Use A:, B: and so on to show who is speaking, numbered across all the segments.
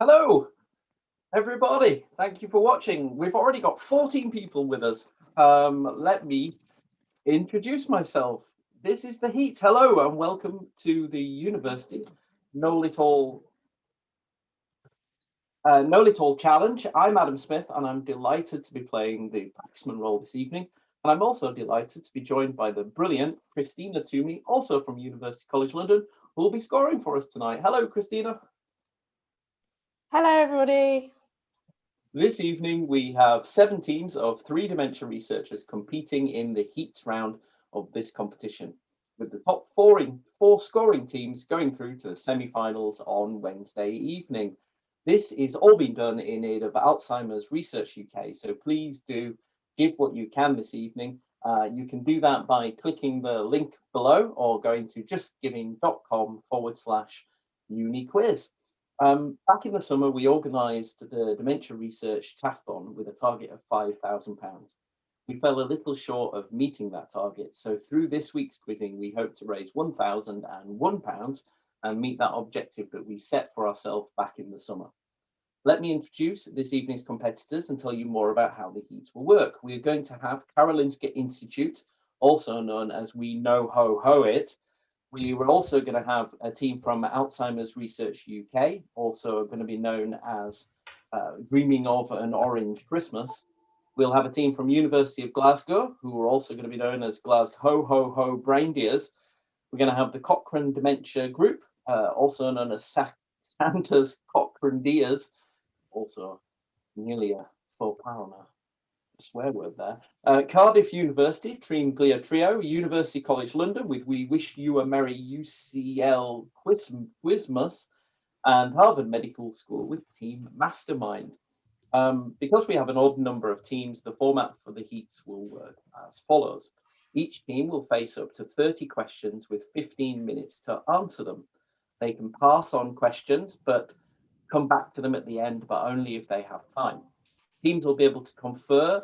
A: Hello, everybody. Thank you for watching. We've already got 14 people with us. Let me introduce myself. This is the Heat. Hello, and welcome to the University Noel-it-all Challenge. I'm Adam Smith, and I'm delighted to be playing the Paxman role this evening. And I'm also delighted to be joined by the brilliant Christina Toomey, also from University College London, who will be scoring for us tonight. Hello, Christina.
B: Hello, everybody.
A: This evening, we have 7 teams of 3 dementia researchers competing in the heats round of this competition, with the top 4 scoring teams going through to the semi-finals on Wednesday evening. This is all being done in aid of Alzheimer's Research UK, so please do give what you can this evening. You can do that by clicking the link below or going to justgiving.com/uniquiz. Back in the summer, we organised the Dementia Research Tathon with a target of £5,000. We fell a little short of meeting that target, so through this week's quizzing, we hope to raise £1,001 and meet that objective that we set for ourselves back in the summer. Let me introduce this evening's competitors and tell you more about how the heats will work. We're going to have Karolinska Institutet, also known as We Know Ho Ho It. We were also going to have a team from Alzheimer's Research UK, also going to be known as Dreaming of an Orange Christmas. We'll have a team from University of Glasgow, who are also going to be known as Glasgow Ho Ho Ho Braindeers. We're going to have the Cochrane Dementia Group, also known as Santa's Cochrane Deers, also nearly a faux pas on a swear word there. Cardiff University, Treen Glia Trio, University College London with We Wish You a Merry UCL Quizmas, and Harvard Medical School with Team Mastermind. Because we have an odd number of teams, the format for the heats will work as follows. Each team will face up to 30 questions with 15 minutes to answer them. They can pass on questions, but come back to them at the end, but only if they have time. Teams will be able to confer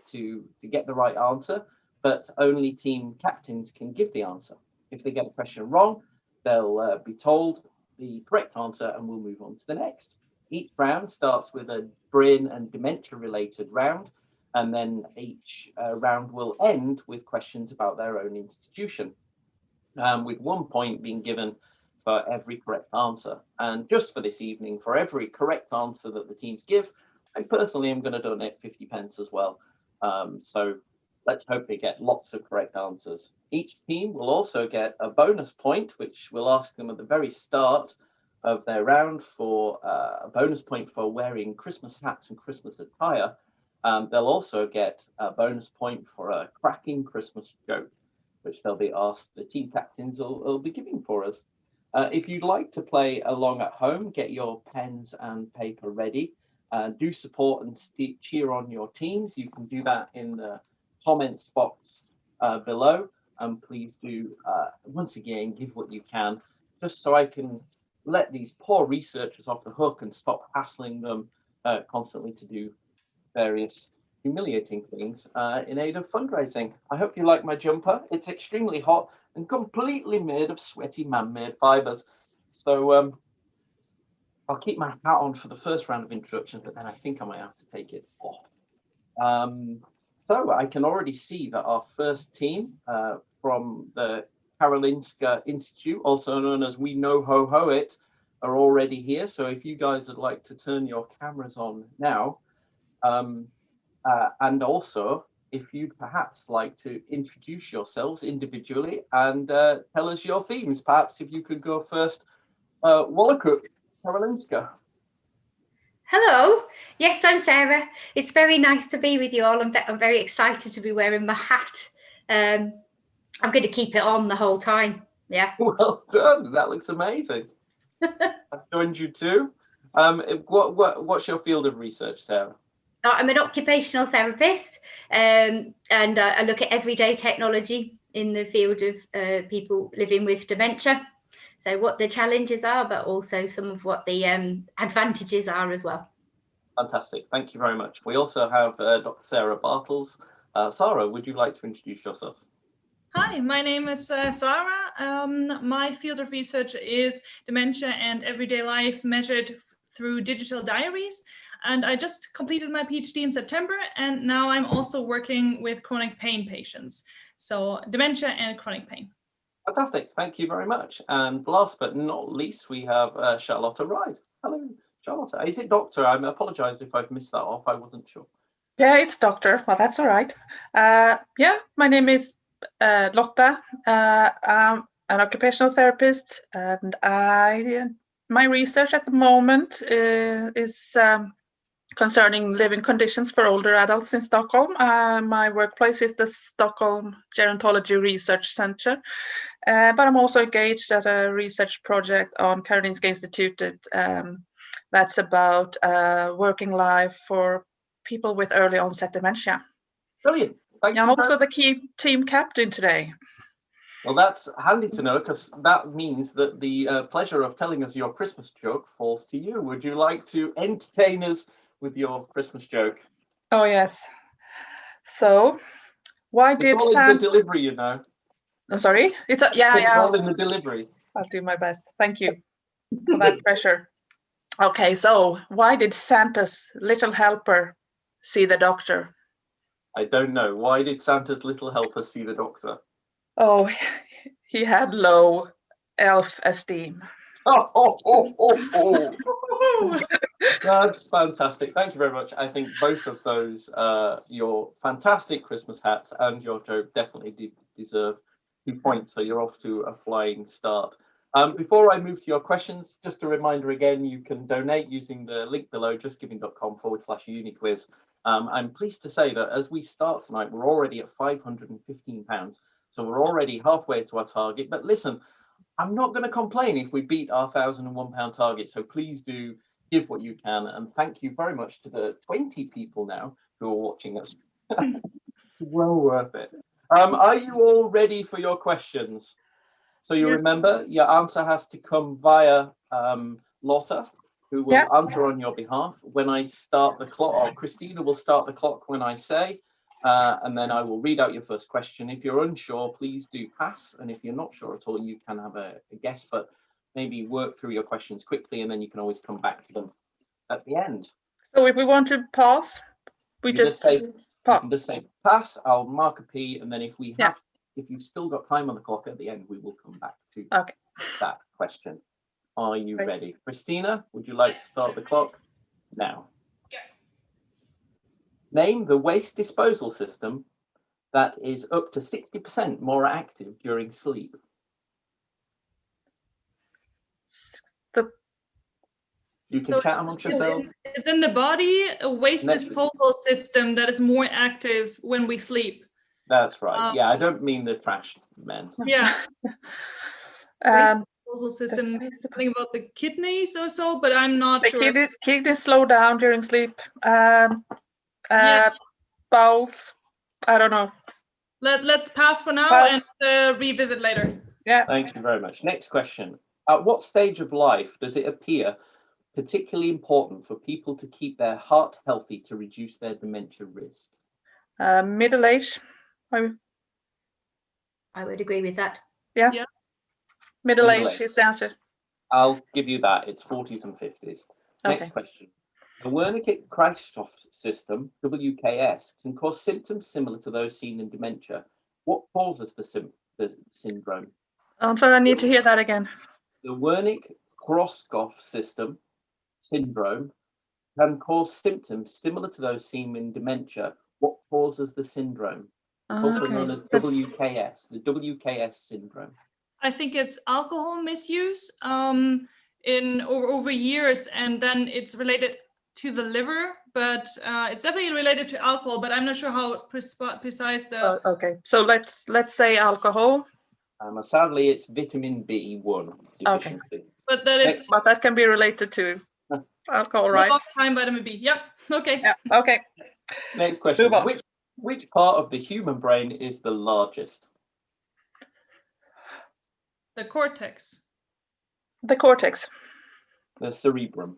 A: to get the right answer, but only team captains can give the answer. If they get a question wrong, they'll be told the correct answer and we'll move on to the next. Each round starts with a brain and dementia related round, and then each round will end with questions about their own institution, with 1 point being given for every correct answer. And just for this evening, for every correct answer that the teams give, I personally am going to donate 50 pence as well. So let's hope they get lots of correct answers. Each team will also get a bonus point, which we'll ask them at the very start of their round for a bonus point for wearing Christmas hats and Christmas attire. They'll also get a bonus point for a cracking Christmas joke, which they'll be asked, the team captains will be giving for us. If you'd like to play along at home, get your pens and paper ready. Do support and cheer on your teams. You can do that in the comments box below. And please do, once again, give what you can, just so I can let these poor researchers off the hook and stop hassling them constantly to do various humiliating things in aid of fundraising. I hope you like my jumper. It's extremely hot and completely made of sweaty man-made fibers. So I'll keep my hat on for the first round of introductions, but then I think I might have to take it off. So I can already see that our first team from the Karolinska Institute, also known as We Know Ho Ho It, are already here. So if you guys would like to turn your cameras on now, and also if you'd perhaps like to introduce yourselves individually and tell us your themes. Perhaps if you could go first, Wallachuk, Karolinska.
C: Hello. Yes, I'm Sarah. It's very nice to be with you all. I'm very excited to be wearing my hat. I'm going to keep it on the whole time. Yeah.
A: Well done. That looks amazing. I've joined you too. What's your field of research, Sarah?
C: I'm an occupational therapist, and I look at everyday technology in the field of people living with dementia. So what the challenges are, but also some of what the advantages are as well.
A: Fantastic. Thank you very much. We also have Dr. Sarah Bartels. Sarah, would you like to introduce yourself?
D: Hi, my name is Sarah. My field of research is dementia and everyday life measured through digital diaries. And I just completed my PhD in September, and now I'm also working with chronic pain patients. So dementia and chronic pain.
A: Fantastic, thank you very much. And last but not least, we have Charlotte Ride. Hello, Charlotte. Is it doctor? I apologise if I've missed that off. I wasn't sure.
B: Yeah, it's doctor. Well, that's all right. Yeah, my name is Lotta. I'm an occupational therapist, and my research at the moment is concerning living conditions for older adults in Stockholm. My workplace is the Stockholm Gerontology Research Center, but I'm also engaged at a research project on Karolinska Institutet that's about working life for people with early onset dementia.
A: Brilliant. Thank you.
B: I'm also the key team captain today.
A: Well, that's handy to know, because that means that the pleasure of telling us your Christmas joke falls to you. Would you like to entertain us with your Christmas joke?
B: Oh, yes. So, why did
A: It's all in the delivery, you know.
B: I'm sorry? It's
A: all in the delivery.
B: I'll do my best. Thank you for that pressure. Okay, so why did Santa's little helper see the doctor?
A: I don't know. Why did Santa's little helper see the doctor?
B: Oh, he had low self-esteem.
A: That's fantastic. Thank you very much. I think both of those, your fantastic Christmas hats and your joke, definitely deserve 2 points. So you're off to a flying start. Before I move to your questions, just a reminder again, you can donate using the link below, justgiving.com/uniquiz. I'm pleased to say that as we start tonight, we're already at £515. So we're already halfway to our target. But listen, I'm not going to complain if we beat our £1,001 target. So please do give what you can. And thank you very much to the 20 people now who are watching us. It's well worth it. Are you all ready for your questions? So you remember, your answer has to come via Lotta, who will answer on your behalf. When I start the clock, or Christina will start the clock when I say, and then I will read out your first question. If you're unsure, please do pass. And if you're not sure at all, you can have a guess, but maybe work through your questions quickly, and then you can always come back to them at the end.
B: So if we want to pause, we just
A: say, you can just say pass, I'll mark a P, and then if we have, if you've still got time on the clock at the end, we will come back to that question. Are you ready? Christina, would you like to start the clock now? Name the waste disposal system that is up to 60% more active during sleep. You can chat amongst yourselves.
D: It's in the body, a waste disposal system that is more active when we sleep.
A: That's right. Yeah, I don't mean the trash men.
D: Yeah. Waste disposal system, something about the kidneys or so, but I'm not sure.
B: The kidneys slow down during sleep. Bowels, I don't know.
D: Let's pass for now and revisit later.
B: Yeah.
A: Thank you very much. Next question. At what stage of life does it appear particularly important for people to keep their heart healthy to reduce their dementia risk?
B: Middle age.
C: I would agree with that.
B: Yeah. Middle age is the answer.
A: I'll give you that. It's 40s and 50s. Next question. The Wernicke-Christoph system, WKS, can cause symptoms similar to those seen in dementia. What causes the syndrome?
B: I'm sorry, I need to hear that again.
A: The Wernicke-Christoph system syndrome can cause symptoms similar to those seen in dementia. What causes the syndrome? It's also known as WKS, the WKS syndrome.
D: I think it's alcohol misuse in over years, and then it's related to the liver, but it's definitely related to alcohol, but I'm not sure how precise the...
B: okay, so let's say alcohol.
A: Sadly, it's vitamin B1 deficiency.
B: Okay.
D: But that is...
B: But that can be related to alcohol, right?
D: Time vitamin B. Yep. Okay.
B: Yeah. Okay.
A: Next question. Which part of the human brain is the largest?
D: The cortex.
B: The cortex.
A: The cerebrum.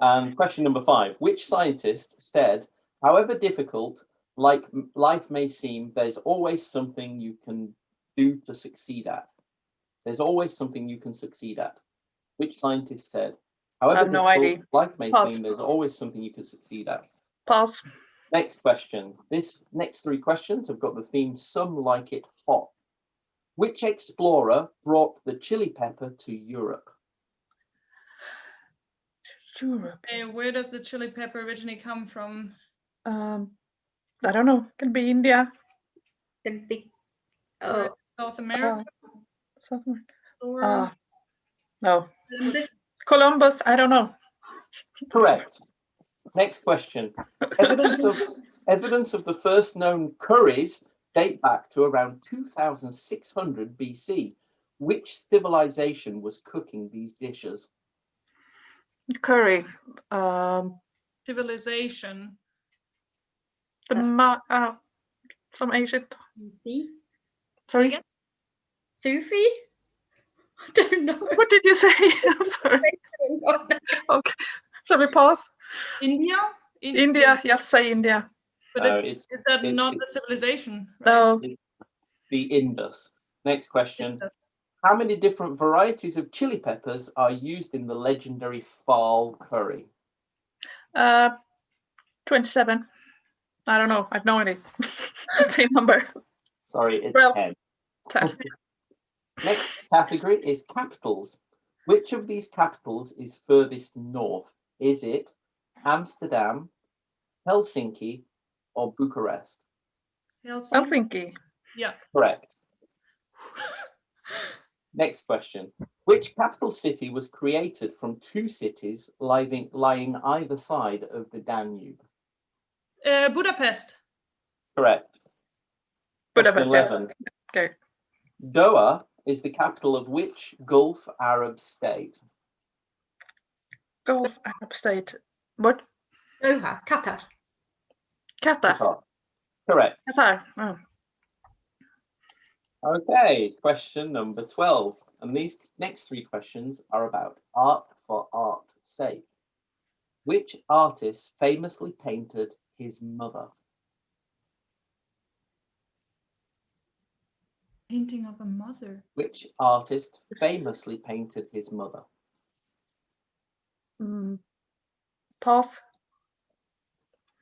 A: And question number 5. Which scientist said, however difficult like life may seem, there's always something you can do to succeed at? There's always something you can succeed at. Which scientist said, however
B: have no
A: difficult
B: idea.
A: life may
B: Pass.
A: seem, there's always something you can succeed at.
B: Pass.
A: Next question. This next three questions have got the theme Some Like It Hot. Which explorer brought the chili pepper to Europe?
B: Europe.
D: Where does the chili pepper originally come from?
B: I don't know. Can be India.
C: The big.
D: Or
C: Oh,
D: South America?
B: South America.
D: Or
B: No.
C: Columbus.
B: Columbus. I don't know.
A: Correct. Next question. Evidence of the first known curries date back to around 2600 BC. Which civilization was cooking these dishes?
B: Curry.
D: civilization.
B: Some ancient.
C: Sufi.
B: Sorry.
D: Again?
C: Sufi? I don't know.
B: What did you say? I'm sorry. Okay. Shall we pause?
D: India?
B: India. Yes, say India.
D: But
A: it's-
D: is that
A: it's
D: not
A: the-
D: the civilization? Right?
B: No.
A: The Indus. Next question. How many different varieties of chili peppers are used in the legendary Fall curry?
B: 27. I don't know. I have no idea. Same number.
A: Sorry, it's
B: 12.
A: 10.
B: 10.
A: Next category is capitals. Which of these capitals is furthest north? Is it Amsterdam, Helsinki, or Bucharest?
B: Helsinki.
D: Yeah.
A: Correct. Next question. Which capital city was created from two cities lying either side of the Danube?
D: Budapest.
A: Correct.
B: Budapest.
A: Question
B: Yes.
A: 11.
B: Okay.
A: Doha is the capital of which Gulf Arab state?
B: Gulf Arab state. What?
C: Doha, Qatar.
B: Qatar.
A: Qatar. Correct.
B: Qatar. Oh.
A: Okay, question number 12. And these next three questions are about art for art's sake. Which artist famously painted his mother?
D: Painting of a mother.
A: Which artist famously painted his mother?
B: Pass.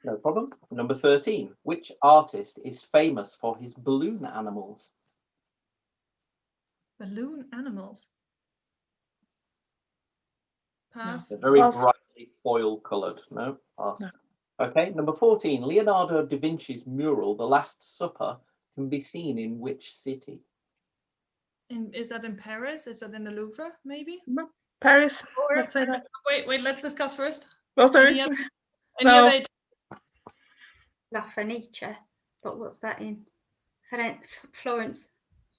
A: No problem. Number 13. Which artist is famous for his balloon animals?
D: Balloon animals. Pass.
A: They're very
B: Pass.
A: brightly foil coloured. No? Pass.
B: No.
A: Okay, number 14. Leonardo da Vinci's mural, The Last Supper, can be seen in which city?
D: Is that in Paris? Is that in the Louvre, maybe?
B: Paris.
D: Or,
B: Let's say that.
D: wait, let's discuss first.
B: Oh, sorry.
D: Any
B: No.
D: other
C: La Fenice. But what's that in? Florence.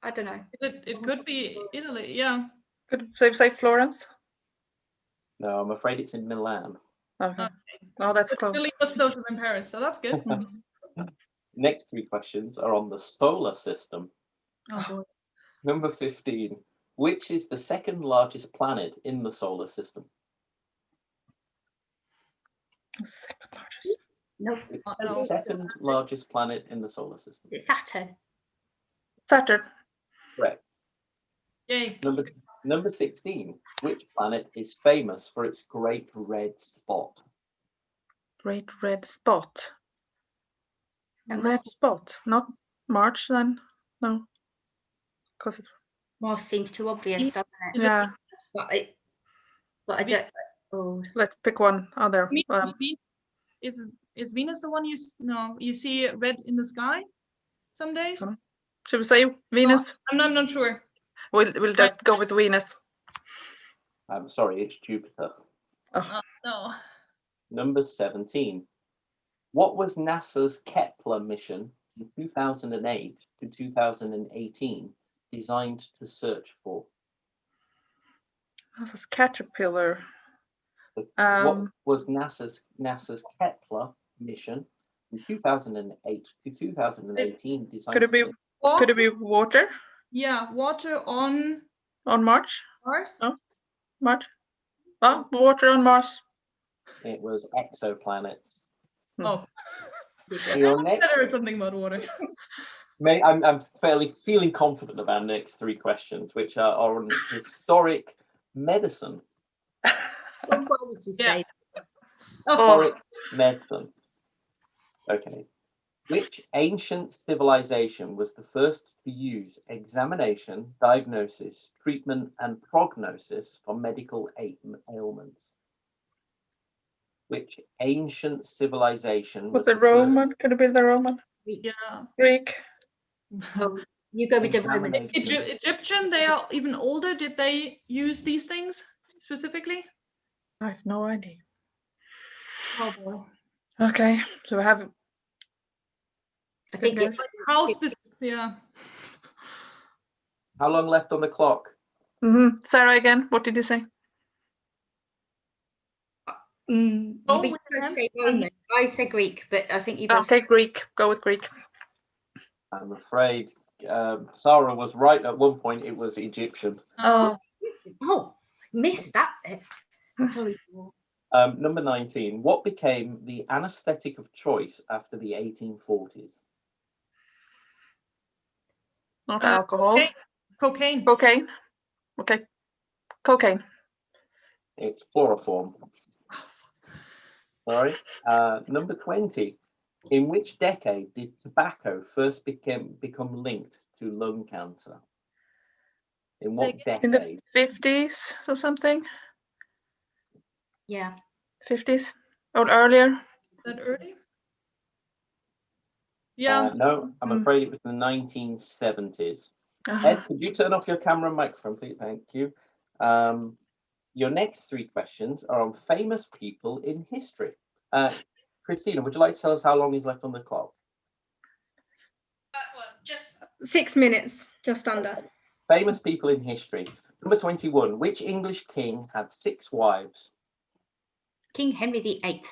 C: I don't know.
D: It could be Italy, yeah.
B: Could say Florence.
A: No, I'm afraid it's in Milan.
B: Okay. Oh, that's close.
D: Italy was closer than Paris, so that's good.
A: Next three questions are on the solar system.
D: Oh boy.
A: Number 15. Which is the second largest planet in the solar system?
B: Second largest.
C: No.
A: The second largest planet in the solar system.
C: It's Saturn.
B: Saturn.
A: Correct.
D: Yay.
A: Number 16. Which planet is famous for its great red spot?
B: Great red spot.
C: And
B: Red spot. Not March then. No. Because it's
C: Mars seems too obvious, doesn't it?
B: yeah.
C: But I don't. Oh,
B: Let's pick one other.
D: Is Venus the one you see red in the sky some days?
B: Should we say Venus?
D: I'm not sure.
B: We'll just go with Venus.
A: I'm sorry, it's Jupiter.
D: No.
A: Number 17. What was NASA's Kepler mission from 2008 to 2018 designed to search for?
B: This is Caterpillar.
A: What was NASA's Kepler mission from 2008 to 2018 designed
B: Could it be?
A: to
B: Could it be water
D: Yeah, water on
B: Mars?
D: Mars.
B: Oh. Mars. Oh, water on Mars.
A: It was exoplanets.
D: Oh.
A: Your next,
D: There is something about water.
A: I'm feeling confident about the next three questions, which are on historic medicine.
C: Why would you
D: Yeah.
C: say
A: Historic medicine. Okay. Which ancient civilization was the first to use examination, diagnosis, treatment, and prognosis for medical ailments? Which ancient civilization was
B: With the Roman, could it be the Roman?
D: Yeah.
B: Greek?
C: You go with the Roman.
A: Examination.
D: Egyptian, they are even older. Did they use these things specifically?
B: I have no idea.
D: Oh boy.
B: Okay, so we have
C: I think
B: Goodness.
C: it's
D: How specific? Yeah.
A: How long left on the clock?
B: Sarah again. What did you say?
C: you
D: Oh,
C: both
D: we
C: say
D: can.
C: Roman. I say Greek, but I think you both.
B: Okay, Greek. Go with Greek.
A: I'm afraid Sarah was right at one point. It was Egyptian.
B: Oh,
C: Oh, missed that bit. Sorry.
A: Number 19. What became the anesthetic of choice after the 1840s?
B: not alcohol.
D: Cocaine.
B: Cocaine. Okay, cocaine.
A: It's chloroform. Sorry. Number 20. In which decade did tobacco first become linked to lung cancer? In what
B: In the
A: decade?
B: 50s or something?
C: Yeah.
B: 50s or earlier?
D: That early? Yeah.
A: No, I'm afraid it was the 1970s. Ed, could you turn off your camera and microphone, please? Thank you. Your next three questions are on famous people in history. Christina, would you like to tell us how long is left on the clock?
E: Just 6 minutes, just under.
A: Famous people in history. Number 21. Which English king had 6 wives?
C: King Henry VIII.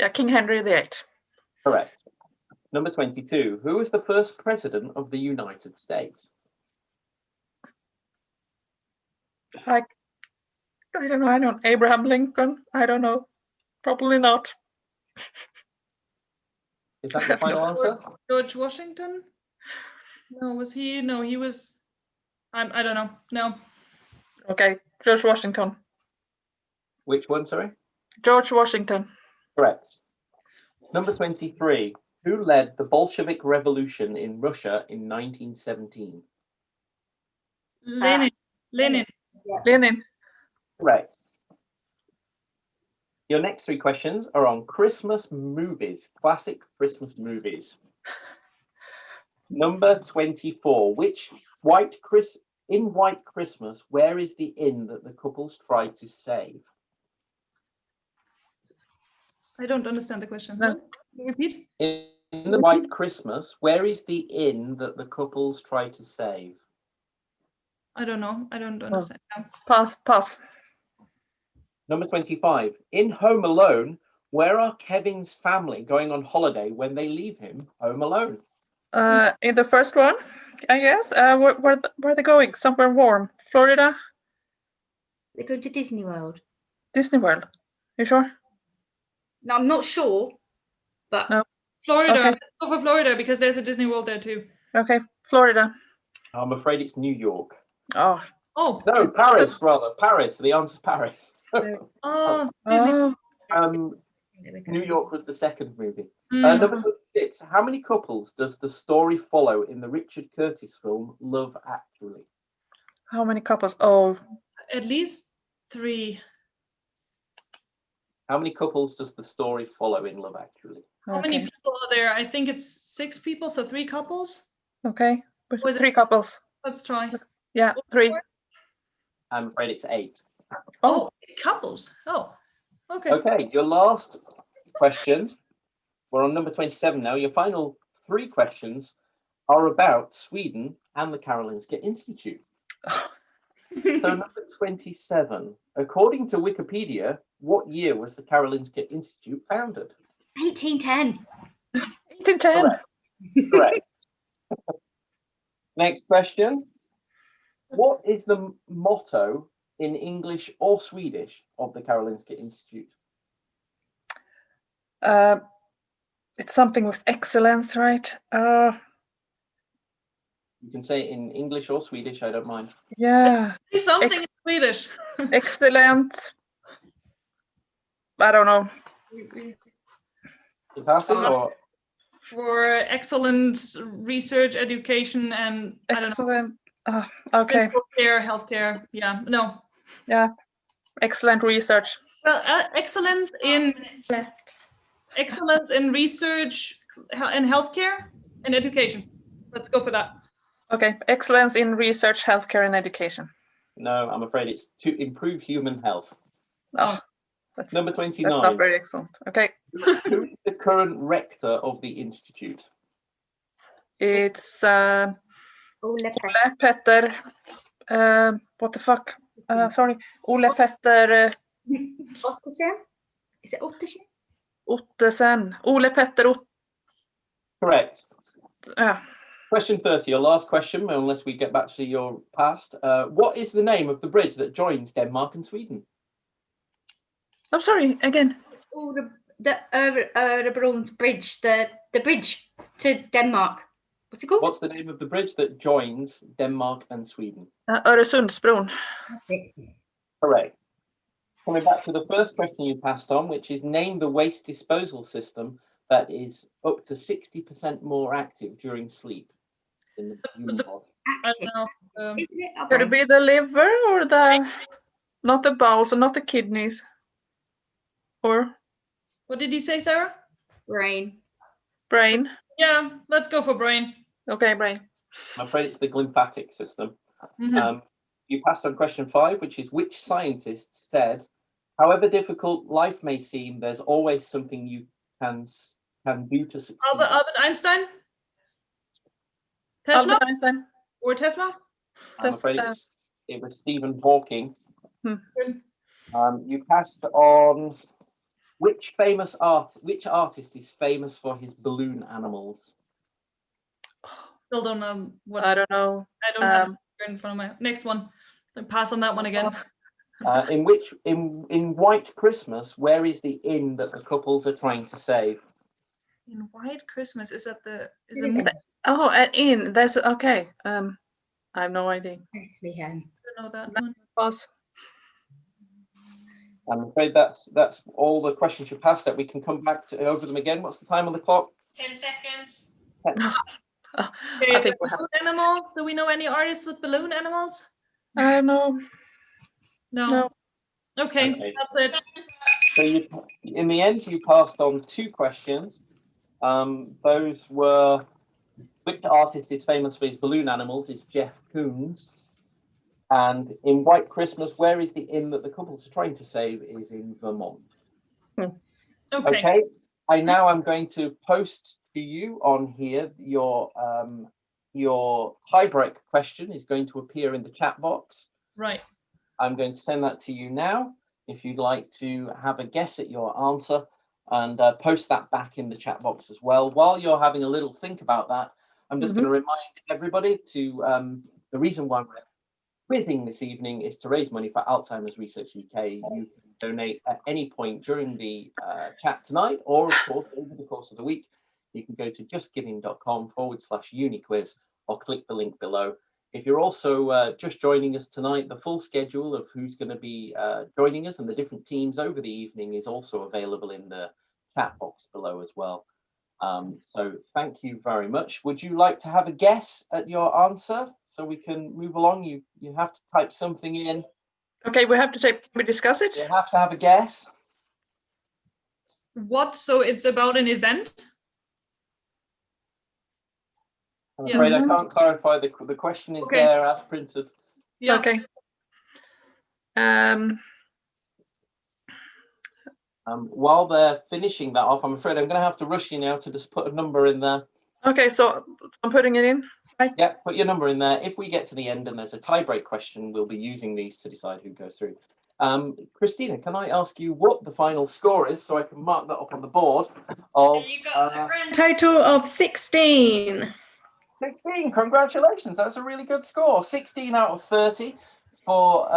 B: Yeah, King Henry VIII.
A: Correct. Number 22. Who was the first president of the United States?
B: I don't know. I don't. Abraham Lincoln. I don't know. Probably not.
A: Is that your final answer?
D: George Washington? No, was he? No, he was. I don't know. No.
B: Okay, George Washington.
A: Which one, sorry?
B: George Washington.
A: Correct. Number 23. Who led the Bolshevik Revolution in Russia in 1917?
D: Lenin. Lenin.
B: Lenin.
A: Correct. Your next three questions are on Christmas movies, classic Christmas movies. Number 24. In White Christmas, where is the inn that the couples tried to save?
D: I don't understand the question.
B: No.
D: Can you repeat?
A: In the White Christmas, where is the inn that the couples tried to save?
D: I don't know. I don't understand.
B: Pass.
A: Number 25. In Home Alone, where are Kevin's family going on holiday when they leave him home alone?
B: In the first one, I guess. Where are they going? Somewhere warm. Florida?
C: They go to Disney World.
B: Disney World. You sure?
C: No, I'm not sure, but
B: No.
D: Florida.
B: Okay.
D: Let's go for Florida because there's a Disney World there too.
B: Okay, Florida.
A: I'm afraid it's New York.
B: Oh.
D: Oh.
A: No, Paris, rather. Paris. The answer's Paris.
D: Oh. Disney.
B: Oh.
A: New York was the second movie.
D: Mm.
A: Number 26. How many couples does the story follow in the Richard Curtis film Love Actually?
B: How many couples? Oh,
D: At least 3.
A: How many couples does the story follow in Love Actually?
D: How many
B: okay.
D: people are there? I think it's 6 people, so 3 couples.
B: Okay, with
D: Was it-
B: 3 couples.
D: Let's try.
B: Yeah, 3.
A: I'm afraid it's 8.
D: Oh, couples. Oh, okay.
A: Okay, your last question. We're on number 27 now. Your final 3 questions are about Sweden and the Karolinska Institute. So number 27. According to Wikipedia, what year was the Karolinska Institute founded?
C: 1810.
B: 1810.
A: Correct. Next question. What is the motto in English or Swedish of the Karolinska Institute?
B: It's something with excellence, right?
A: You can say it in English or Swedish, I don't mind.
B: Yeah.
D: Say something in Swedish.
B: Excellent. I don't know.
A: You pass it or?
D: For excellent research, education, and I don't know.
B: Excellent. Okay.
D: Healthcare. Yeah, no.
B: Yeah. Excellent research.
D: Well, excellence in
E: Left.
D: excellence in research and healthcare and education. Let's go for that.
B: Okay. Excellence in research, healthcare, and education.
A: No, I'm afraid it's to improve human health.
B: Oh, that's
A: Number
B: not
A: 29.
B: very excellent. Okay.
A: Who is the current rector of the institute?
B: It's
C: Ole
B: Ole Petter. What the fuck? Sorry. Ole Petter
C: Ottesen? Is it Ottesen?
B: Ottesen. Ole Petter
A: Correct.
B: Yeah.
A: Question 30, your last question, unless we get back to your past. What is the name of the bridge that joins Denmark and Sweden?
B: I'm sorry. Again.
C: The Örebrons bridge, the bridge to Denmark. What's it called?
A: What's the name of the bridge that joins Denmark and Sweden?
B: Öresundsbron.
A: Correct. Coming back to the first question you passed on, which is name the waste disposal system that is up to 60% more active during sleep in the human body.
D: I don't know.
C: Isn't it?
B: Could it be the liver or not the bowels or not the kidneys? Or
D: What did you say, Sarah?
C: Brain.
B: brain?
D: Yeah, let's go for brain.
B: Okay, brain.
A: I'm afraid it's the glymphatic system.
D: Mhm.
A: You passed on question 5, which is which scientist said, however difficult life may seem, there's always something you can do to succeed.
D: Albert Einstein? Tesla?
B: Albert Einstein.
D: Or Tesla?
A: I'm afraid it was Stephen Hawking.
D: Good.
A: You passed on which artist is famous for his balloon animals?
D: Still don't know what.
B: I don't know.
D: I don't have it in front of my next one. I'll pass on that one again.
A: In White Christmas, where is the inn that the couples are trying to save?
D: In White Christmas, is that the
B: Oh, an inn. That's okay. I have no idea.
C: Bethlehem.
D: I don't know that one.
B: Pause.
A: I'm afraid that's all the questions you passed. That we can come back to over them again. What's the time on the clock?
E: 10 seconds.
D: Okay,
B: I think we have.
D: balloon animals. Do we know any artists with balloon animals?
B: No.
D: No. Okay,
A: Okay.
D: that's it.
A: So in the end, you passed on 2 questions. Those were which artist is famous for his balloon animals? Is Jeff Koons. And in White Christmas, where is the inn that the couples are trying to save? Is in Vermont.
D: Okay.
A: I now am going to post to you on here your tiebreak question is going to appear in the chat box.
D: Right.
A: I'm going to send that to you now. If you'd like to have a guess at your answer and post that back in the chat box as well. While you're having a little think about that, I'm just going to remind everybody to the reason why we're quizzing this evening is to raise money for Alzheimer's Research UK. You can donate at any point during the chat tonight, or of course over the course of the week. You can go to justgiving.com/uniquiz or click the link below. If you're also just joining us tonight, the full schedule of who's going to be joining us and the different teams over the evening is also available in the chat box below as well. So thank you very much. Would you like to have a guess at your answer so we can move along? You have to type something in.
B: Okay, we discuss it.
A: You have to have a guess.
D: What? So it's about an event?
A: I'm afraid I can't clarify. The question is there as printed.
D: Yeah.
B: Okay.
A: While they're finishing that off, I'm afraid I'm going to have to rush you now to just put a number in there.
B: Okay, so I'm putting it in. Right.
A: Yeah, put your number in there. If we get to the end and there's a tie-break question, we'll be using these to decide who goes through. Christina, can I ask you what the final score is so I can mark that up on the board?
E: You got a grand total of 16.
A: 16, congratulations. That's a really good score. 16 out of 30 for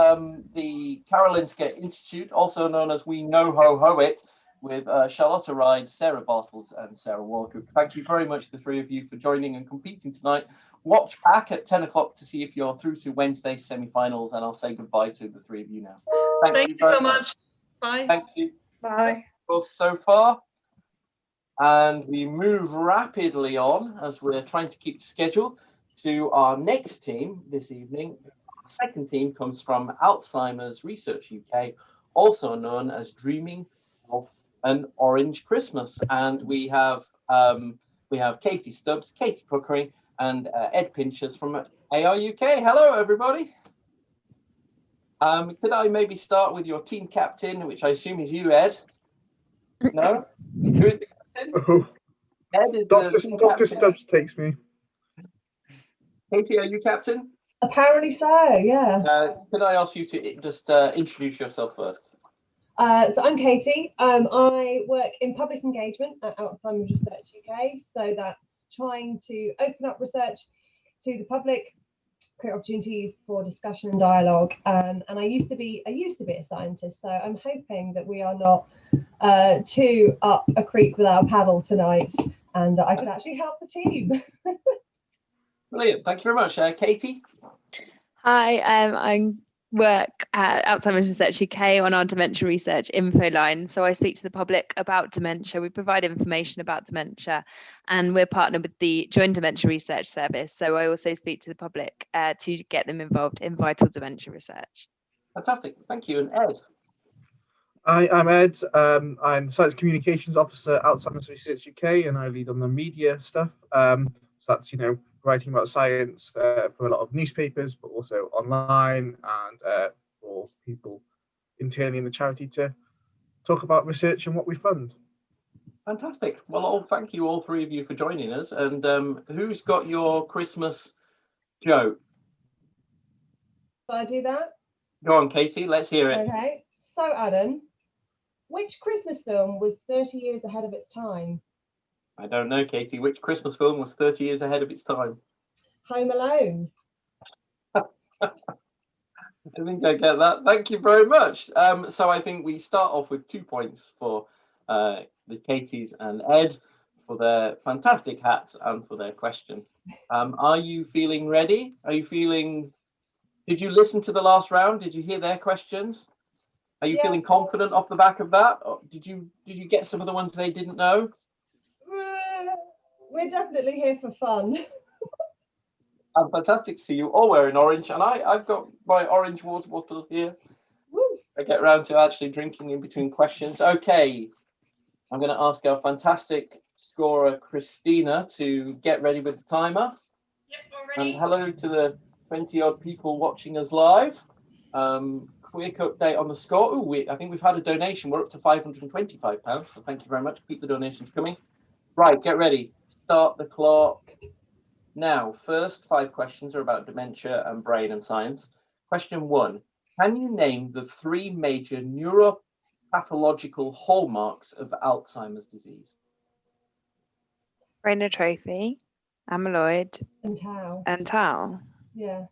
A: the Karolinska Institute, also known as We Know Ho Ho It. with Charlotta Ride, Sarah Bartels and Sarah Walcook. Thank you very much, the three of you, for joining and competing tonight. Watch back at 10 o'clock to see if you're through to Wednesday's semi-finals, and I'll say goodbye to the three of you now.
D: Thank you so much. Bye.
A: Thank you.
B: Bye.
A: So far. And we move rapidly on as we're trying to keep the schedule to our next team this evening. Our second team comes from Alzheimer's Research UK, also known as Dreaming of an Orange Christmas. And we have Katie Stubbs, Katie Cochrane, and Ed Pinchers from AR UK. Hello, everybody. Could I maybe start with your team captain, which I assume is you, Ed? No? Who is the captain?
F: Oh,
A: Ed is
F: Dr. Stubbs takes me.
A: Katie, are you captain?
G: Apparently so, yeah.
A: Could I ask you to just introduce yourself first?
G: So I'm Katie. I work in public engagement at Alzheimer's Research UK. So that's trying to open up research to the public, create opportunities for discussion and dialogue. And I used to be a scientist, so I'm hoping that we are not too up a creek without a paddle tonight, and I could actually help the team.
A: Brilliant, thank you very much. Katie?
H: Hi, I work at Alzheimer's Research UK on our dementia research info line. So I speak to the public about dementia. We provide information about dementia, and we're partnered with the Joint Dementia Research Service. So I also speak to the public to get them involved in vital dementia research.
A: Fantastic, thank you. And Ed?
F: I'm Ed. I'm Science Communications Officer at Alzheimer's Research UK, and I lead on the media stuff. So that's, writing about science for a lot of newspapers, but also online, and for people internally in the charity to talk about research and what we fund.
A: Fantastic. Well, thank you, all three of you, for joining us. And who's got your Christmas joke?
G: Shall I do that?
A: Go on, Katie, let's hear it.
G: Okay. So, Adam, which Christmas film was 30 years ahead of its time?
A: I don't know, Katie. Which Christmas film was 30 years ahead of its time?
G: Home Alone.
A: I think I get that. Thank you very much. So I think we start off with 2 points for the Katies and Ed for their fantastic hats and for their question. Are you feeling ready? Did you listen to the last round? Did you hear their questions? Are you feeling confident off the back of that? Or did you get some of the ones they didn't know?
G: We're definitely here for fun.
A: Fantastic to see you all wearing orange, and I've got my orange water bottle here.
G: Woo.
A: I get round to actually drinking in between questions. Okay, I'm going to ask our fantastic scorer Christina to get ready with the timer.
E: Yep, already.
A: And hello to the 20 odd people watching us live. Quick update on the score. I think we've had a donation. We're up to £525, so thank you very much. Keep the donations coming. Right, get ready. Start the clock. Now, first 5 questions are about dementia and brain and science. Question 1. Can you name the 3 major neuropathological hallmarks of Alzheimer's disease?
H: Brain atrophy, amyloid,
G: And tau. Yeah.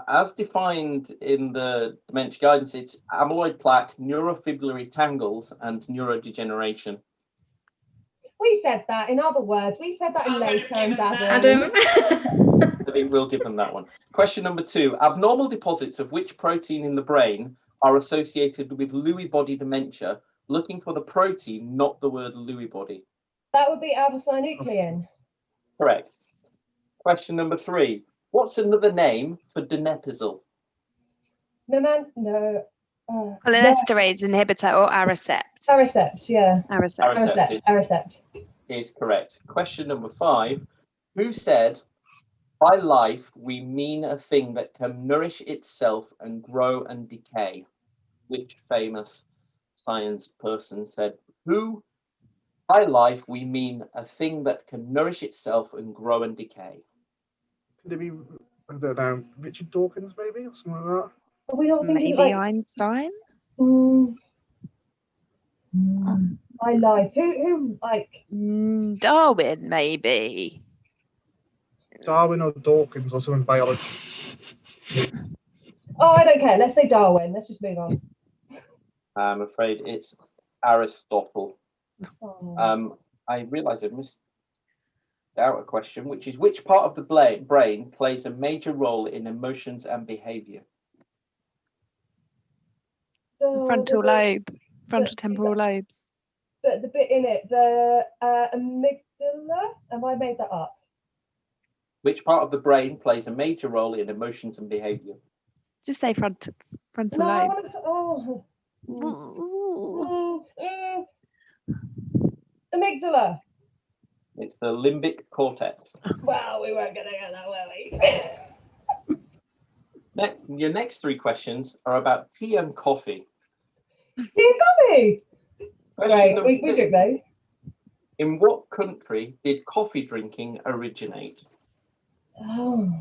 A: As defined in the dementia guidance, it's amyloid plaque, neurofibrillary tangles, and neurodegeneration.
G: We said that, in other words, we said that in lay terms,
E: Adam.
A: I think we'll give them that one. Question number 2. Abnormal deposits of which protein in the brain are associated with Lewy body dementia? Looking for the protein, not the word Lewy body.
G: That would be alpha-synuclein.
A: Correct. Question number 3. What's another name for donepezil?
H: cholinesterase inhibitor or Aricept.
G: Aricept, yeah.
H: Aricept
A: is correct. Question number 5. Who said, by life, we mean a thing that can nourish itself and grow and decay? Which famous science person said, who, by life, we mean a thing that can nourish itself and grow and decay?
F: Could it be, I don't know, Richard Dawkins maybe, or something like that?
G: Are we all thinking
H: Maybe
G: like
H: Einstein?
G: my life. Who like
H: Darwin, maybe.
F: Darwin or Dawkins or something biology.
G: Oh, I don't care. Let's say Darwin. Let's just move on.
A: I'm afraid it's Aristotle.
G: Oh.
A: I realise I've missed out a question, which is which part of the brain plays a major role in emotions and behaviour?
H: Frontal lobe, frontal temporal lobes.
G: But the bit in it, the amygdala. Have I made that up?
A: Which part of the brain plays a major role in emotions and behaviour?
H: Just say frontal
G: No, I
H: lobe.
G: want to. Oh. Amygdala.
A: It's the limbic cortex.
G: Well, we weren't going to get that, were we?
A: Your next three questions are about tea and coffee.
G: Tea and coffee.
A: Question
G: Right,
A: number
G: we
A: two.
G: drink those.
A: In what country did coffee drinking originate?
G: Oh.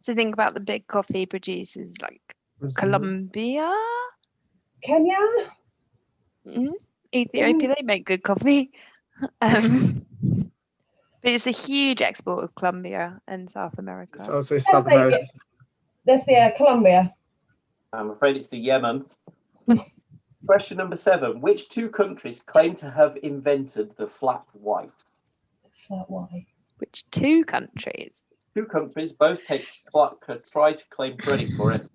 H: So think about the big coffee producers like Colombia,
G: Kenya.
H: Ethiopia. They make good coffee. But it's a huge export of Colombia and South America.
F: So I'll say South America.
G: That's the Colombia.
A: I'm afraid it's the Yemen. Question number 7. Which two countries claim to have invented the flat white?
G: Flat white.
H: Which two countries?
A: Two countries both try to claim credit for it.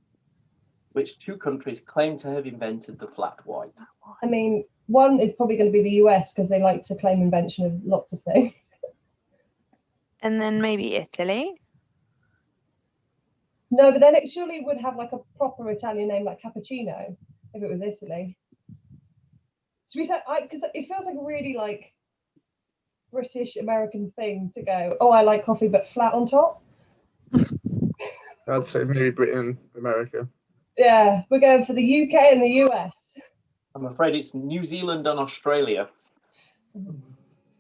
A: Which two countries claim to have invented the flat white?
G: I mean, one is probably going to be the US because they like to claim invention of lots of things.
H: And then maybe Italy.
G: No, but then it surely would have like a proper Italian name like cappuccino if it was Italy. Should we say, because it feels like a really like British American thing to go, oh, I like coffee but flat on top.
F: I'd say maybe Britain, America.
G: Yeah, we're going for the UK and the US.
A: I'm afraid it's New Zealand and Australia.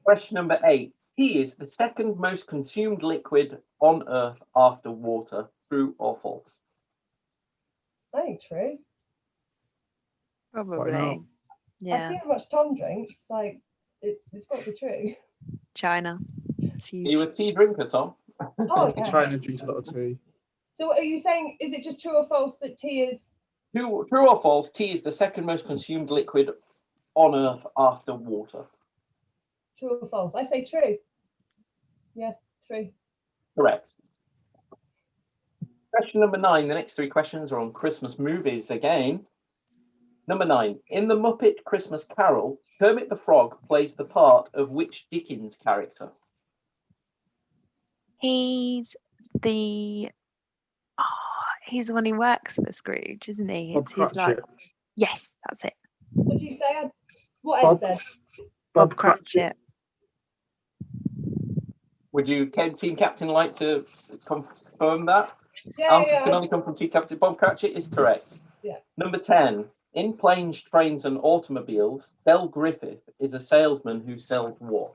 A: Question number 8. Tea is the second most consumed liquid on Earth after water. True or false?
G: I think true.
H: Probably.
G: I've
H: Yeah.
G: seen how much Tom drinks. Like, it's got to be true.
H: China. It's
A: Are
H: huge.
A: you a tea drinker, Tom?
G: Oh, okay.
F: China drinks a lot of tea.
G: So are you saying, is it just true or false that tea is...
A: True or false, tea is the second most consumed liquid on Earth after water.
G: True or false? I say true. Yeah, true.
A: Correct. Question number 9. The next 3 questions are on Christmas movies again. Number 9. In the Muppet Christmas Carol, Kermit the Frog plays the part of which Dickens character?
H: He's the one who works for Scrooge, isn't he?
F: Bob
H: He's like,
F: Cratchit.
H: yes, that's it.
G: What did you say? What Ed
F: Bob.
G: said?
F: Bob Cratchit.
A: Would you, Team Captain, like to confirm that?
G: Yeah,
A: Answer can only come from Team Captain. Bob Cratchit is correct.
G: Yeah.
A: Number 10. In Planes, Trains and Automobiles, Del Griffith is a salesman who sells what?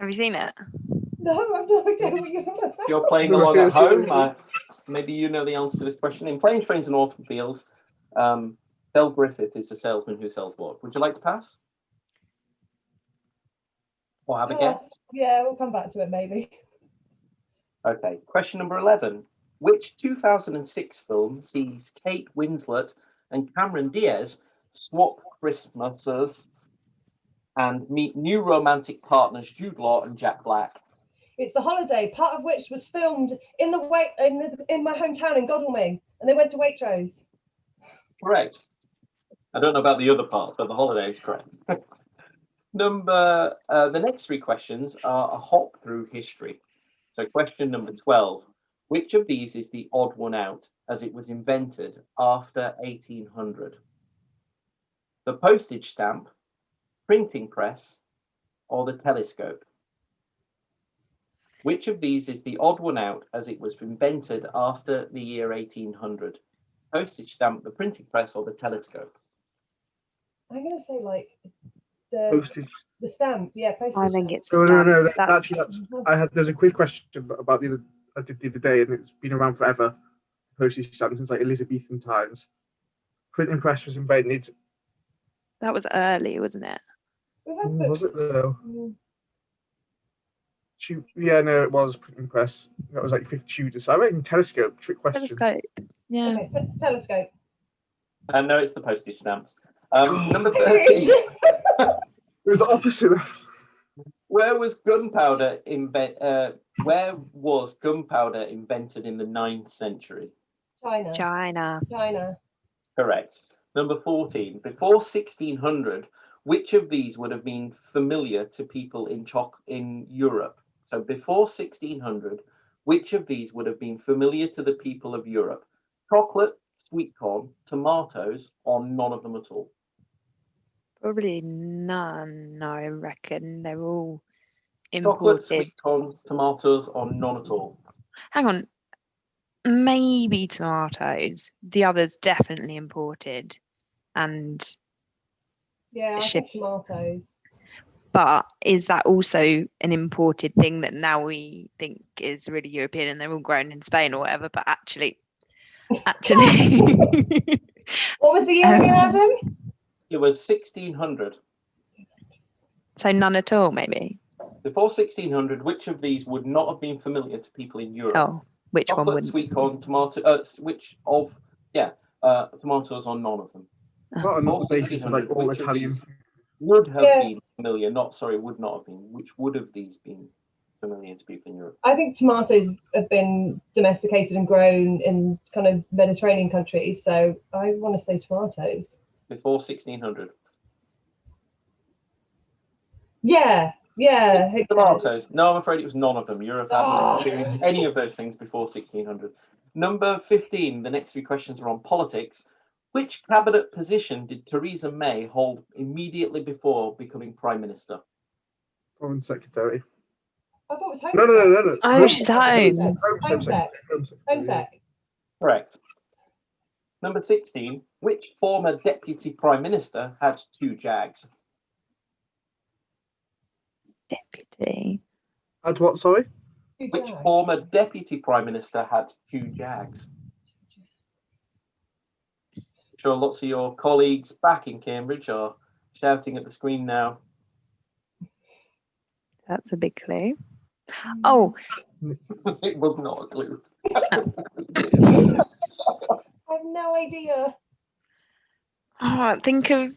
H: Have you seen it?
G: No, I've no idea what you're on about.
A: If you're playing along at home, maybe you know the answer to this question. In Planes, Trains and Automobiles, Del Griffith is a salesman who sells what? Would you like to pass? Or have a guess?
G: Yeah, we'll come back to it maybe.
A: Okay, question number 11. Which 2006 film sees Kate Winslet and Cameron Diaz swap Christmases and meet new romantic partners Jude Law and Jack Black?
G: It's The Holiday, part of which was filmed in my hometown in Godalming, and they went to Waitrose.
A: Correct. I don't know about the other part, but The Holiday is correct. The next 3 questions are a hop through history. So question number 12. Which of these is the odd one out as it was invented after 1800? The postage stamp, printing press, or the telescope? Which of these is the odd one out as it was invented after the year 1800? Postage stamp, the printing press, or the telescope?
G: I'm going to say like
F: Postage.
G: the stamp. Yeah, postage
H: I think
G: stamp.
H: it's
F: No.
H: that-
F: There's a quick question about I did the other day, and it's been around forever. Postage stamp since like Elizabethan times. Printing press was invented.
H: That was early, wasn't it?
G: We've had
F: Was
G: books.
F: it though? Yeah, no, it was printing press. That was like 5th Tudor. So I reckon telescope. Trick question.
H: Telescope. Yeah.
G: Okay, telescope.
A: And no, it's the postage stamps. Number 13.
F: It was the opposite.
A: Where was gunpowder invented in the 9th century?
G: China.
A: Correct. Number 14. Before 1600, which of these would have been familiar to people in Europe? So before 1600, which of these would have been familiar to the people of Europe? Chocolate, sweet corn, tomatoes, or none of them at all?
H: Probably none, I reckon. They're all
A: Chocolate,
H: imported.
A: sweet corn, tomatoes, or none at all?
H: Hang on. Maybe tomatoes. The others definitely imported. And
G: Yeah, I think tomatoes.
H: but is that also an imported thing that now we think is really European and they're all grown in Spain or whatever? But actually,
G: What was the year again, Adam?
A: It was 1600.
H: So none at all, maybe.
A: Before 1600, which of these would not have been familiar to people in Europe?
H: Oh, which
A: Chocolate,
H: one wouldn't?
A: sweet corn, tomatoes, tomatoes or none of them?
F: Well, not the basis of like all Italian.
A: Would have been familiar, would not have been. Which would have these been familiar to people in Europe?
G: I think tomatoes have been domesticated and grown in kind of Mediterranean countries, so I want to say tomatoes.
A: Before 1600.
G: Yeah.
A: Tomatoes. No, I'm afraid it was none of them. Europe hadn't experienced any of those things before 1600. Number 15. The next 3 questions are on politics. Which cabinet position did Theresa May hold immediately before becoming Prime Minister?
F: Foreign Secretary.
G: I thought it was Home
F: No.
H: Oh, she's home.
G: Home Sec.
A: Correct. Number 16. Which former Deputy Prime Minister had 2 Jags?
H: Deputy.
F: Had what, sorry?
A: Which former Deputy Prime Minister had 2 Jags? I'm sure lots of your colleagues back in Cambridge are shouting at the screen now.
H: That's a big clue. Oh.
A: It was not a clue.
G: I have no idea.
H: Think of.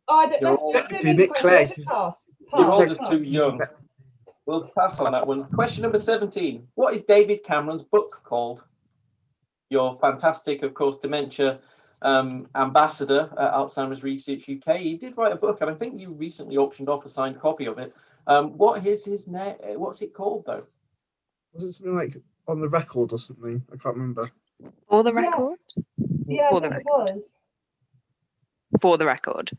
G: Let's do these questions. Pass.
A: You're all just too young. We'll pass on that one. Question number 17. What is David Cameron's book called? Your fantastic, of course, dementia ambassador at Alzheimer's Research UK. He did write a book, and I think you recently auctioned off a signed copy of it. What is his name? What's it called, though?
F: Was it something like On the Record or something? I can't remember.
H: For the record?
G: Yeah,
H: For
G: I
H: the
G: think
H: record.
G: it was.
H: For the record.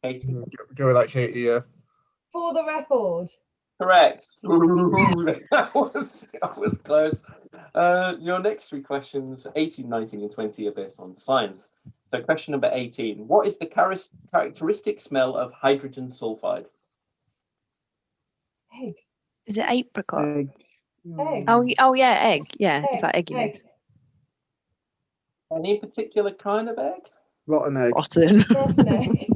A: Katie.
F: Go with that, Katie, yeah.
G: For the record.
A: Correct. that was close. Your next 3 questions, 18, 19, and 20, are based on science. So question number 18. What is the characteristic smell of hydrogen sulfide?
G: Egg.
H: Is it apricot?
G: Egg.
H: Oh yeah, egg. Yeah, it's like egginess.
A: Any particular kind of egg?
F: Rotten egg.
H: Rotten.
G: Rotten egg.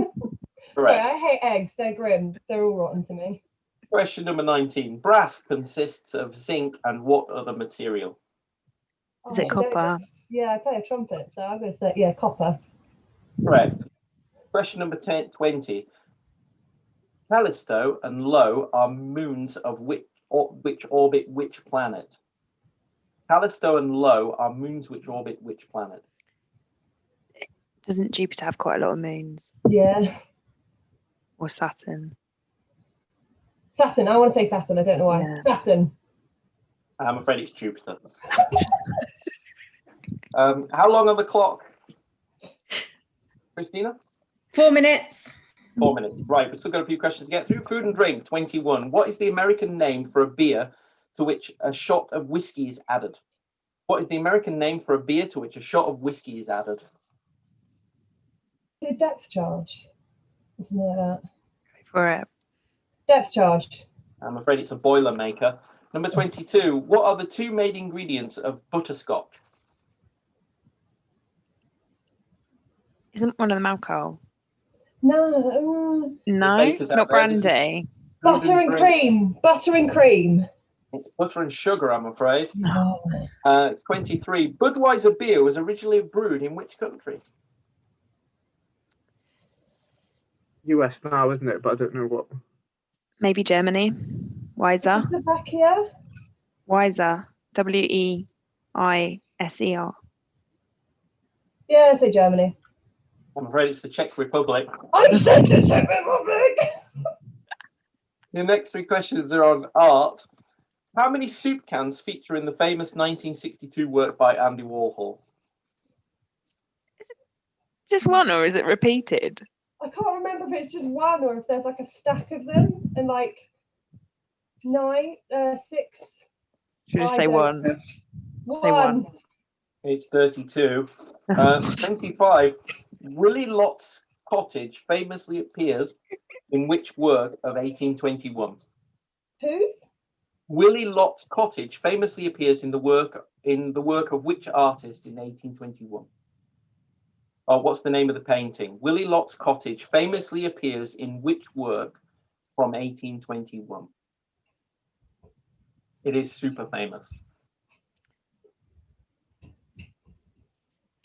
G: Sorry,
A: Correct.
G: I hate eggs. They're grim. They're all rotten to me.
A: Question number 19. Brass consists of zinc and what other material?
H: Is it copper?
G: Yeah, I play a trumpet, so I'm going to say, copper.
A: Correct. Question number 20. Callisto and Io are moons of which orbit which planet? Callisto and Io are moons which orbit which planet?
H: Doesn't Jupiter have quite a lot of moons?
G: Yeah.
H: Or Saturn?
G: Saturn. I want to say Saturn. I don't know why.
H: Yeah.
G: Saturn.
A: I'm afraid it's Jupiter. How long on the clock? Christina?
E: 4 minutes.
A: 4 minutes. Right, we've still got a few questions to get through. Food and drink, 21. What is the American name for a beer to which a shot of whiskey is added? What is the American name for a beer to which a shot of whiskey is added?
G: The depth charge. Something like that.
H: Go for it.
G: Depth charge.
A: I'm afraid it's a Boilermaker. Number 22. What are the 2 main ingredients of butterscotch?
H: Isn't one of them alcohol?
G: No.
H: No,
A: bakers out
H: not
A: there, this is-
H: brandy.
G: Butter and cream. Butter and cream.
A: It's butter and sugar, I'm afraid.
G: No.
A: 23. Budweiser beer was originally brewed in which country?
F: US now, isn't it? But I don't know what.
H: Maybe Germany. Weiser.
G: Czechoslovakia.
H: Weiser. W-E-I-S-E-R.
G: Yeah, I say Germany.
A: I'm afraid it's the Czech Republic.
G: I said the Czech Republic.
A: The next 3 questions are on art. How many soup cans feature in the famous 1962 work by Andy Warhol?
H: Is it just one, or is it repeated?
G: I can't remember if it's just one or if there's like a stack of them and like 6.
H: Should we just
G: I
H: say
G: don't-
H: one? Say one.
A: It's 32. 25. Willie Lott's cottage famously appears in which work of 1821?
G: Whose?
A: Willie Lott's cottage famously appears in the work of which artist in 1821? Oh, what's the name of the painting? Willie Lott's cottage famously appears in which work from 1821? It is super famous.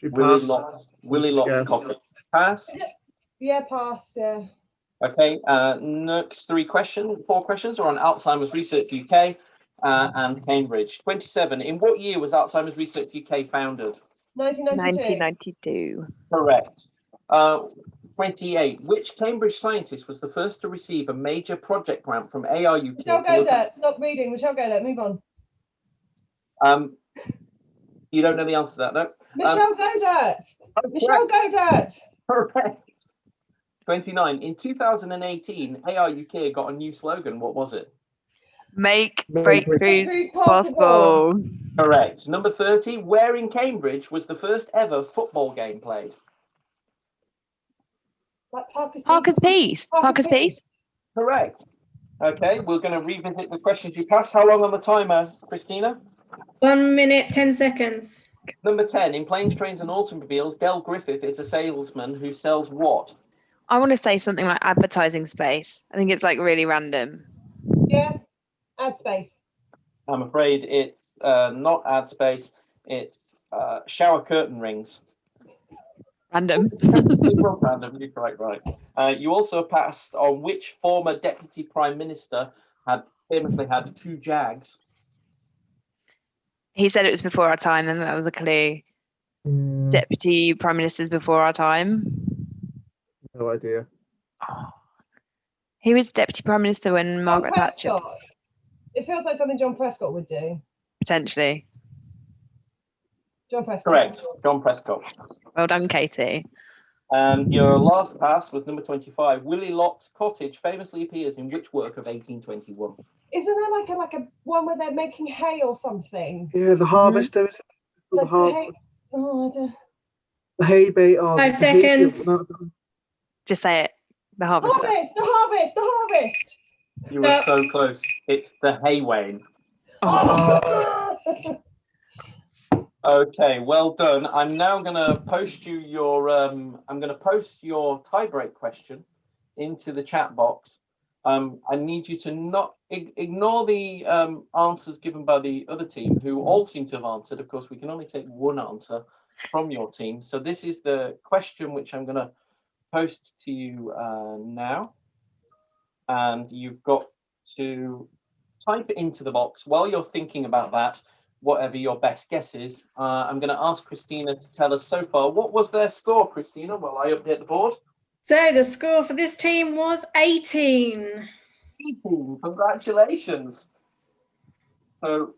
A: Willie Lott's cottage. Pass.
G: Yeah, pass. Yeah.
A: Okay. Next 4 questions are on Alzheimer's Research UK and Cambridge. 27. In what year was Alzheimer's Research UK founded?
G: 1992.
H: 1992.
A: Correct. 28. Which Cambridge scientist was the first to receive a major project grant from ARUK?
G: Michelle Godert. Stop reading. Michelle Godert. Move on.
A: You don't know the answer to that, no?
G: Michelle Godert. Michelle Godert.
A: Correct. 29. In 2018, ARUK got a new slogan. What was it?
H: Make breakthroughs possible.
A: Correct. Number 30. Where in Cambridge was the first ever football game played?
G: Like Parker's
H: Peace. Parker's Peace.
A: Correct. Okay, we're going to revisit the questions you passed. How long on the timer, Christina?
E: 1 minute, 10 seconds.
A: Number 10. In Planes, Trains and Automobiles, Del Griffith is a salesman who sells what?
H: I want to say something like advertising space. I think it's like really random.
G: Yeah. Ad space.
A: I'm afraid it's not ad space. It's shower curtain rings.
H: Random.
A: Random. You're quite right. You also passed on which former deputy prime minister had famously had 2 Jags.
H: He said it was before our time, and that was a clue. Deputy prime ministers before our time.
F: No idea.
H: He was deputy prime minister when Margaret Thatcher.
G: It feels like something John Prescott would do.
H: Potentially.
G: John Prescott.
A: Correct. John Prescott.
H: Well done, Katie.
A: And your last pass was number 25. Willie Lott's cottage famously appears in which work of 1821?
G: Isn't there like a one where they're making hay or something?
F: Yeah, the harvester. Is it?
G: Like
F: The har-
G: hay. Oh, I don't.
F: the hay bait. Oh,
E: 5
F: the hay-
E: seconds.
H: Just say it. The harvester.
G: The harvest.
A: You were so close. It's the hay wain. Okay, well done. I'm now going to post you your tie-break question into the chat box. I need you to not ignore the answers given by the other team, who all seem to have answered. Of course, we can only take one answer from your team. So this is the question which I'm going to post to you now. And you've got to type it into the box while you're thinking about that, whatever your best guess is. I'm going to ask Christina to tell us so far. What was their score, Christina, while I update the board?
E: So the score for this team was 18.
A: 18, congratulations. So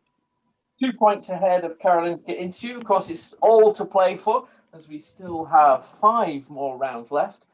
A: 2 points ahead of Karolinska Institutet. Of course, it's all to play for, as we still have 5 more rounds left.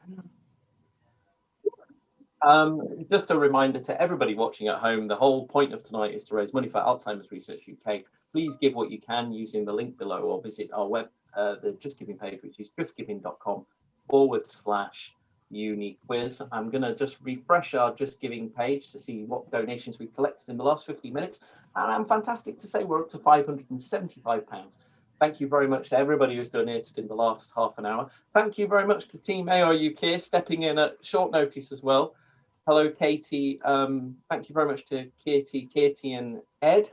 A: Just a reminder to everybody watching at home, the whole point of tonight is to raise money for Alzheimer's Research UK. Please give what you can using the link below, or visit our web, the Just Giving page, which is justgiving.com/uni quiz. I'm going to just refresh our Just Giving page to see what donations we've collected in the last 50 minutes. And I'm fantastic to say we're up to £575. Thank you very much to everybody who's donated in the last half an hour. Thank you very much to Team ARUK stepping in at short notice as well. Hello, Katie. Thank you very much to Katie and Ed.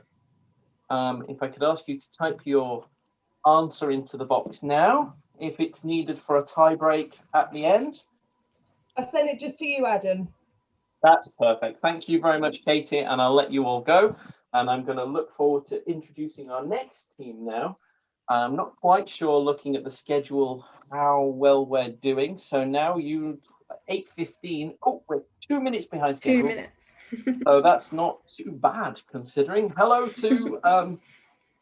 A: If I could ask you to type your answer into the box now, if it's needed for a tie break at the end.
G: I sent it just to you, Adam.
A: That's perfect. Thank you very much, Katie, and I'll let you all go. And I'm going to look forward to introducing our next team now. I'm not quite sure, looking at the schedule, how well we're doing. So now 8:15. Oh, we're 2 minutes behind schedule.
E: 2 minutes.
A: So that's not too bad considering. Hello to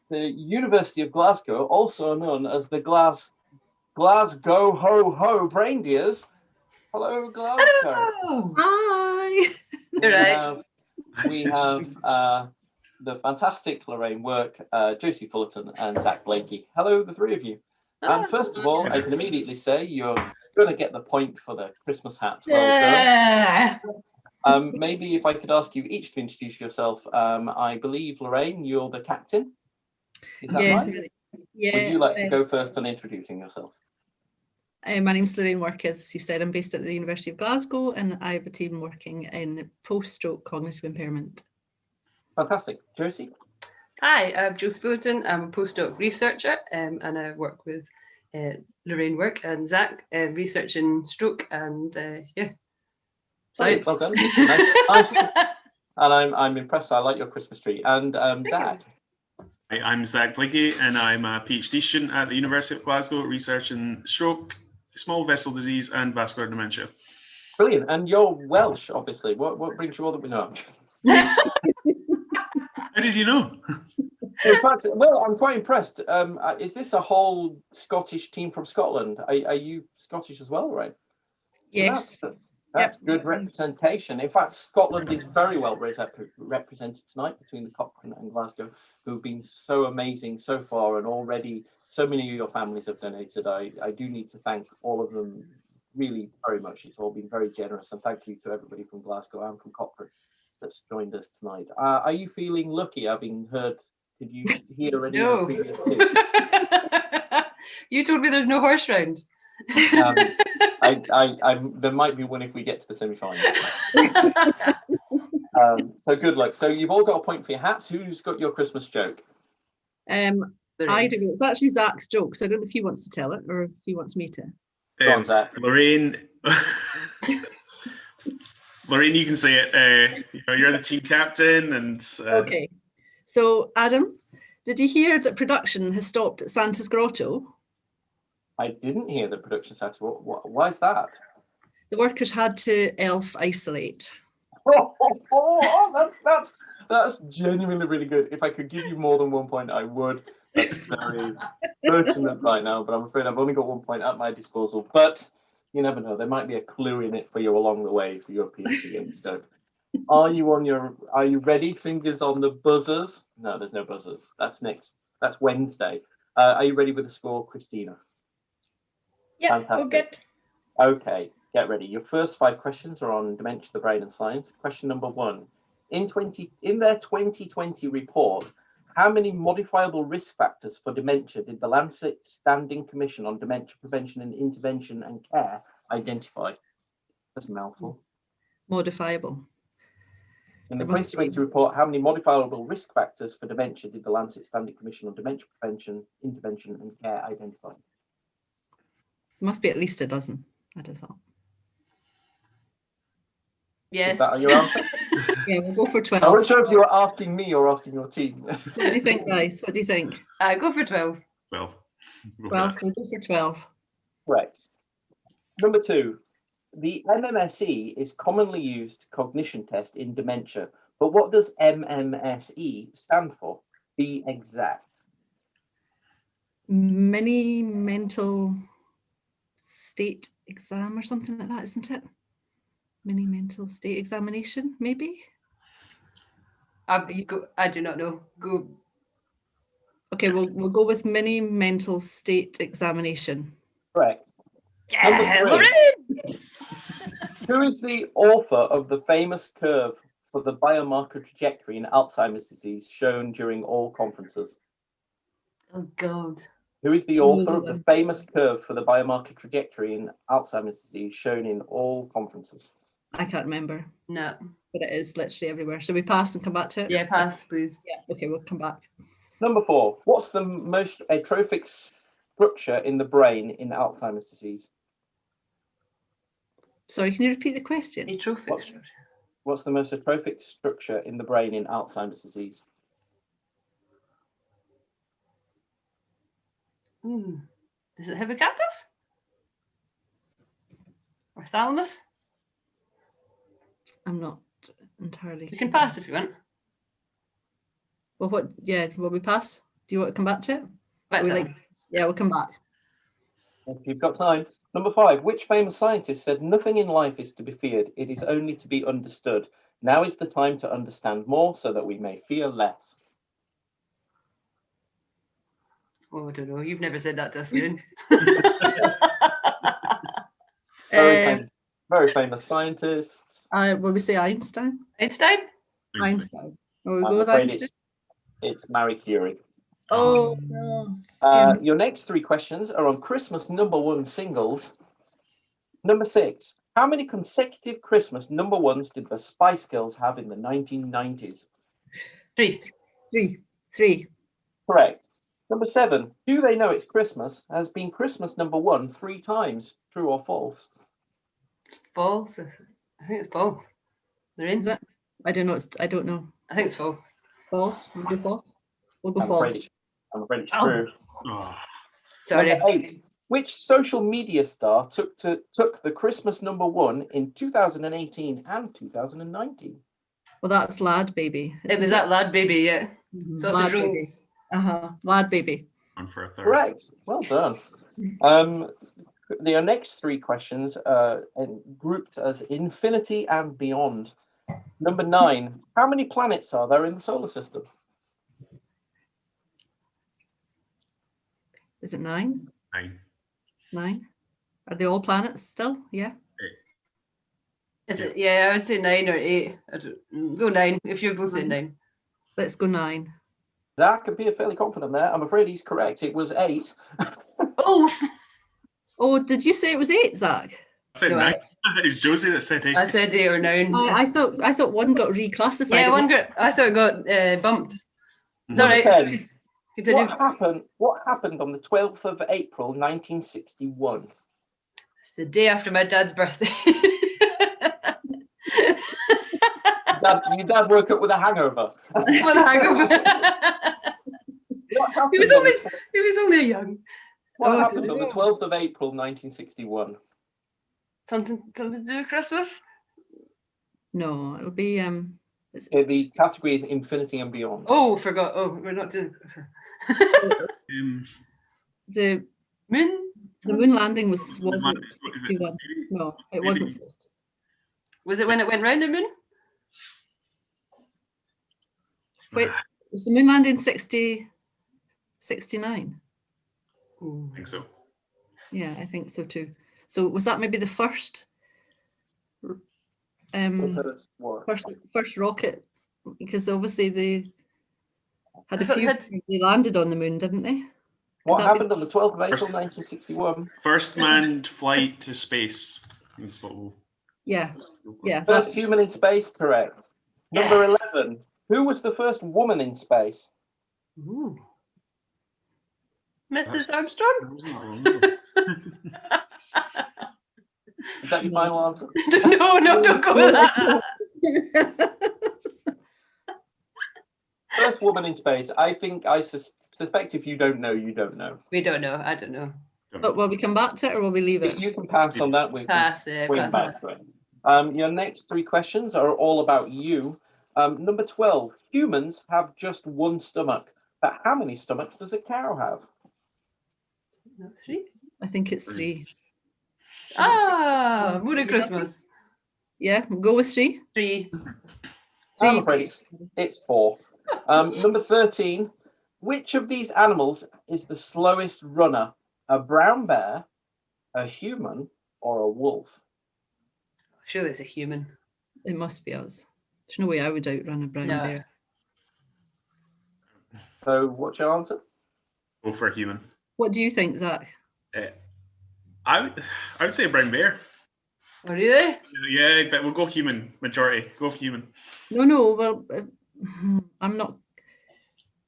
A: the University of Glasgow, also known as the Glasgow Ho Reindeers. Hello, Glasgow.
I: Hello.
E: Hi.
A: We have the fantastic Lorraine Work, Josie Fullerton, and Zach Blakey. Hello, the three of you. And first of all, I can immediately say you're going to get the point for the Christmas hat. Well done. Maybe if I could ask you each to introduce yourself. I believe, Lorraine, you're the captain. Is that
E: Yes,
A: right?
E: yeah.
A: Would you like to go first on introducing yourself?
E: My name's Lorraine Work, as you said. I'm based at the University of Glasgow, and I have a team working in post-stroke cognitive impairment.
A: Fantastic. Josie?
I: Hi, I'm Josie Fullerton. I'm a postdoc researcher and I work with Lorraine Work and Zach researching stroke and yeah. Science.
A: Well done. Nice. And I'm impressed. I like your Christmas tree. And Zach?
J: Hi, I'm Zach Blakey, and I'm a PhD student at the University of Glasgow researching stroke, small vessel disease, and vascular dementia.
A: Brilliant. And you're Welsh, obviously. What brings you all that we know?
J: How did you know?
A: In fact, well, I'm quite impressed. Is this a whole Scottish team from Scotland? Are you Scottish as well, right? So
E: Yes.
A: That's good representation. In fact, Scotland is very well represented tonight between the Cochrane and Glasgow, who've been so amazing so far, and already so many of your families have donated. I do need to thank all of them really very much. It's all been very generous, and thank you to everybody from Glasgow and from Cochrane that's joined us tonight. Are you feeling lucky having heard? Did you hear any of the previous two?
I: You told me there's no horse round.
A: There might be one if we get to the semi-final. So good luck. So you've all got a point for your hats. Who's got your Christmas joke?
E: I do. It's actually Zach's joke, so I don't know if he wants to tell it or if he wants me to.
A: Go on, Zach.
J: Lorraine, Lorraine, you can say it. You're the team captain, and
E: Okay. So Adam, did you hear that production has stopped at Santa's Grotto?
A: I didn't hear the production set. Why is that?
E: The workers had to elf isolate.
A: That's genuinely really good. If I could give you more than 1 point, I would. That's very pertinent right now, but I'm afraid I've only got 1 point at my disposal. But you never know. There might be a clue in it for you along the way for your PhD in Stoke. Are you ready? Fingers on the buzzers. No, there's no buzzers. That's next. That's Wednesday. Are you ready with the score, Christina?
E: Yeah,
A: fantastic.
E: good.
A: Okay, get ready. Your first 5 questions are on dementia, the brain, and science. Question number 1. In their 2020 report, how many modifiable risk factors for dementia did the Lancet Standing Commission on Dementia Prevention and Intervention and Care identify? That's a mouthful.
E: Modifiable.
A: In the 2020 report, how many modifiable risk factors for dementia did the Lancet Standing Commission on Dementia Prevention, Intervention and Care identify?
E: Must be at least a dozen, I'd have thought.
I: Yes.
A: Is that your answer?
E: Yeah, we'll go for 12.
A: I wasn't sure if you were asking me or asking your team.
E: What do you think, guys? What do you think?
I: Go for 12.
J: 12.
E: 12. We'll go for 12.
A: Correct. Number 2. The MMSE is commonly used cognition test in dementia, but what does MMSE stand for? Be exact.
E: Mini mental state exam or something like that, isn't it? Mini mental state examination, maybe?
I: I do not know. Go.
E: Okay, we'll go with mini mental state examination.
A: Correct.
I: Yeah,
A: Lorraine! Who is the author of the famous curve for the biomarker trajectory in Alzheimer's disease shown during all conferences?
I: Oh, God.
A: Who is the author of the famous curve for the biomarker trajectory in Alzheimer's disease shown in all conferences?
E: I can't remember,
I: No.
E: but it is literally everywhere. Shall we pass and come back to it?
I: Yeah, pass, please.
E: Yeah, okay, we'll come back.
A: Number 4. What's the most atrophic structure in the brain in Alzheimer's disease?
E: Sorry, can you repeat the question?
I: Atrophic.
A: What's the most atrophic structure in the brain in Alzheimer's disease?
I: Is it hippocampus? Or thalamus?
E: I'm not entirely.
I: You can pass if you want.
E: Well, what? Yeah, will we pass? Do you want to come back to it?
I: Back
E: We
I: to
E: like-
I: them.
E: Yeah, we'll come back.
A: If you've got time. Number 5. Which famous scientist said nothing in life is to be feared, it is only to be understood. Now is the time to understand more so that we may fear less.
I: Oh, I don't know. You've never said that to us, Lynn.
A: Very famous scientist.
E: Will we say Einstein?
I: Einstein?
E: Einstein. Will we
A: I'm
E: go with
A: afraid
E: Einstein?
A: it's Marie Curie.
E: Oh no.
A: Your next 3 questions are on Christmas #1 singles. Number 6. How many consecutive Christmas #1s did the Spice Girls have in the 1990s?
I: 3.
E: Three.
A: Correct. Number 7. Do they know it's Christmas? Has been Christmas #1 3 times. True or false?
I: False. I think it's false. They're in.
E: Is it? I don't know. I don't know.
I: I think it's false.
E: False. We'll go false. We'll go
A: I'm
E: false.
A: afraid it's
I: Oh.
A: true.
J: Oh,
I: Sorry.
A: Number 8. Which social media star took the Christmas #1 in 2018 and 2019?
E: Well, that's Lad Baby.
I: It was that lad baby, yeah.
E: Mhm.
I: Sausage
E: Lad Baby.
I: rolls.
E: Lad Baby.
J: on for a third.
A: Correct. Well done. The next 3 questions are grouped as infinity and beyond. Number 9. How many planets are there in the solar system?
E: Is it 9?
J: 9.
E: 9? Are they all planets still? Yeah.
I: Is it? Yeah, I would say 9 or 8. Go 9 if you're both saying 9.
E: Let's go 9.
A: Zach appeared fairly confident there. I'm afraid he's correct. It was 8.
I: Oh!
E: Oh, did you say it was 8, Zach?
J: I said
I: No,
J: 9. It was Josie that said 8.
I: I said 8 or 9.
E: I thought one got reclassified.
I: Yeah, I thought it got bumped.
J: Mhm.
I: Sorry.
A: 10.
I: Continue.
A: What happened on the 12th of April 1961?
I: It's the day after my dad's birthday.
A: Your dad woke up with a hangover.
I: With a hangover. He was only young.
A: What happened on the 12th of April 1961?
I: Something to do with Christmas?
E: No, it'll be
A: The category is infinity and beyond.
I: Oh, forgot. Oh, we're not doing
E: the
I: moon.
E: The moon landing wasn't
J: landing,
E: 61. No, it wasn't 60.
I: Was it when it went round the moon?
E: Wait, was the moon landing 69?
J: I think so.
E: Yeah, I think so too. So was that maybe the first first rocket? Because obviously they had a few. They landed on the moon, didn't they?
A: What happened on the 12th of April 1961?
J: First manned flight to space. Is what we'll
E: Yeah.
A: First human in space, correct. Number 11. Who was the first woman in space?
I: Ooh. Mrs. Armstrong?
A: Is that your final answer?
I: No, don't go with that.
A: First woman in space. I think I suspect if you don't know, you don't know.
I: We don't know. I don't know.
E: But will we come back to it or will we leave it?
A: You can pass on that. We
I: pass
A: can
I: it.
A: bring back to it. Your next 3 questions are all about you. Number 12. Humans have just one stomach. But how many stomachs does a cow have?
I: Not 3?
E: I think it's 3.
I: Ah, Merry Christmas.
E: Yeah, we'll go with 3.
I: 3.
A: I'm afraid it's 4. Number 13. Which of these animals is the slowest runner? A brown bear, a human, or a wolf?
I: Surely it's a human.
E: It must be us. There's no way I would outrun a brown bear.
A: So what's your answer?
J: Go for a human.
E: What do you think, Zach?
J: I would say a brown bear.
I: Oh, really?
J: Yeah, but we'll go human. Majority. Go for human.
E: No. Well, I'm not.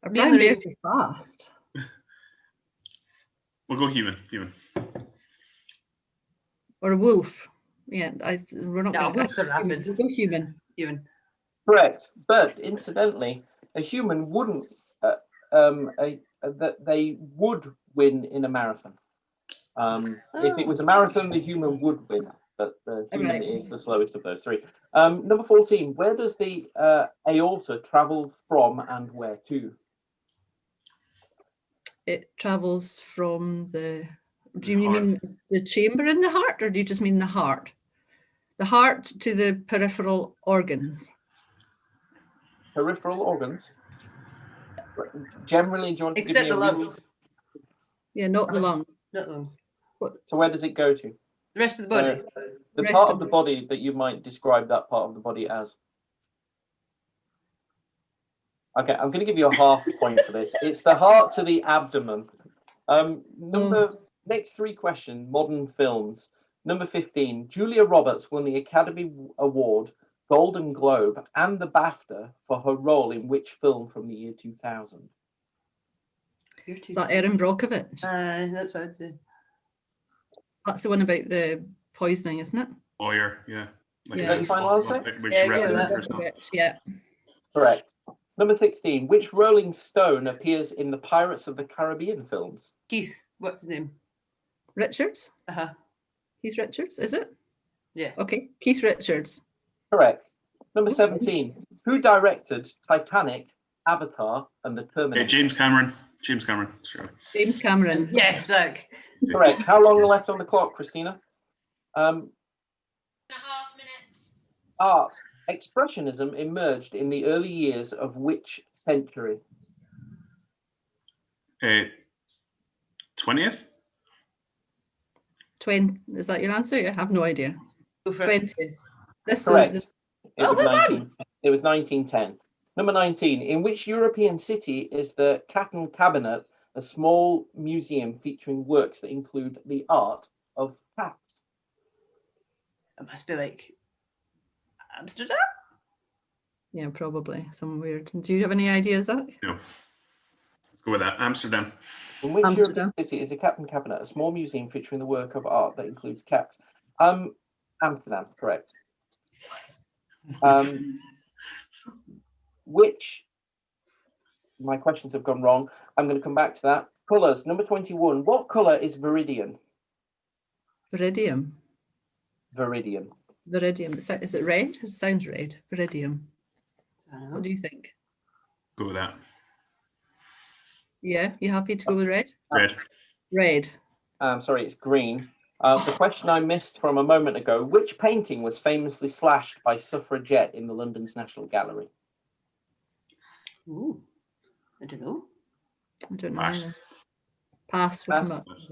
E: I'm
I: Be in the
E: very
I: range.
E: fast.
J: We'll go human. Human.
E: Or a wolf. Yeah, we're not
I: No,
E: going to.
I: wolves are rapid.
E: We'll go human.
I: Human.
A: Correct. But incidentally, a human wouldn't. They would win in a marathon. If it was a marathon, the human would win, but the human is the slowest of those three. Number 14. Where does the aorta travel from and where to?
E: It travels from the. Do you
J: Heart.
E: mean the chamber in the heart, or do you just mean the heart? The heart to the peripheral organs.
A: Peripheral organs. Generally, do you want to
I: Except
A: give
I: the
A: me a
I: lungs.
E: Yeah, not the lungs.
I: Not lungs.
A: So where does it go to?
I: The rest of the body.
A: The
E: Rest
A: part
E: of
A: of the
E: the-
A: body that you might describe that part of the body as. Okay, I'm going to give you a half point for this. It's the heart to the abdomen. Next three questions, modern films. Number 15, Julia Roberts won the Academy Award, Golden Globe, and the BAFTA for her role in which film from the year 2000?
E: Is that Erin Brockovich?
I: That's what I'd say.
E: That's the one about the poisoning, isn't it?
J: Lawyer. Yeah.
E: Yeah.
A: Is that your final answer?
J: Which
I: Yeah,
J: represents
I: yeah,
J: herself.
E: Brockovich, yeah.
A: Correct. Number 16, which Rolling Stone appears in the Pirates of the Caribbean films?
I: Keith, what's his name?
E: Richards?
I: Uh-huh.
E: Keith Richards, is it?
I: Yeah.
E: Okay, Keith Richards.
A: Correct. Number
E: Okay.
A: 17, who directed Titanic, Avatar, and the Terminator?
J: James Cameron. James Cameron. Sure.
E: James Cameron.
I: Yes, Zach.
A: Correct. How long left on the clock, Christina?
C: 2.5 minutes.
A: Art. Expressionism emerged in the early years of which century?
J: 20th.
E: 20. Is that your answer? I have no idea.
I: Go for it.
E: 20th. This
A: Correct.
E: is
I: Oh, well done.
A: It was 1910. Number 19. In which European city is the Cochrane Cabinet, a small museum featuring works that include the art of cats?
I: It must be like Amsterdam?
E: yeah, probably some weird. Do you have any ideas, Zach?
J: No. Let's go with that. Amsterdam.
A: In which
E: Amsterdam.
A: European city is the Cochrane Cabinet, a small museum featuring the work of art that includes cats? Amsterdam, correct. Which, my questions have gone wrong. I'm going to come back to that. Colours, number 21. What colour is viridian?
E: Viridium.
A: Viridian.
E: Viridium. Is it red? It sounds red. Viridium.
I: I don't know.
E: What do you think?
J: Go with that.
E: Yeah, you happy to go with red?
J: Red.
E: Red.
A: Sorry, it's green. The question I missed from a moment ago, which painting was famously slashed by suffragette in the London's National Gallery?
I: Ooh, I don't know.
E: I don't know.
J: Pass.
E: Either. Pass. We'll come
A: Pass.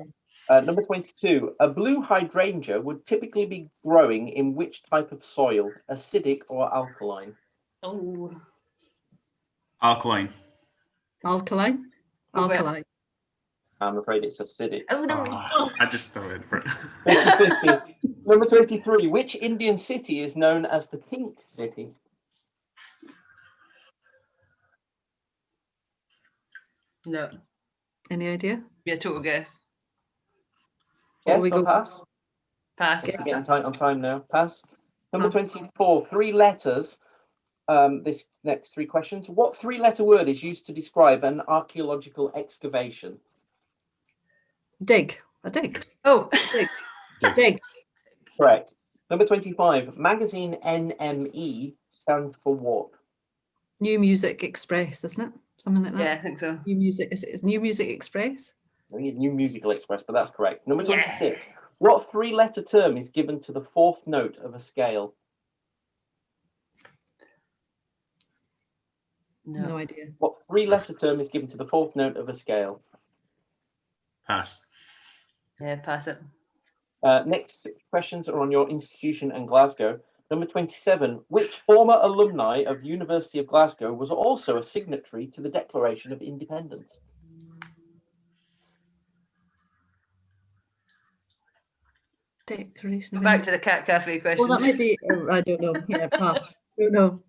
E: back.
A: Number 22. A blue hydrangea would typically be growing in which type of soil, acidic or alkaline?
I: Oh,
J: Alkaline.
E: Alkaline.
I: Go for it.
E: Alkaline.
A: I'm afraid it's acidic.
I: oh no.
J: I just threw it for it.
A: Number 23. Which Indian city is known as the Pink City?
I: No.
E: Any idea?
I: Be a total guess.
E: Or
A: Yes,
E: we
A: or
E: go-
A: pass?
I: Pass.
E: Yeah.
A: Getting tight on time now. Pass. Number
E: Pass.
A: 24. 3 letters. This next 3 questions. What 3-letter word is used to describe an archaeological excavation?
E: Dig. A dig.
I: Oh.
E: Dig.
A: Correct. Number 25. Magazine NME stands for what?
E: New Music Express, isn't it? Something like that.
I: Yeah, I think so.
E: New Music. Is it New Music Express?
A: I think it's New Musical Express, but that's correct. Number
I: Yeah.
A: 26. What 3-letter term is given to the 4th note of a scale?
I: No.
E: No idea.
A: What 3-letter term is given to the 4th note of a scale?
J: Pass.
I: Yeah, pass it.
A: Next questions are on your institution and Glasgow. Number 27. Which former alumni of University of Glasgow was also a signatory to the Declaration of Independence?
E: Declaration
I: Go
E: of
I: back to the cat cafe questions.
E: Well, that might be, I don't know. Yeah, pass. Don't know.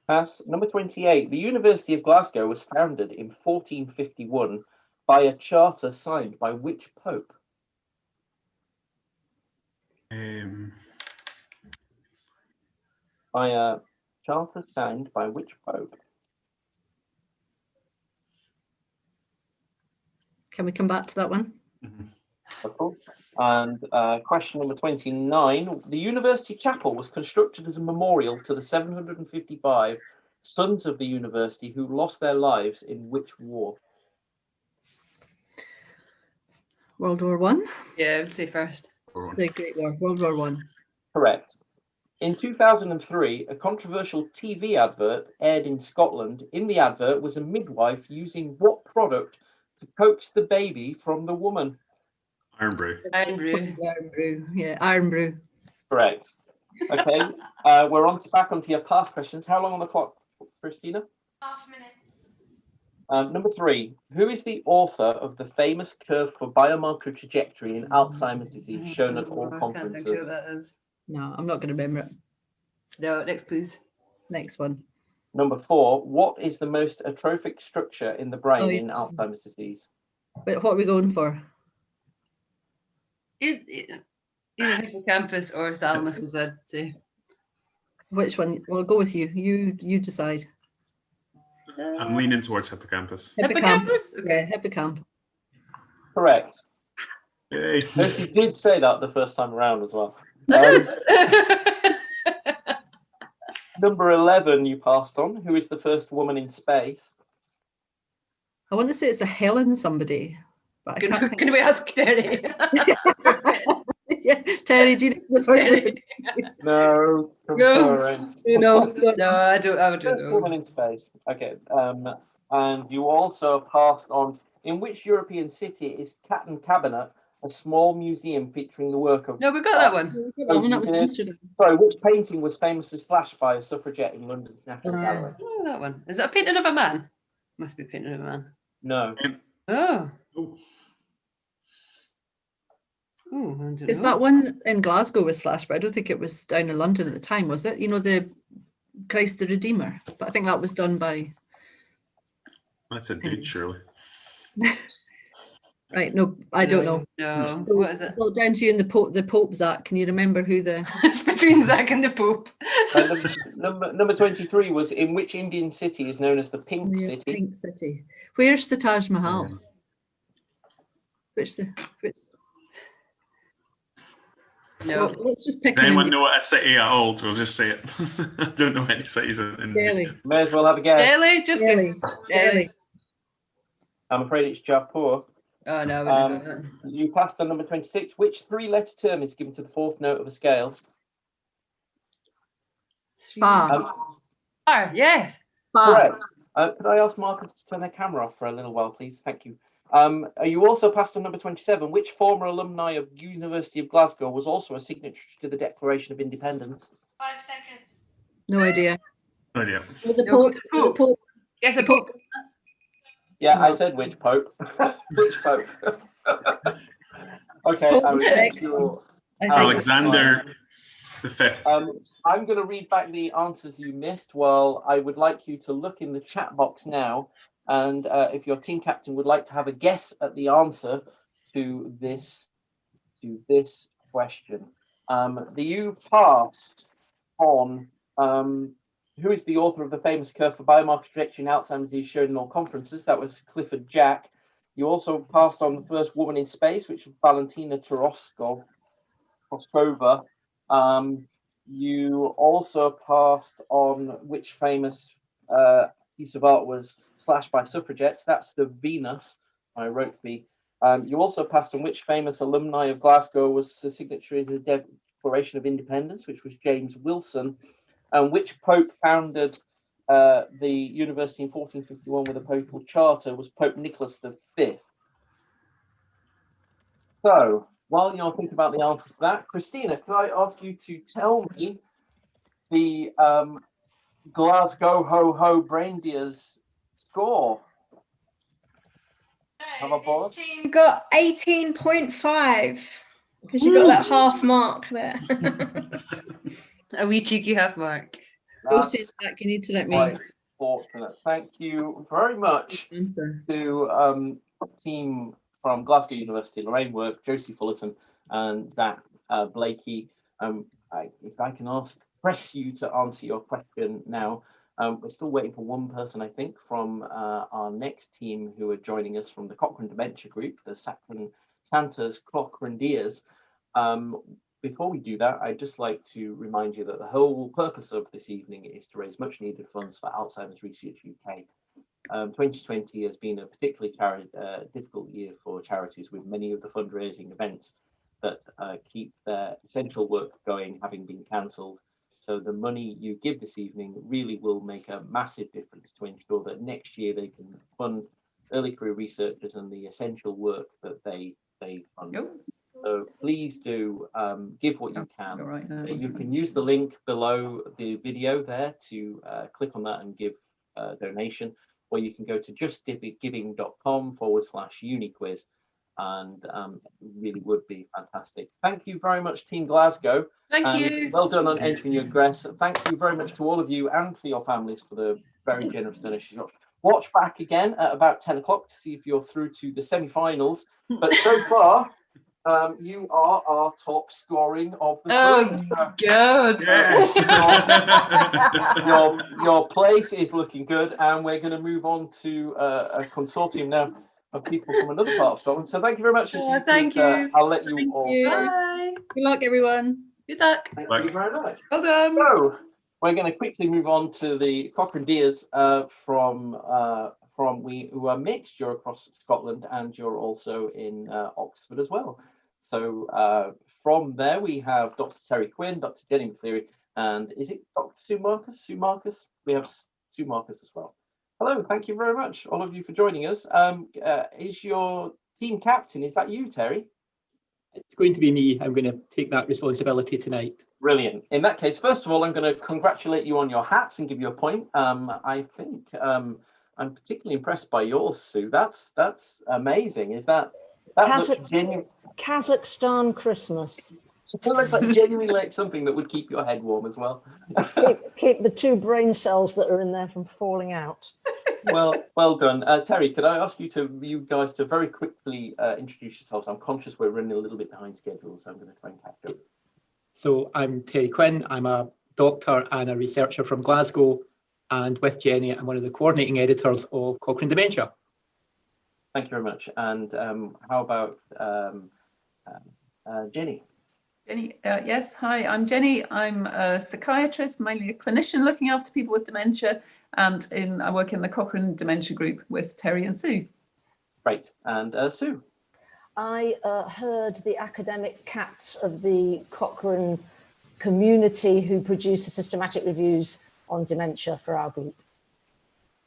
A: Pass. Number 28. The University of Glasgow was founded in 1451 by a charter signed by which pope? By a charter signed by which pope?
E: Can we come back to that one?
A: Of course. And question number 29. The University Chapel was constructed as a memorial to the 755 sons of the university who lost their lives in which war?
E: World War One.
I: Yeah, I would say first.
E: The Great War. World War One.
A: Correct. In 2003, a controversial TV advert aired in Scotland. In the advert was a midwife using what product to coax the baby from the woman?
J: Iron brew.
I: Iron brew.
E: Iron brew. Yeah, iron brew.
A: Correct. Okay, we're back onto your past questions. How long on the clock, Christina?
K: half minutes.
A: Number 3. Who is the author of the famous curve for biomarker trajectory in Alzheimer's disease shown at all
I: I can't think who
A: conferences?
I: that is.
E: No, I'm not going to remember it.
I: No, next please.
E: Next one.
A: Number 4. What is the most atrophic structure in the brain
E: Oh, yeah.
A: in Alzheimer's disease?
E: But what are we going for?
I: Either hippocampus or thalamus, as I'd say.
E: Which one? We'll go with you. You decide.
J: I'm leaning towards hippocampus.
I: Hippocampus?
E: Yeah, hippocampus.
A: Correct.
J: Yay.
A: Lucy did say that the first time around as well. Number 11 you passed on. Who is the first woman in space?
E: I want to say it's a Helen somebody, but I can't think.
I: Can we ask Terry?
E: Yeah, Terry, do you know the first one?
A: No.
E: No.
I: No, I don't. I would
A: First
I: know.
A: woman in space. Okay. And you also passed on. In which European city is Cat Cabinet, a small museum featuring the work of?
I: No, we got that one.
E: That was Amsterdam.
A: Sorry, which painting was famously slashed by a suffragette in London's National Gallery?
I: Oh, that one. Is that a painting of a man? Must be a painting of a man.
A: No.
I: Oh. Oh, I don't
E: Because
I: know.
E: that one in Glasgow was slashed, but I don't think it was down in London at the time, was it? You know, the Christ the Redeemer. But I think that was done by.
J: That's a dude, surely.
E: Right, no, I don't know.
I: No,
E: So,
I: what is it?
E: it's all down to you and the Pope, Zach. Can you remember who the?
I: It's between Zach and the Pope.
A: Number 23 was in which Indian city is known as the Pink City?
E: Pink City. Where's the Taj Mahal? Which?
I: No.
E: Well, let's just pick
J: Does
E: an
J: anyone
E: Indian.
J: know what a city at all? We'll just say it. I don't know any cities in
E: Delhi.
A: May as well have a guess.
I: Delhi, just
E: Delhi.
I: Delhi.
A: I'm afraid it's Jaipur.
I: Oh no, we don't know that.
A: You passed on number 26. Which three-letter term is given to the fourth note of a scale?
E: Bar.
I: Yes.
E: Bar.
A: Correct. Could I ask Marcus to turn their camera off for a little while, please? Thank you. You also passed on number 27. Which former alumni of University of Glasgow was also a signatory to the Declaration of Independence?
K: 5 seconds.
E: No idea.
J: No idea.
E: Well, the
I: No,
E: Pope. The Pope.
I: Yes, a Pope.
A: Yeah,
E: No.
A: I said which Pope. Which Pope? Okay.
E: Pope
A: I would
E: Benedict.
A: take your,
E: I think
J: Alexander the Fifth.
A: I'm going to read back the answers you missed. Well, I would like you to look in the chat box now. And if your team captain would like to have a guess at the answer to this question, you passed on who is the author of the famous curve for biomarker trajectory in Alzheimer's disease shown in all conferences. That was Clifford Jack. You also passed on the first woman in space, which was Valentina Tereshkova. You also passed on which famous piece of art was slashed by suffragettes. That's the Venus. I wrote the. You also passed on which famous alumni of Glasgow was a signatory to the Declaration of Independence, which was James Wilson, and which Pope founded the university in 1451 with a papal charter was Pope Nicholas V. So, while you're thinking about the answers to that, Christina, can I ask you to tell me the Glasgow Ho Reindeers score? Have a board?
K: This team got 18.5.
L: Because you got that half mark there.
I: A wee cheeky half mark.
A: That's
E: That you need to let me
A: quite fortunate. Thank you very much
E: answer.
A: to team from Glasgow University, Lorraine Work, Josie Fullerton, and Zach Blakey. If I can press you to answer your question now. We're still waiting for one person, I think, from our next team who are joining us from the Cochrane Dementia Group, the Santa's Cochrane Deers. Before we do that, I'd just like to remind you that the whole purpose of this evening is to raise much needed funds for Alzheimer's Research UK. 2020 has been a particularly difficult year for charities, with many of the fundraising events that keep their essential work going having been cancelled. So the money you give this evening really will make a massive difference to ensure that next year they can fund early career researchers and the essential work that they fund. Yep. So please do give what you can. Right now. You can use the link below the video there to click on that and give a donation, or you can go to justgiving.com/uniquiz, and really would be fantastic. Thank you very much, Team Glasgow.
I: Thank you.
A: Well done on entering your address. Thank you very much to all of you and for your families for the very generous donation. Watch back again at about 10 o'clock to see if you're through to the semi-finals. But so far, you are our top scoring of the group.
I: Oh, good.
J: Yes.
A: Your place is looking good, and we're going to move on to a consortium now of people from another part of Scotland. So thank you very much.
I: Thank you.
A: I'll let you all go.
I: Bye.
E: Good luck, everyone.
I: Good luck.
A: Thank you very much.
B: Well done.
A: So we're going to quickly move on to the Cochrane Deers who are mixed. You're across Scotland, and you're also in Oxford as well. So from there we have Dr. Terry Quinn, Dr. Jenny McCleary, and is it Dr. Sue Marcus? Sue Marcus? We have Sue Marcus as well. Hello, thank you very much, all of you, for joining us. Is your team captain, is that you, Terry?
M: It's going to be me. I'm going to take that responsibility tonight.
A: Brilliant. In that case, first of all, I'm going to congratulate you on your hats and give you a point. I think I'm particularly impressed by yours, Sue. That's amazing. Is that looks genuine?
N: Kazakhstan Christmas.
A: It looks like genuinely like something that would keep your head warm as well.
N: keep the 2 brain cells that are in there from falling out.
A: Well done. Terry, could I ask you guys to very quickly introduce yourselves? I'm conscious we're running a little bit behind schedule, so I'm going to try and catch up.
M: So I'm Terry Quinn. I'm a doctor and a researcher from Glasgow, and with Jenny, I'm one of the coordinating editors of Cochrane Dementia.
A: Thank you very much. And how about Jenny?
B: Jenny, yes, hi, I'm Jenny. I'm a psychiatrist, mainly a clinician looking after people with dementia, and I work in the Cochrane Dementia Group with Terry and Sue.
A: Great. And Sue?
N: I heard the academic cats of the Cochrane community who produce the systematic reviews on dementia for our group.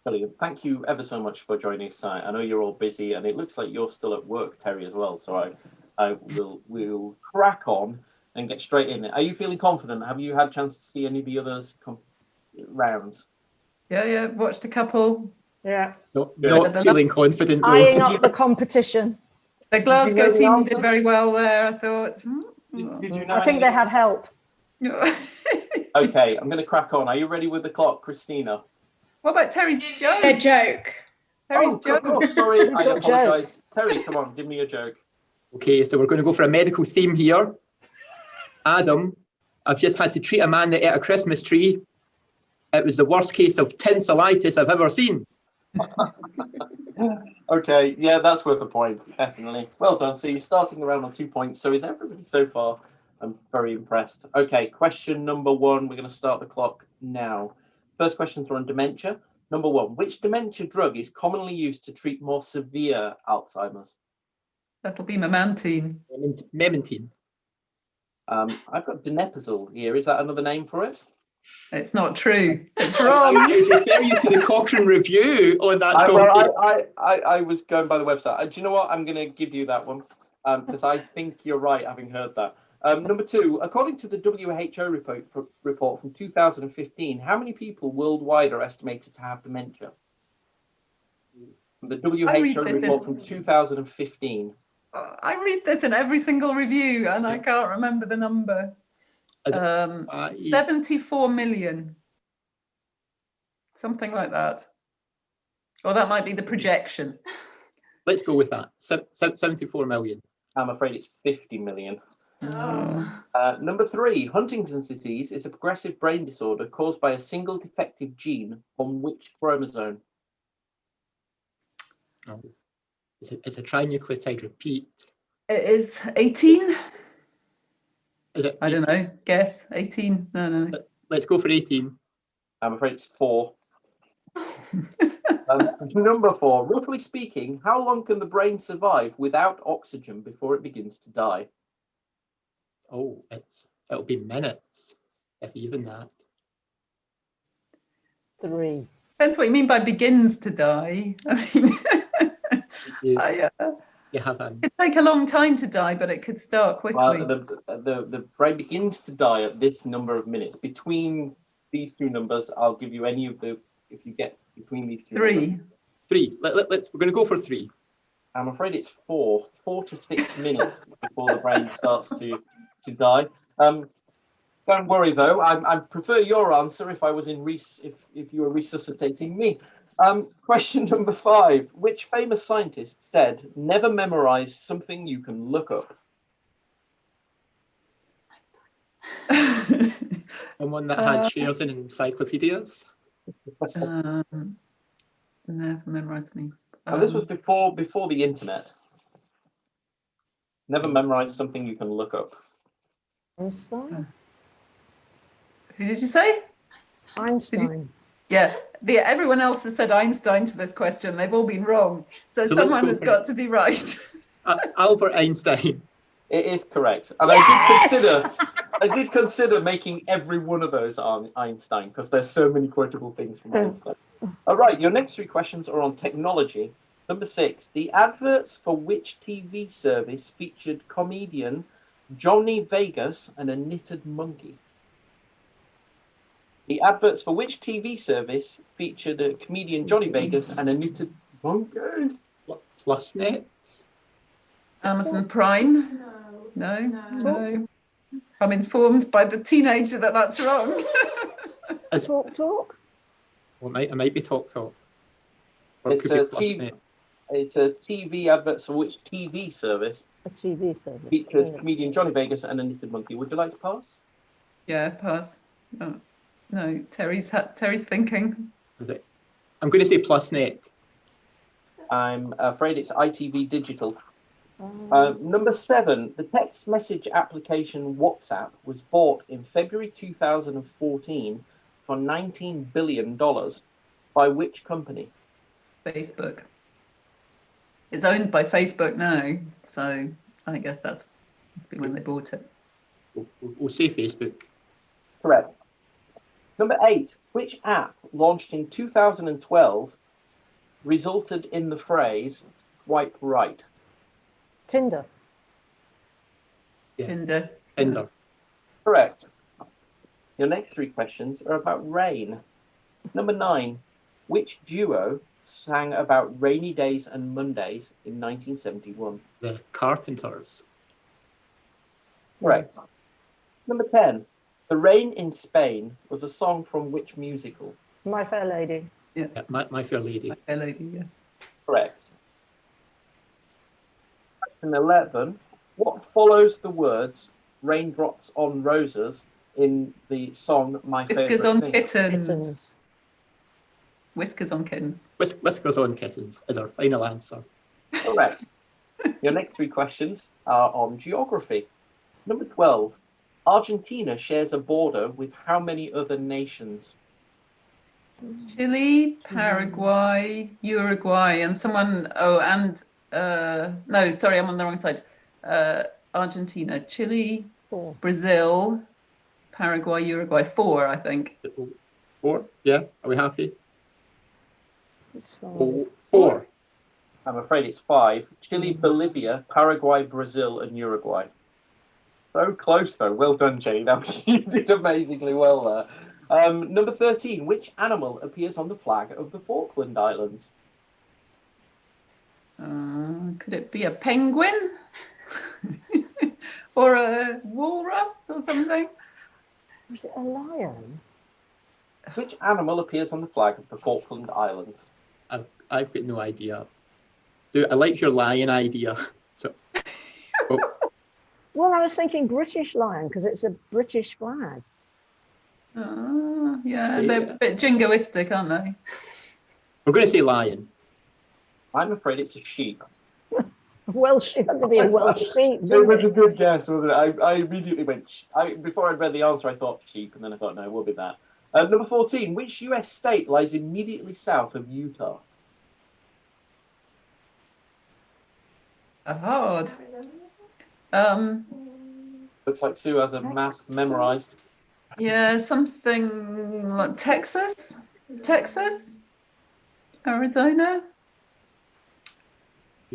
A: Brilliant. Thank you ever so much for joining us. I know you're all busy, and it looks like you're still at work, Terry, as well. So we'll crack on and get straight in. Are you feeling confident? Have you had a chance to see any of the others rounds?
B: Yeah, watched a couple.
N: Yeah.
M: Not feeling confident though.
N: Eyeing up the competition.
B: The Glasgow team did very well there, I thought.
A: Did you know
N: I think they had help.
A: Okay, I'm going to crack on. Are you ready with the clock, Christina?
B: What about Terry's joke?
L: A joke.
B: Terry's joke.
A: Oh, sorry, I apologise. Terry, come on, give me a joke.
M: Okay, so we're going to go for a medical theme here. Adam, I've just had to treat a man that ate a Christmas tree. It was the worst case of tonsillitis I've ever seen.
A: Okay, yeah, that's worth a point, definitely. Well done. So you're starting around on 2 points. So is everybody so far? I'm very impressed. Okay, question number 1. We're going to start the clock now. First questions are on dementia. Number 1, which dementia drug is commonly used to treat more severe Alzheimer's?
B: That'll be memantine.
M: Memantine.
A: I've got donepezil here. Is that another name for it?
B: It's not true. It's wrong.
M: I refer you to the Cochrane review on that topic.
A: I was going by the website. Do you know what? I'm going to give you that one because I think you're right, having heard that. Number 2, according to the WHO report from 2015, how many people worldwide are estimated to have dementia? The WHO report from 2015.
B: I read this in every single review and I can't remember the number. 74 million. Something like that. Or that might be the projection.
M: Let's go with that. 74 million.
A: I'm afraid it's 50 million.
B: Oh.
A: Number 3, Huntington's disease is a progressive brain disorder caused by a single defective gene on which chromosome?
M: Oh. It's a trinucleotide repeat.
B: It is 18.
M: Is it?
B: I don't know. Guess 18. No.
M: Let's go for 18.
A: I'm afraid it's 4. Number 4, roughly speaking, how long can the brain survive without oxygen before it begins to die?
M: Oh, it'll be minutes, if even that.
N: 3.
B: Depends what you mean by begins to die. I mean,
M: You have
B: it could take a long time to die, but it could start quickly.
A: Well, the brain begins to die at this number of minutes. Between these two numbers, I'll give you any of the, if you get between these two
B: 3.
A: numbers.
M: 3. We're going to go for 3.
A: I'm afraid it's 4 to 6 minutes before the brain starts to die. Don't worry though. I prefer your answer if I was in if you were resuscitating me. Question number 5. Which famous scientist said, "Never memorize something you can look up"?
M: Someone that had shares in encyclopedias.
B: Never memorized me.
A: And this was before the internet. Never memorize something you can look up.
N: Einstein?
B: Who did you say?
N: Einstein.
B: Yeah, everyone else has said Einstein to this question. They've all been wrong. So someone has got to be right.
M: Albert Einstein.
A: It is correct. And
N: yes!
A: I did consider making every one of those on Einstein because there's so many quotable things from Einstein. All right, your next 3 questions are on technology. Number 6, the adverts for which TV service featured comedian Johnny Vegas and a knitted monkey? The adverts for which TV service featured a comedian Johnny Vegas and a knitted monkey?
M: Plusnet?
B: Amazon Prime? No. I'm informed by the teenager that that's wrong.
N: Talk?
M: Well, it might be Talk.
A: It's a TV advert for which TV service?
N: A TV service.
A: Featured comedian Johnny Vegas and a knitted monkey. Would you like to pass?
B: Yeah, pass. No, Terry's thinking.
M: Is it? I'm going to say Plusnet.
A: I'm afraid it's ITV Digital. Number 7, the text message application WhatsApp was bought in February 2014 for $19 billion by which company?
B: Facebook. It's owned by Facebook now, so I guess that's been when they bought it.
M: We'll say Facebook.
A: Correct. Number 8, which app launched in 2012 resulted in the phrase "swipe right"?
N: Tinder.
B: Yeah.
M: Tinder.
A: Correct. Your next 3 questions are about rain. Number 9, which duo sang about rainy days and Mondays in 1971?
M: The Carpenters.
A: Correct. Number 10, The Rain in Spain was a song from which musical?
N: My Fair Lady.
B: Yeah,
M: My Fair Lady.
B: My Fair Lady, yeah.
A: Correct. Question 11, what follows the words "raindrops on roses" in the song My Favorite
B: Whiskers on
A: Thing?
B: kittens. Whiskers on kittens.
M: Whiskers on kittens is our final answer.
A: Correct. Your next 3 questions are on geography. Number 12, Argentina shares a border with how many other nations?
B: Chile, Paraguay, Uruguay, and no, sorry, I'm on the wrong side. Argentina, Chile,
N: 4.
B: Brazil, Paraguay, Uruguay. 4, I think.
M: 4? Yeah, are we happy?
N: It's 5.
M: 4.
A: I'm afraid it's 5. Chile, Bolivia, Paraguay, Brazil, and Uruguay. So close, though. Well done, Jane. You did amazingly well there. Number 13. Which animal appears on the flag of the Falkland Islands?
B: Could it be a penguin? Or a walrus or something?
N: Was it a lion?
A: Which animal appears on the flag of the Falkland Islands?
M: I've got no idea. So I like your lion idea. So,
N: Well, I was thinking British lion because it's a British flag.
B: Oh, yeah, they're a bit jingoistic, aren't they?
M: we're going to say lion.
A: I'm afraid it's a sheep.
N: Welsh, it had to be a Welsh sheep.
A: It was a good guess, wasn't it? I immediately went, before I'd read the answer, I thought sheep, and then I thought, no, it will be that. Number 14, which US state lies immediately south of Utah?
B: That's hard.
A: Looks like Sue has a map memorized.
B: Yeah, something like Texas? Texas? Arizona?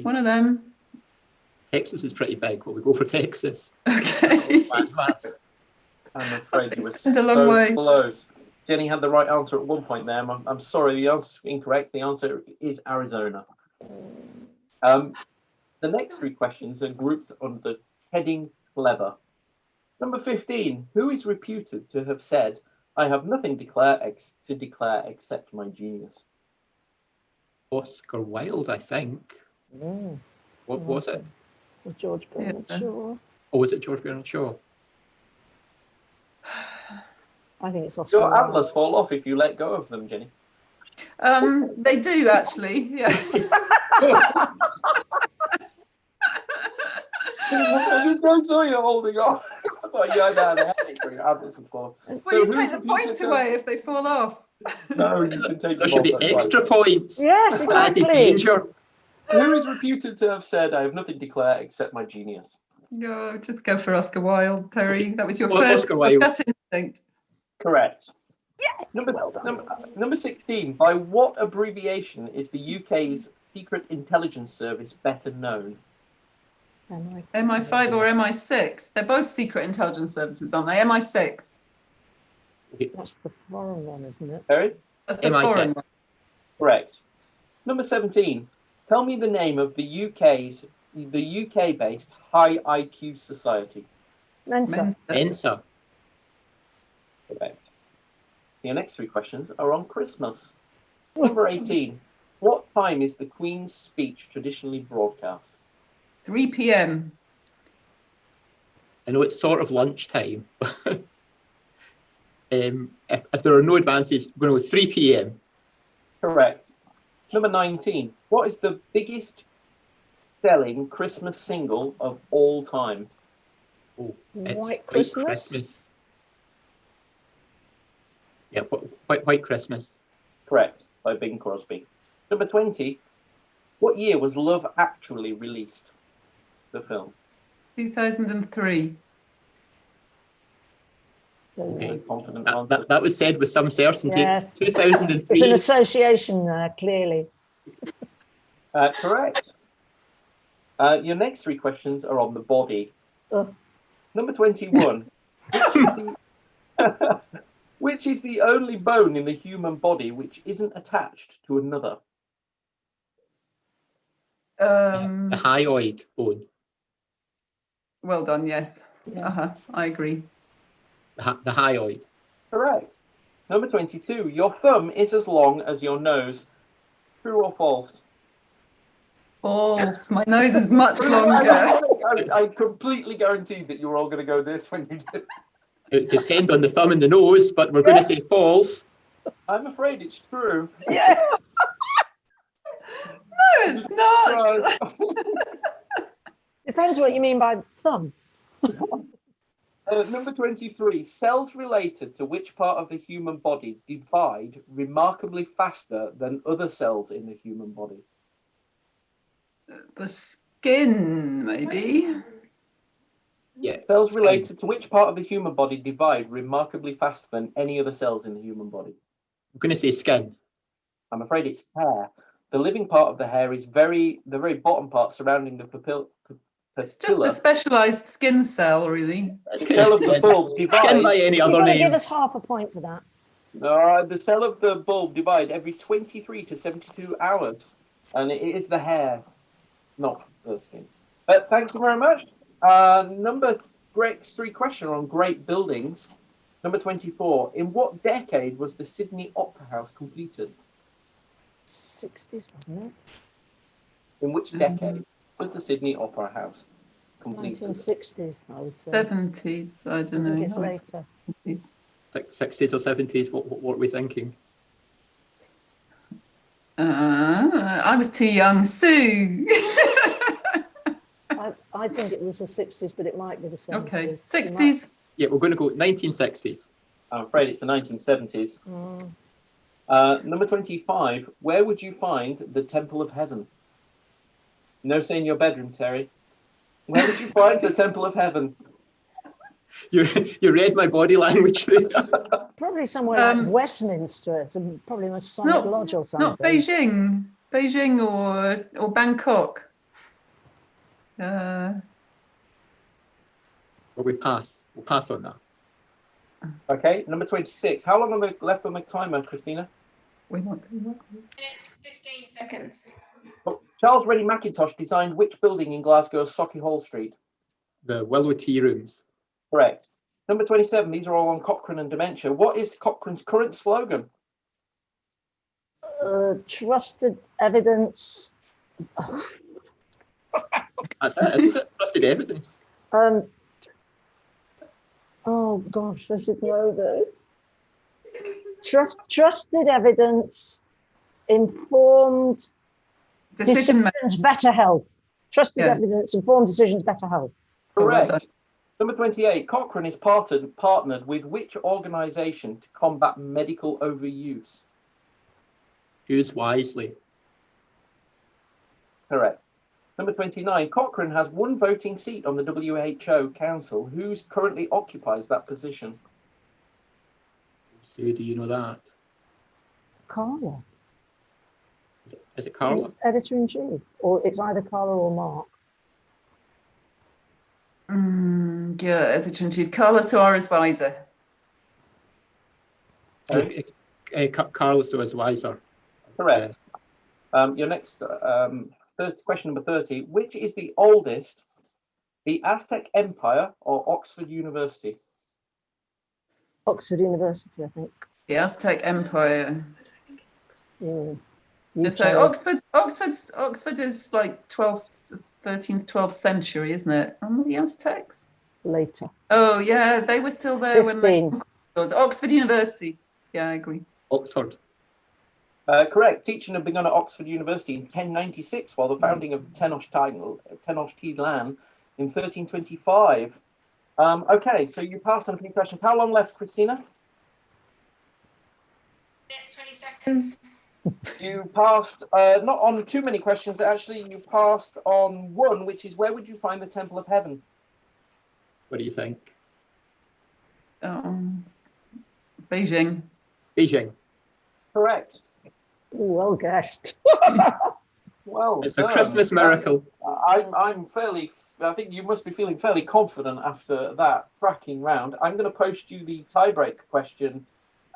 B: One of them.
M: Texas is pretty big. Well, we go for Texas.
B: Okay.
A: I'm afraid you were
B: a long way.
A: close. Jenny had the right answer at one point there. I'm sorry, the answer's incorrect. The answer is Arizona. The next three questions are grouped under the heading clever. Number 15, who is reputed to have said, I have nothing to declare except my genius?
M: Oscar Wilde, I think. What was it?
N: George Bernard Shaw.
M: Or was it George Bernard Shaw?
N: I think it's Oscar
A: Your
N: Wilde.
A: antlers fall off if you let go of them, Jenny.
B: They do actually, yeah.
A: I just saw you holding on. I thought you had a headache for your antlers to fall.
B: Well, you take the point away if they fall off.
A: No, you can take
M: There should be extra points.
N: Yes, exactly.
M: Added danger.
A: Who is reputed to have said, I have nothing to declare except my genius?
B: No, just go for Oscar Wilde, Terry. That was your
M: Well,
B: first
M: Oscar Wilde.
B: gut instinct.
A: Correct. Yeah. Number 16. By what abbreviation is the UK's Secret Intelligence Service better known?
B: MI5 or MI6? They're both secret intelligence services, aren't they? MI6.
N: That's the foreign one, isn't it?
A: Harry?
B: That's the
M: MI6.
B: foreign one.
A: Correct. Number 17. Tell me the name of the UK-based high IQ society.
N: Mensa.
M: Mensa.
A: Correct. Your next three questions are on Christmas. Number 18. What time is the Queen's speech traditionally broadcast?
B: 3 p.m.
M: I know it's sort of lunchtime. If there are no advances, we're going to go with 3 p.m.
A: Correct. Number 19. What is the biggest selling Christmas single of all time?
M: Oh, it's
N: White Christmas?
M: Yeah, White Christmas.
A: Correct, by Bing Crosby. Number 20. What year was Love Actually released? The film.
B: 2003.
A: Very confident answer.
M: That was said with some certainty.
N: Yes.
M: 2003.
N: There's an association there, clearly.
A: Correct. Your next three questions are on the body. Number 21. Which is the only bone in the human body which isn't attached to another?
M: The hyoid bone.
B: Well done, yes. I agree.
M: The hyoid.
A: Correct. Number 22. Your thumb is as long as your nose. True or false?
B: False. My nose is much longer.
A: I completely guaranteed that you were all going to go this when you did.
M: It depends on the thumb and the nose, but we're going to say false.
A: I'm afraid it's true.
N: Yeah.
B: No, it's not.
N: Depends what you mean by thumb.
A: Number 23. Cells related to which part of the human body divide remarkably faster than other cells in the human body?
B: The skin, maybe.
M: Yeah.
A: Cells related to which part of the human body divide remarkably faster than any other cells in the human body?
M: I'm going to say skin.
A: I'm afraid it's hair. The living part of the hair is the very bottom part surrounding the papilla.
B: It's just a specialised skin cell, really.
A: The cell of the bulb divides.
M: Skin by any other name.
N: Give us half a point for that.
A: The cell of the bulb divide every 23 to 72 hours, and it is the hair, not the skin. But thank you very much. Next 3 question on great buildings. Number 24. In what decade was the Sydney Opera House completed?
N: 60s, wasn't it?
A: In which decade was the Sydney Opera House completed?
N: 1960s, I would say.
B: 70s, I don't know.
N: It's later.
M: 60s or 70s, what are we thinking?
B: I was too young, Sue.
N: I think it was the 60s, but it might be the 70s.
B: Okay, 60s.
M: Yeah, we're going to go 1960s.
A: I'm afraid it's the 1970s. Number 25. Where would you find the Temple of Heaven? No say in your bedroom, Terry. Where would you find the Temple of Heaven?
M: You read my body language there.
N: Probably somewhere like Westminster. It's probably Masonic Lodge or something.
B: Not Beijing or Bangkok.
M: Well, we'll pass on that.
A: Okay, number 26. How long have we left on the timer, Christina?
B: We want to work.
K: Minutes, 15 seconds.
A: Charles Rennie Mackintosh designed which building in Glasgow's Sauchiehall Street?
M: The Willow Tea Rooms.
A: Correct. Number 27. These are all on Cochrane and dementia. What is Cochrane's current slogan?
N: Trusted evidence.
M: That's it, isn't it? Trusted evidence.
N: Oh gosh, I should know this. Trusted evidence, informed decisions, better health. Trusted evidence, informed decisions, better health.
A: Correct. Number 28. Cochrane is partnered with which organisation to combat medical overuse?
M: Use wisely.
A: Correct. Number 29. Cochrane has 1 voting seat on the WHO Council. Who currently occupies that position?
M: So do you know that?
N: Carla.
M: Is it Carla?
N: Editor-in-chief. Or it's either Carla or Mark.
B: Yeah, editor-in-chief. Carla Suarez-Weiser.
M: Carla Suarez-Weiser.
A: Correct. Your next question, number 30. Which is the oldest, the Aztec Empire or Oxford University?
N: Oxford University, I think.
B: The Aztec Empire.
N: Yeah.
B: So Oxford is like 12th, 13th, 12th century, isn't it? And the Aztecs?
N: Later.
B: Oh yeah, they were still there
N: 15.
B: when they was Oxford University. Yeah, I agree.
M: Oxford.
A: Correct. Teaching had begun at Oxford University in 1096, while the founding of Tenochtitlan in 1325. Okay, so you passed on a few questions. How long left, Christina?
K: 20 seconds.
A: You passed not on too many questions. Actually, you passed on one, which is where would you find the Temple of Heaven?
M: What do you think?
B: Beijing.
M: Beijing.
A: Correct.
N: Well guessed.
A: Well,
M: it's a Christmas miracle.
A: I think you must be feeling fairly confident after that cracking round. I'm going to post you the tiebreak question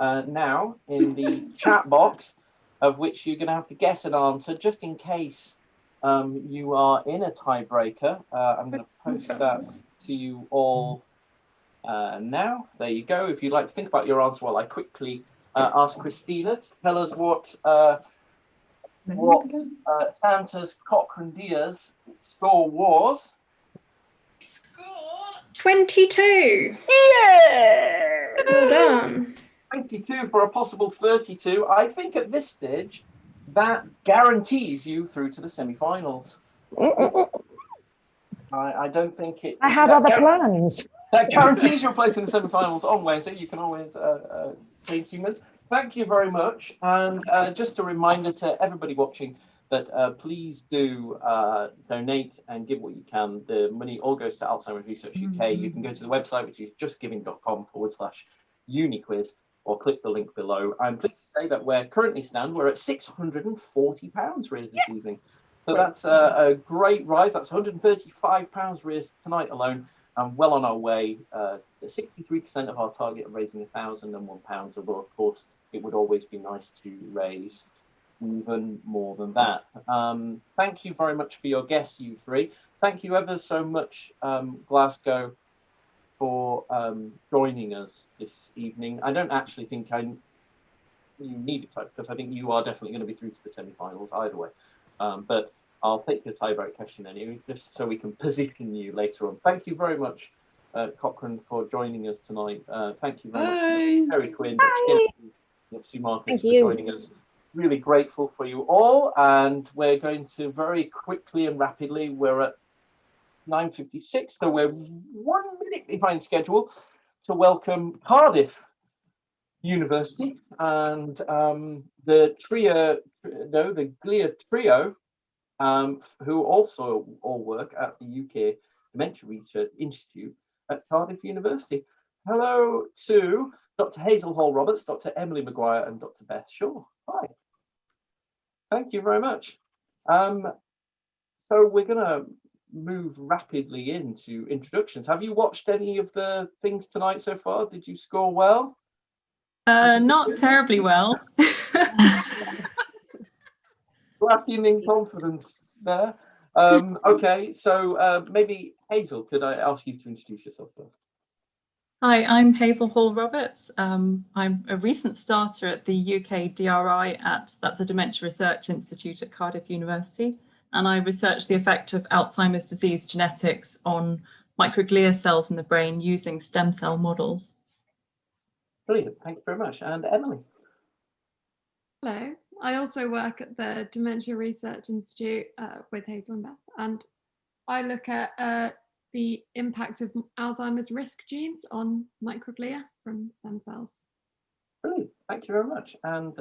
A: now in the chat box, of which you're going to have to guess an answer, just in case you are in a tiebreaker. I'm going to post that to you all now. There you go. If you'd like to think about your answer while I quickly ask Christina to tell us what Santa's Cochrane Diaz score was.
L: Scored 22.
N: Yeah!
L: Well done.
A: 22 for a possible 32. I think at this stage that guarantees you through to the semi-finals. I don't think it.
N: I had other plans.
A: That guarantees your place in the semi-finals on Wednesday. You can always change humans. Thank you very much. And just a reminder to everybody watching that please do donate and give what you can. The money all goes to Alzheimer's Research UK. You can go to the website, which is justgiving.com/uniquiz, or click the link below. I'm pleased to say that we're at £640 raised this evening. So that's a great rise. That's £135 raised tonight alone. And well on our way, 63% of our target of raising £1,001. Although, of course, it would always be nice to raise even more than that. Thank you very much for your guests, you three. Thank you ever so much, Glasgow, for joining us this evening. I don't actually think you need a tie, because I think you are definitely going to be through to the semi-finals either way. But I'll take your tie-break question anyway, just so we can position you later on. Thank you very much, Cochrane, for joining us tonight. Thank you very much, Terry Quinn, Sue Marcus, for joining us. Really grateful for you all, and we're going to very quickly and rapidly, we're at 9:56, so we're 1 minute behind schedule, to welcome Cardiff University and the GLIA trio, who also all work at the UK Dementia Research Institute at Cardiff University. Hello to Dr. Hazel Hall-Roberts, Dr. Emily Maguire, and Dr. Beth Shaw. Hi. Thank you very much. So we're going to move rapidly into introductions. Have you watched any of the things tonight so far? Did you score well?
O: Not terribly well.
A: Lacking in confidence there. Okay, so maybe Hazel, could I ask you to introduce yourself first?
O: Hi, I'm Hazel Hall-Roberts. I'm a recent starter at the UK DRI that's a Dementia Research Institute at Cardiff University, and I research the effect of Alzheimer's disease genetics on microglia cells in the brain using stem cell models.
A: Brilliant, thank you very much. And Emily?
P: Hello, I also work at the Dementia Research Institute with Hazel and Beth, and I look at the impact of Alzheimer's risk genes on microglia from stem cells.
A: Brilliant, thank you very much. And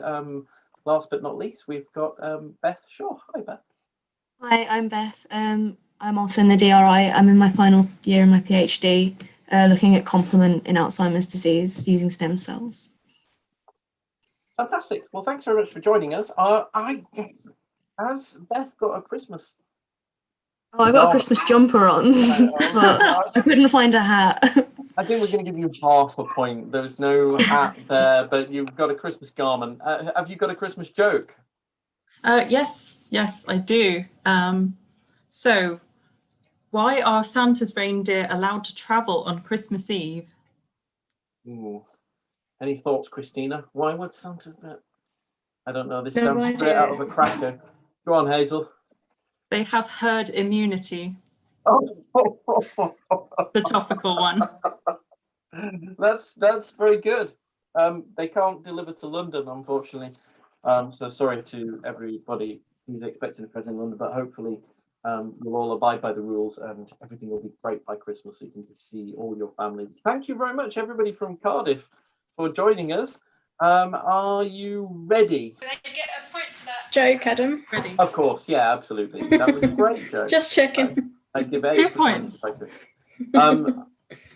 A: last but not least, we've got Beth Shaw. Hi, Beth.
Q: Hi, I'm Beth. I'm also in the DRI. I'm in my final year in my PhD, looking at complement in Alzheimer's disease using stem cells.
A: Fantastic. Well, thanks very much for joining us. Has Beth got a Christmas?
Q: Oh, I got a Christmas jumper on, but I couldn't find a hat.
A: I think we're going to give you half a point. There's no hat there, but you've got a Christmas garment. Have you got a Christmas joke?
O: Yes, I do. So, why are Santa's reindeer allowed to travel on Christmas Eve?
A: Ooh. Any thoughts, Christina? Why would Santa's... I don't know, this sounds straight out of a cracker. Go on, Hazel.
O: They have herd immunity.
A: Oh.
O: The topical one.
A: That's very good. They can't deliver to London, unfortunately. So sorry to everybody who's expecting a present in London, but hopefully you'll all abide by the rules and everything will be great by Christmas, so you can see all your families. Thank you very much, everybody from Cardiff, for joining us. Are you ready?
L: Did I get a point for that joke, Adam?
O: Ready.
A: Of course, yeah, absolutely. That was a great joke.
L: Just checking.
A: I give
O: 2 points.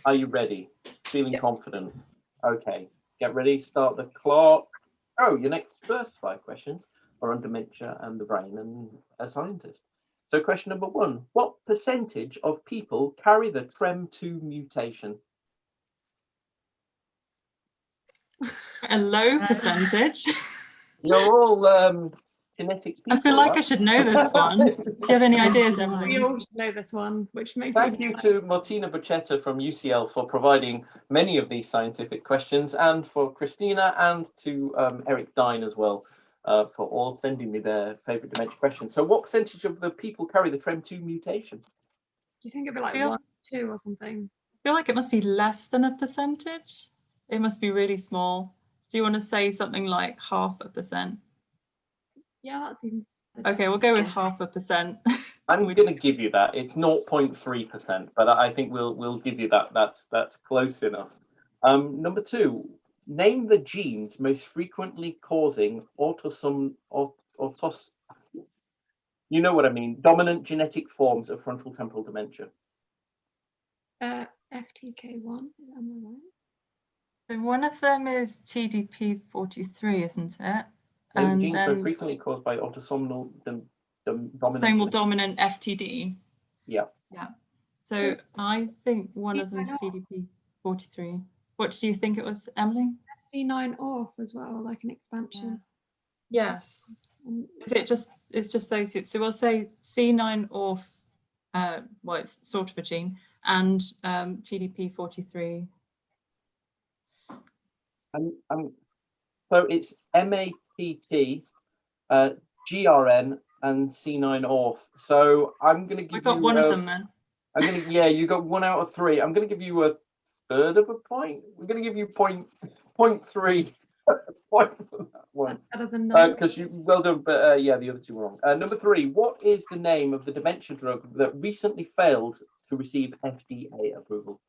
A: Are you ready? Feeling confident? Okay, get ready, start the clock. Oh, your next first 5 questions are on dementia and the brain and a scientist. So question number 1, what percentage of people carry the TREM2 mutation?
O: A low percentage.
A: You're all genetics people.
O: I feel like I should know this one. Do you have any ideas,
P: We
O: Emily?
P: all should know this one, which makes
A: Thank you to Martina Bruchetta from UCL for providing many of these scientific questions, and for Christina and to Eric Dine as well for all sending me their favourite dementia questions. So what percentage of the people carry the TREM2 mutation?
P: Do you think it'd be like 1, 2 or something?
O: I feel like it must be less than a percentage. It must be really small. Do you want to say something like 0.5%?
P: Yeah, that seems...
O: Okay, we'll go with 0.5%.
A: I'm going to give you that. It's 0.3%, but I think we'll give you that. That's close enough. Number 2, name the genes most frequently causing you know what I mean, dominant genetic forms of frontal temporal dementia.
P: FTK1, am I right?
O: So one of them is TDP43, isn't it?
A: And genes most frequently caused by autosomal
O: dominant FTD.
A: Yeah.
O: Yeah. So I think one of them is TDP43. What do you think it was, Emily?
P: C9 off as well, like an expansion.
O: Yes. Is it just, it's just those two? So we'll say C9 or, well, it's sort of a gene, and TDP43.
A: So it's MAPT, GRN, and C9ORF. So I'm going to give
O: I got
A: you
O: one of them then.
A: Yeah, you got 1 out of 3. I'm going to give you a third of a point. We're going to give you point 0.3 point for that one.
P: Better than none.
A: Because you well done, but yeah, the other two were wrong. Number 3, what is the name of the dementia drug that recently failed to receive FDA approval?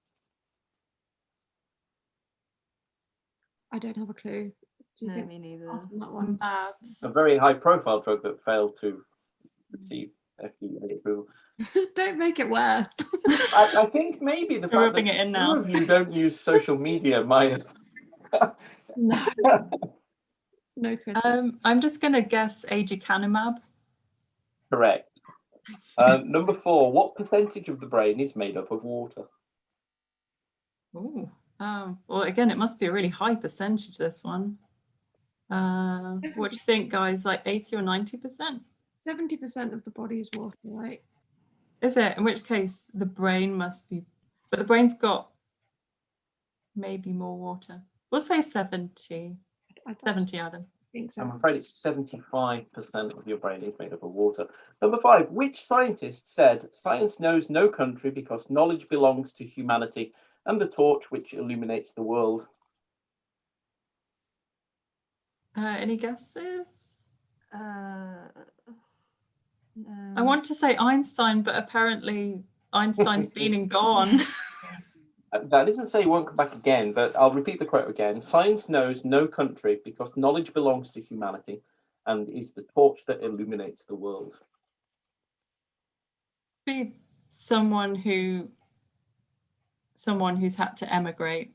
P: I don't have a clue. Do you think
E: me neither.
P: pass on that one?
A: A very high-profile drug that failed to receive FDA approval.
P: Don't make it worse.
A: I think maybe the fact that
O: rubbing it in
A: two
O: now.
A: of you don't use social media might.
P: No Twitter.
O: I'm just going to guess aducanumab.
A: Correct. Number 4, what percentage of the brain is made up of water?
O: Ooh. Well, again, it must be a really high percentage, this one. What do you think, guys? Like 80 or 90%?
P: 70% of the body is water, right?
O: Is it? In which case, the brain must be, but the brain's got maybe more water. We'll say 70. 70, Adam.
P: I think so.
A: I'm afraid it's 75% of your brain is made up of water. Number 5, which scientist said, "Science knows no country because knowledge belongs to humanity and the torch which illuminates the world"?
O: Any guesses? I
E: Um,
O: want to say Einstein, but apparently Einstein's been and gone.
A: That doesn't say he won't come back again, but I'll repeat the quote again. "Science knows no country because knowledge belongs to humanity and is the torch that illuminates the world."
O: Be someone who's had to emigrate.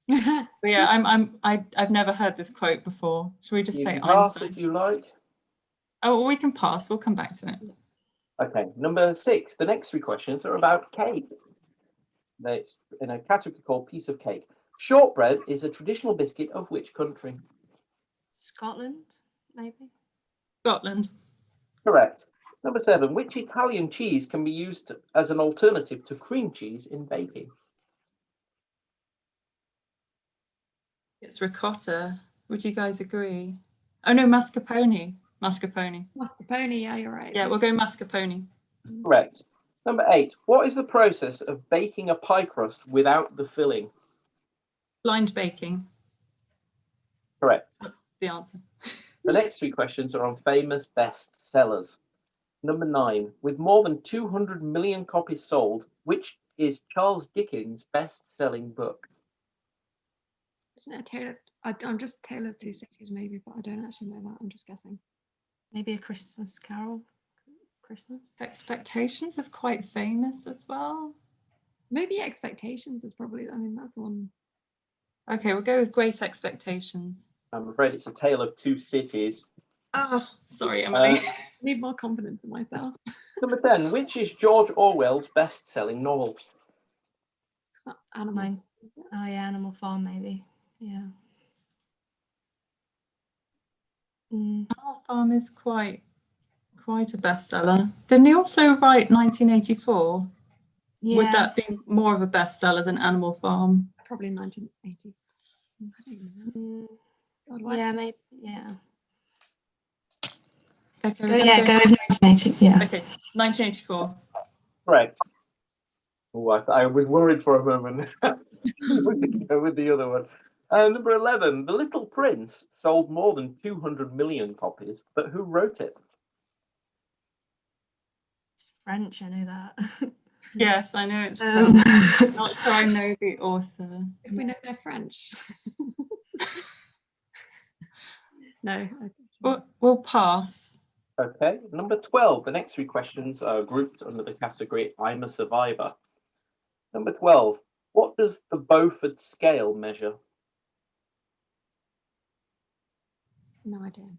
O: But yeah, I've never heard this quote before. Should we just say
A: pass
O: Einstein?
A: if you like.
O: Oh, well, we can pass. We'll come back to it.
A: Okay, number 6. The next 3 questions are about cake. It's in a category called piece of cake. Shortbread is a traditional biscuit of which country?
E: Scotland, maybe.
O: Scotland.
A: Correct. Number 7. Which Italian cheese can be used as an alternative to cream cheese in baking?
O: It's ricotta. Would you guys agree? Oh no, mascarpone. Mascarpone.
P: Mascarpone, yeah, you're right.
O: Yeah, we'll go mascarpone.
A: Correct. Number 8. What is the process of baking a pie crust without the filling?
O: Blind baking.
A: Correct.
O: That's the answer.
A: The next 3 questions are on famous bestsellers. Number 9. With more than 200 million copies sold, which is Charles Dickens' best-selling book?
P: Isn't it a Tale of, I'm just Tale of Two Cities maybe, but I don't actually know that. I'm just guessing.
E: Maybe A Christmas Carol. Christmas.
O: Expectations is quite famous as well.
P: Maybe Expectations is probably, I mean, that's the one.
O: Okay, we'll go with Great Expectations.
A: I'm afraid it's A Tale of Two Cities.
O: Ah, sorry, Emily.
P: Need more confidence in myself.
A: Number 10. Which is George Orwell's best-selling novel?
P: Animal.
E: Oh yeah, Animal Farm maybe. Yeah.
O: Animal Farm is quite a bestseller. Didn't he also write 1984?
E: Yeah.
O: Would that be more of a bestseller than Animal Farm?
P: Probably 1980.
E: Yeah, maybe. Yeah.
O: Okay.
E: Go with 1980. Yeah.
O: Okay, 1984.
A: Correct. Oh, I was worried for a moment. Go with the other one. Number 11. The Little Prince sold more than 200 million copies, but who wrote it?
E: It's French, I know that.
O: Yes, I know it's French. Not sure I know the author.
P: If we know they're French. No.
O: We'll pass.
A: Okay. Number 12. The next 3 questions are grouped under the category I'm a Survivor. Number 12. What does the Beaufort scale measure?
P: No idea.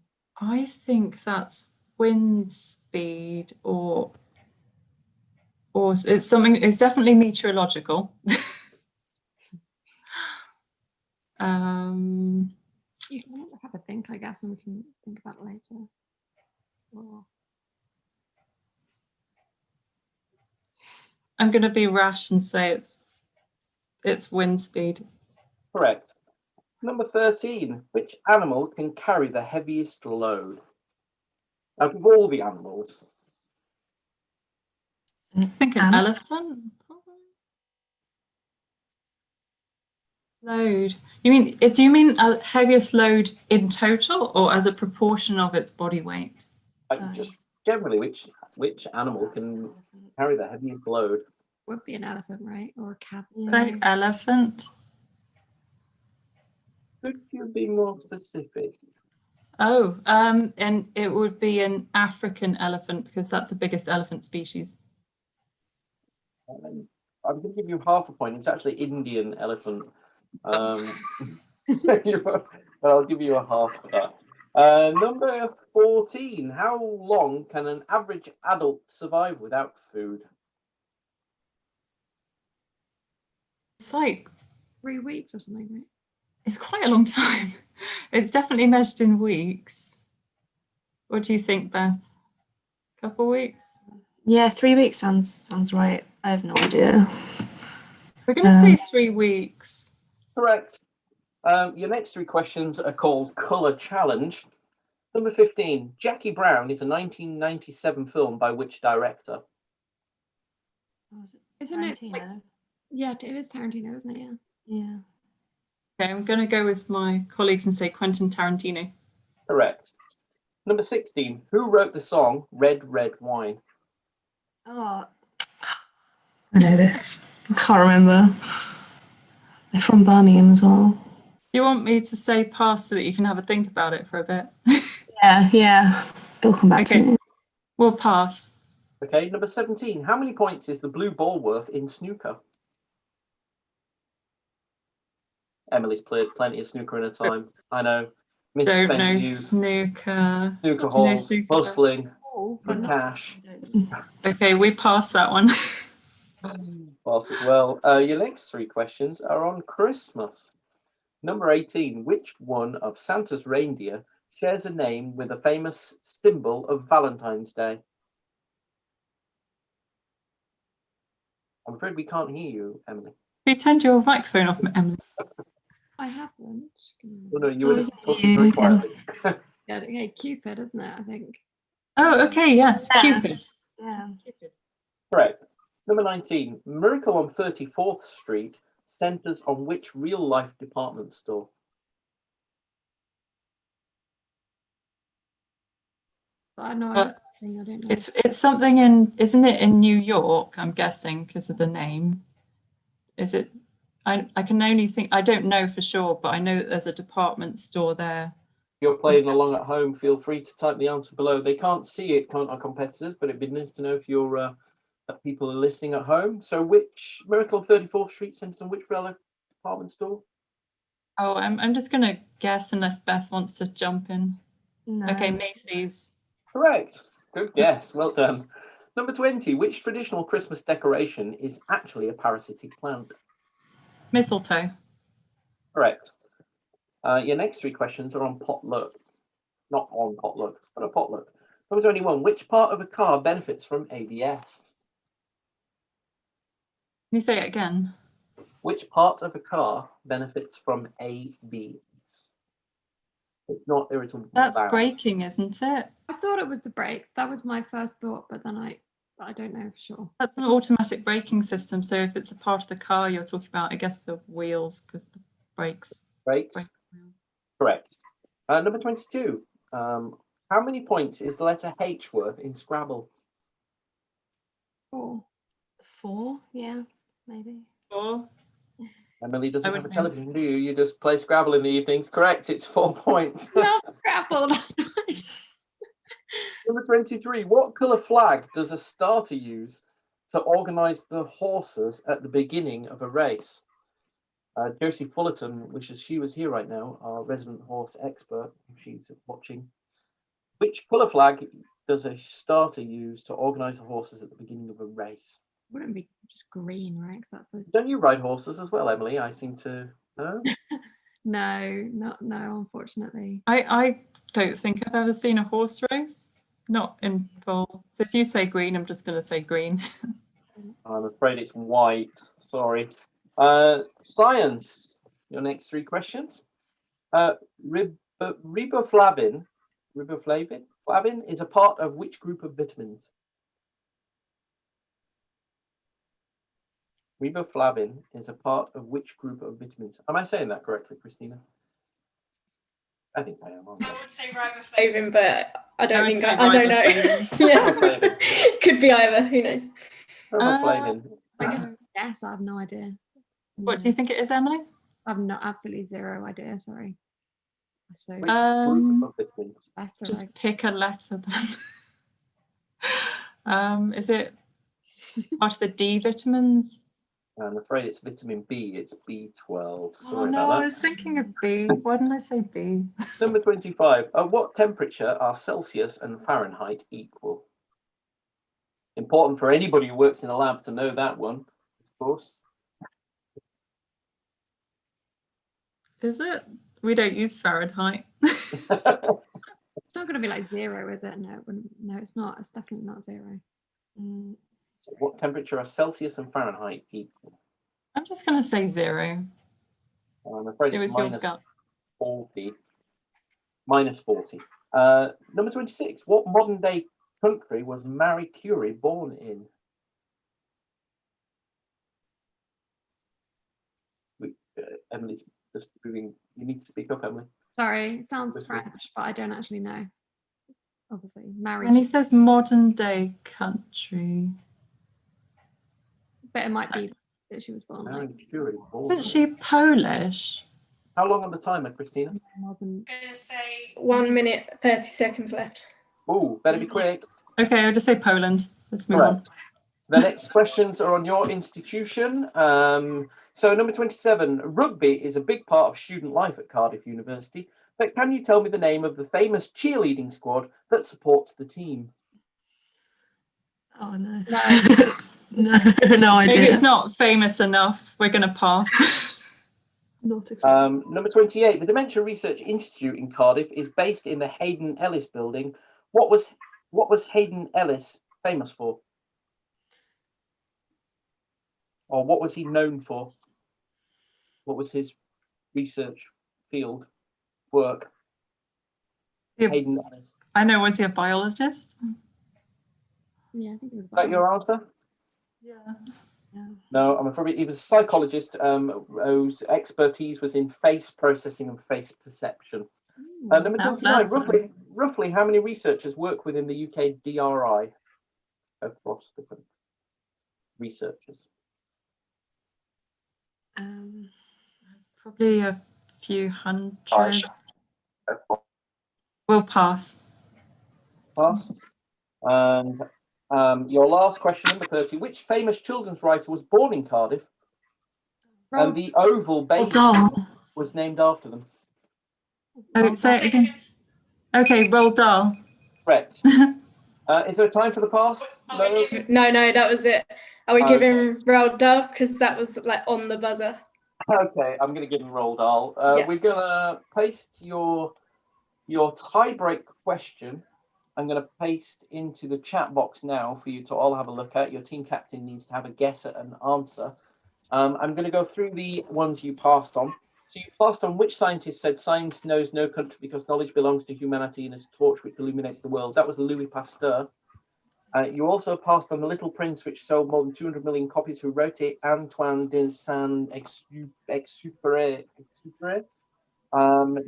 O: I think that's wind speed or it's something, it's definitely meteorological.
P: You can have a think, I guess, and we can think about it later. Or...
O: I'm going to be rash and say it's wind speed.
A: Correct. Number 13, which animal can carry the heaviest load? Out of all the animals.
O: I think an elephant. Load. You mean? Do you mean heaviest load in total, or as a proportion of its body weight?
A: Just generally, which animal can carry the heaviest load?
P: Would be an elephant, right? Or a cat.
O: Say elephant.
A: Could you be more specific?
O: Oh, and it would be an African elephant because that's the biggest elephant species.
A: I'm going to give you half a point. It's actually Indian elephant. But I'll give you a half for that. Number 14. How long can an average adult survive without food?
O: It's like
P: 3 weeks or something, right?
O: It's quite a long time. It's definitely measured in weeks. What do you think, Beth? Couple weeks?
Q: Yeah, 3 weeks sounds right. I have no idea.
O: We're going to say 3 weeks.
A: Correct. Your next 3 questions are called Colour Challenge. Number 15. Jackie Brown is a 1997 film by which director?
P: Isn't it? Like, yeah, it is Tarantino, isn't it? Yeah.
Q: Yeah.
O: Okay, I'm going to go with my colleagues and say Quentin Tarantino.
A: Correct. Number 16. Who wrote the song Red, Red Wine?
Q: Oh, I know this. I can't remember. They're from Birmingham as well.
O: You want me to say pass so that you can have a think about it for a bit?
Q: Yeah. It'll come back to me.
O: We'll pass.
A: Okay, number 17. How many points is the blue ball worth in snooker? Emily's played plenty of snooker in her time. I know. Miss
O: Don't know
A: Spencer's
O: snooker.
A: snooker halls, hustling for cash.
O: Okay, we pass that one.
A: Pass as well. Your next 3 questions are on Christmas. Number 18. Which one of Santa's reindeer shares a name with a famous symbol of Valentine's Day? I'm afraid we can't hear you, Emily.
O: You turned your microphone off, Emily.
P: I haven't.
A: Oh, no, you were just talking very quietly.
P: Yeah, okay, Cupid, isn't it? I think.
O: Oh, okay, yes, Cupid.
P: Yeah.
A: Correct. Number 19. Miracle on 34th Street centers on which real-life department store?
P: I don't know. I don't know.
O: It's something in, isn't it in New York? I'm guessing because of the name. Is it? I can only think. I don't know for sure, but I know that there's a department store there.
A: If you're playing along at home, feel free to type the answer below. They can't see it, can't our competitors? But it'd be nice to know if you're people are listening at home. So, which Miracle on 34th Street centers on which real-life department store?
O: Oh, I'm just gonna guess unless Beth wants to jump in.
Q: No.
O: Okay, Macy's.
A: Correct. Good guess. Well done. Number 20. Which traditional Christmas decoration is actually a parasitic plant?
O: Mistletoe.
A: Correct. Your next 3 questions are on potluck. Not on potluck, but a potluck. Number 21. Which part of a car benefits from ABS?
O: Can you say it again?
A: Which part of a car benefits from ABS? It's not irritable.
O: That's braking, isn't it?
P: I thought it was the brakes. That was my first thought, but then I don't know for sure.
O: That's an automatic braking system. So if it's a part of the car you're talking about, I guess the wheels, because the brakes.
A: Brakes. Correct. Number 22. How many points is the letter H worth in Scrabble?
P: 4.
Q: 4, yeah, maybe.
O: 4.
A: Emily doesn't have a television, do you? You just play Scrabble in the evenings. Correct, it's 4 points.
P: Love Scrabble.
A: Number 23. What colour flag does a starter use to organise the horses at the beginning of a race? Josie Fullerton wishes she was here right now, our resident horse expert, if she's watching. Which colour flag does a starter use to organise the horses at the beginning of a race?
P: Wouldn't it be just green, right? 'Cause that's the...
A: Don't you ride horses as well, Emily? I seem to know.
P: No, unfortunately.
O: I don't think I've ever seen a horse race, not in full. So if you say green, I'm just going to say green.
A: I'm afraid it's white. Sorry. Science. Your next three questions. Riboflavin is a part of which group of vitamins? Riboflavin is a part of which group of vitamins? Am I saying that correctly, Christina? I think I am.
L: I would say riboflavin, but I don't think
O: I
L: I don't know. Yeah, could be either. Who knows?
A: Riboflavin.
P: I guess yes. I have no idea.
O: What do you think it is, Emily?
P: I've not absolutely zero idea. Sorry. So
O: just pick a letter then. Is it part of the D vitamins?
A: I'm afraid it's vitamin B. It's B12. Sorry
O: no,
A: about that.
O: I was thinking of B. Why didn't I say B?
A: Number 25. At what temperature are Celsius and Fahrenheit equal? Important for anybody who works in a lab to know that one, of course.
O: Is it? We don't use Fahrenheit.
P: It's not going to be like zero, is it? No, it wouldn't. No, it's not. It's definitely not zero.
A: So what temperature are Celsius and Fahrenheit equal?
O: I'm just going to say 0.
A: I'm afraid
O: it
A: it's
O: was
A: minus 40. Minus 40. Number 26. What modern day country was Marie Curie born in? Emily's just moving. You need to speak up, Emily.
P: Sorry, it sounds French, but I don't actually know. Obviously,
O: When he says modern day country,
P: but it might be that she was born.
A: Marie Curie.
O: Isn't she Polish?
A: How long on the timer, Christina?
L: I'm going to say 1 minute 30 seconds left.
A: Oh, better be quick.
O: Okay, I'll just say Poland. Let's move on.
A: The next questions are on your institution. So number 27, rugby is a big part of student life at Cardiff University. But can you tell me the name of the famous cheerleading squad that supports the team?
Q: Oh, no. No idea.
O: Maybe it's not famous enough. We're going to pass.
A: Number 28, the Dementia Research Institute in Cardiff is based in the Hayden Ellis building. What was Hayden Ellis famous for? Or what was he known for? What was his research field work? Hayden Ellis.
O: I know, was he a biologist?
P: Yeah, I think it was.
A: Is that your answer?
O: Yeah.
A: No, I'm afraid he was a psychologist whose expertise was in face processing and face perception. Number 29, roughly how many researchers work within the UK DRI across the country? Researchers.
O: Probably a few hundred. We'll pass.
A: Pass. And your last question, number 30. Which famous children's writer was born in Cardiff? And the oval base was named after them.
O: Oh, say it again. Okay, Roald Dahl.
A: Correct. Is there time for the pass?
L: No, that was it. Are we giving Roald Dahl because that was like on the buzzer?
A: Okay, I'm going to give him Roald Dahl. We're going to paste your tie-break question. I'm going to paste into the chat box now for you to all have a look at. Your team captain needs to have a guess at an answer. I'm going to go through the ones you passed on. So you passed on which scientist said science knows no country because knowledge belongs to humanity and is a torch which illuminates the world. That was Louis Pasteur. You also passed on The Little Prince, which sold more than 200 million copies. Who wrote it? Antoine de Saint-Exupéry.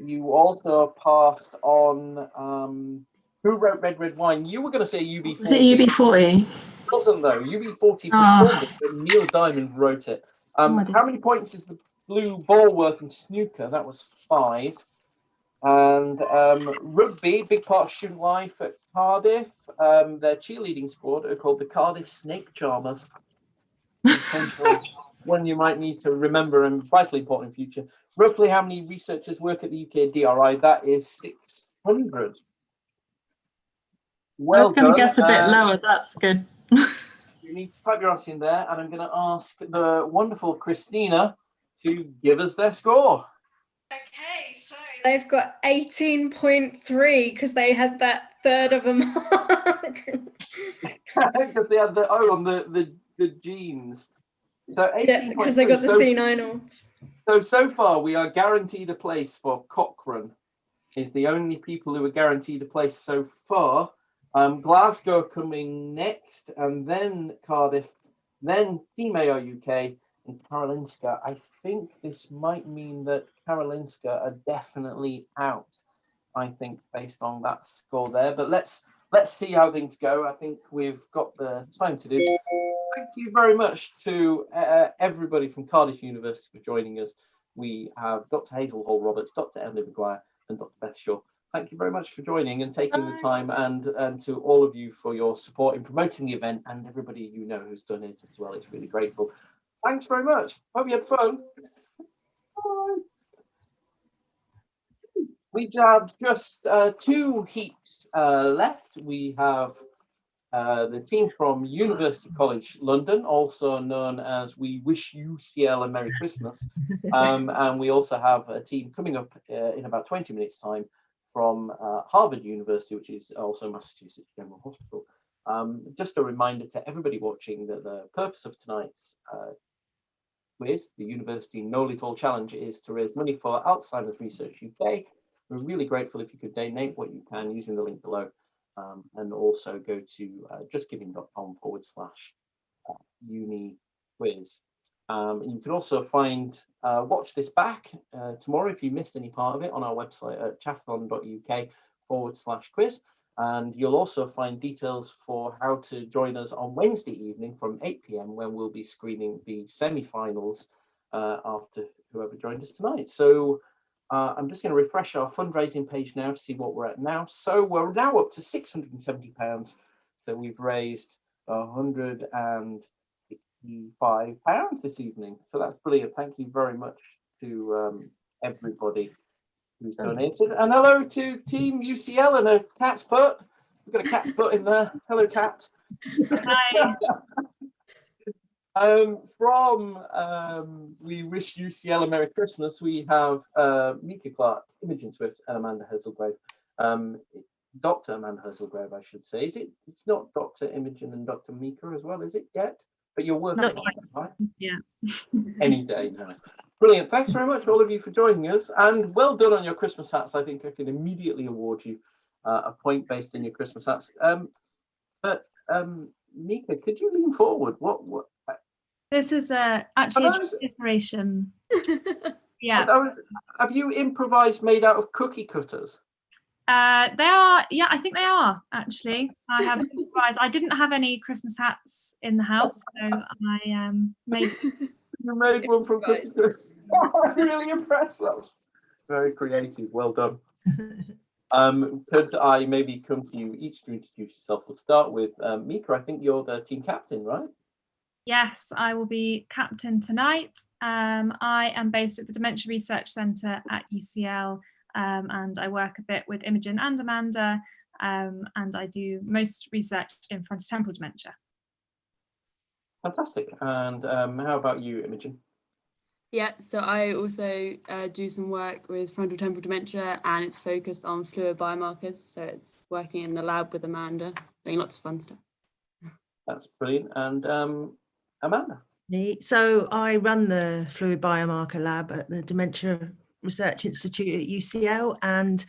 A: You also passed on who wrote Red Red Wine. You were going to say UB40.
Q: Was it UB40?
A: It wasn't though. UB40 performed it, but Neil Diamond wrote it. How many points is the blue ball worth in snooker? That was 5. And rugby, big part of student life at Cardiff. Their cheerleading squad are called the Cardiff Snake Charmers. One you might need to remember and vitally important in future. Roughly how many researchers work at the UK DRI? That is 600.
O: Well, I was going to guess a bit lower. That's good.
A: You need to type your answer in there, and I'm going to ask the wonderful Christina to give us their score.
L: Okay, so they've got 18.3 because they had that third of a mark.
A: Because they had the O on the genes. So 18.3.
L: Yeah, because they got the C9 off.
A: So far we are guaranteed a place for Cochrane. Is the only people who are guaranteed a place so far. Glasgow coming next, and then Cardiff, then Team AR UK and Karolinska. I think this might mean that Karolinska are definitely out. I think based on that score there, but let's see how things go. I think we've got the time to do. Thank you very much to everybody from Cardiff University for joining us. We have Dr. Hazel Hall-Roberts, Dr. Emily Maguire, and Dr. Beth Shaw. Thank you very much for joining and taking the time, and to all of you for your support in promoting the event, and everybody you know who's donated as well. It's really grateful. Thanks very much. Hope you had fun. Bye. We have just 2 heats left. We have the team from University College London, also known as We Wish UCL a Merry Christmas. And we also have a team coming up in about 20 minutes time from Harvard University, which is also Massachusetts General Hospital. Just a reminder to everybody watching that the purpose of tonight's quiz, the University Noel-it-alls Challenge, is to raise money for Alzheimer's Research UK. We're really grateful if you could donate what you can using the link below, and also go to justgiving.com/uni quiz. You can also watch this back tomorrow if you missed any part of it on our website at chathlon.uk/quiz. And you'll also find details for how to join us on Wednesday evening from 8 p.m. when we'll be screening the semi-finals after whoever joined us tonight. So I'm just going to refresh our fundraising page now to see what we're at now. So we're now up to £670. So we've raised £165 this evening. So that's brilliant. Thank you very much to everybody who's donated. And hello to Team UCL and a cat's butt. We've got a cat's butt in there. Hello, cat.
D: Hi.
A: From We Wish UCL a Merry Christmas, we have Mika Clark, Imogen Swift, and Amanda Hazelgrave. Dr. Amanda Hazelgrave, I should say. It's not Dr. Imogen and Dr. Mika as well, is it yet? But you're working on it, right?
H: Yeah.
A: Any day now. Brilliant. Thanks very much, all of you, for joining us. And well done on your Christmas hats. I think I can immediately award you a point based on your Christmas hats. But Mika, could you lean forward? What?
R: This is actually a decoration. Yeah.
A: Have you improvised made out of cookie cutters?
R: They are, yeah, I think they are actually. I have improvised. I didn't have any Christmas hats in the house, so I made.
A: You made one from cookie cutters. I'm really impressed. That was very creative. Well done. Could I maybe come to you each to introduce yourself? We'll start with Mika. I think you're the team captain, right?
R: Yes, I will be captain tonight. I am based at the Dementia Research Centre at UCL, and I work a bit with Imogen and Amanda, and I do most research in frontotemporal dementia.
A: Fantastic. And how about you, Imogen?
S: Yeah, so I also do some work with frontotemporal dementia, and it's focused on fluid biomarkers. So it's working in the lab with Amanda, doing lots of fun stuff.
A: That's brilliant. And Amanda?
T: So I run the fluid biomarker lab at the Dementia Research Institute at UCL, and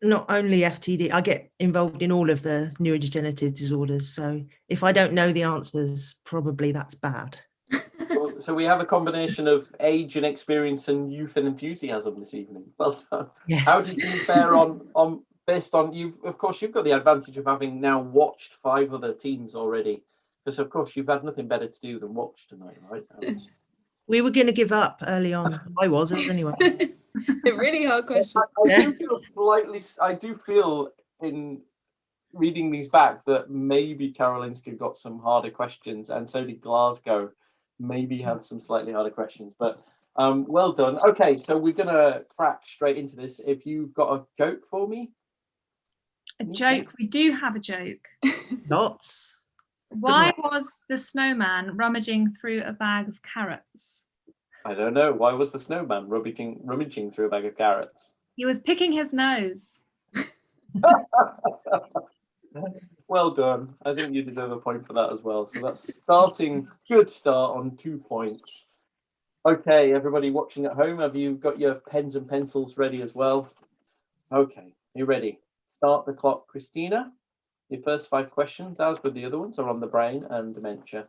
T: not only FTD, I get involved in all of the neurodegenerative disorders. So if I don't know the answers, probably that's bad.
A: So we have a combination of age and experience and youth and enthusiasm this evening. Well done.
T: Yes.
A: How did you fare on based on you? Of course, you've got the advantage of having now watched 5 other teams already, because of course you've had nothing better to do than watch tonight, right?
T: We were going to give up early on. I was anyway.
S: A really hard question.
A: I do feel in reading these back that maybe Karolinska got some harder questions, and so did Glasgow. Maybe had some slightly harder questions, but well done. Okay, so we're gonna crack straight into this. If you've got a joke for me.
R: A joke? We do have a joke.
T: Lots.
R: Why was the snowman rummaging through a bag of carrots?
A: I don't know. Why was the snowman rummaging through a bag of carrots?
R: He was picking his nose.
A: Well done. I think you deserve a point for that as well. So that's good start on 2 points. Okay, everybody watching at home, have you got your pens and pencils ready as well? Okay, you ready? Start the clock, Christina. Your first 5 questions, as with the other ones, are on the brain and dementia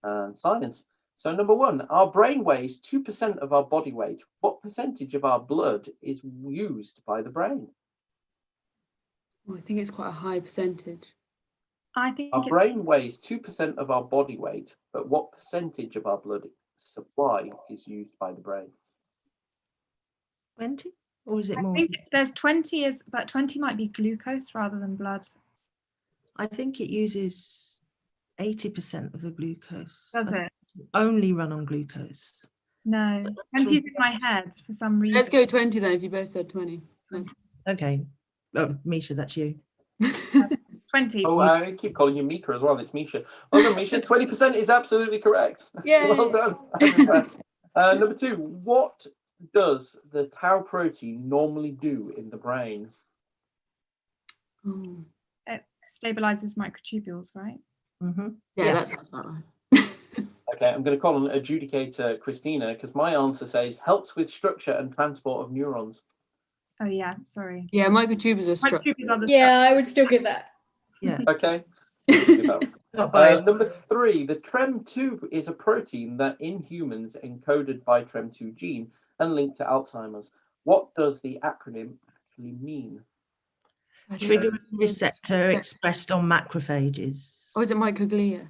A: and science. So number 1, our brain weighs 2% of our body weight. What percentage of our blood is used by the brain?
S: Oh, I think it's quite a high percentage.
R: I think
A: Our brain weighs 2% of our body weight, but what percentage of our blood supply is used by the brain?
T: 20, or is it more?
R: I think there's 20 but 20 might be glucose rather than blood.
T: I think it uses 80% of the glucose.
R: Does it?
T: Only run on glucose.
R: No, 20 is in my head for some reason.
S: Let's go 20 then, if you both said 20.
T: Okay. Oh, Misha, that's you.
R: 20.
A: Oh, I keep calling you Mika as well. It's Misha. Well done, Misha. 20% is absolutely correct.
S: Yay.
A: Well done. I'm impressed. Number 2, what does the tau protein normally do in the brain?
R: It stabilizes microtubules, right?
T: Mm-hmm.
S: Yeah, that sounds about right.
A: Okay, I'm going to call on adjudicator Christina because my answer says helps with structure and transport of neurons.
R: Oh yeah, sorry.
S: Yeah, microtubes are structure.
L: Yeah, I would still give that.
T: Yeah.
A: Okay. Number 3, the TREM2 is a protein that in humans encoded by TREM2 gene and linked to Alzheimer's. What does the acronym actually mean?
T: Triggering receptor expressed on macrophages.
S: Or is it microglia?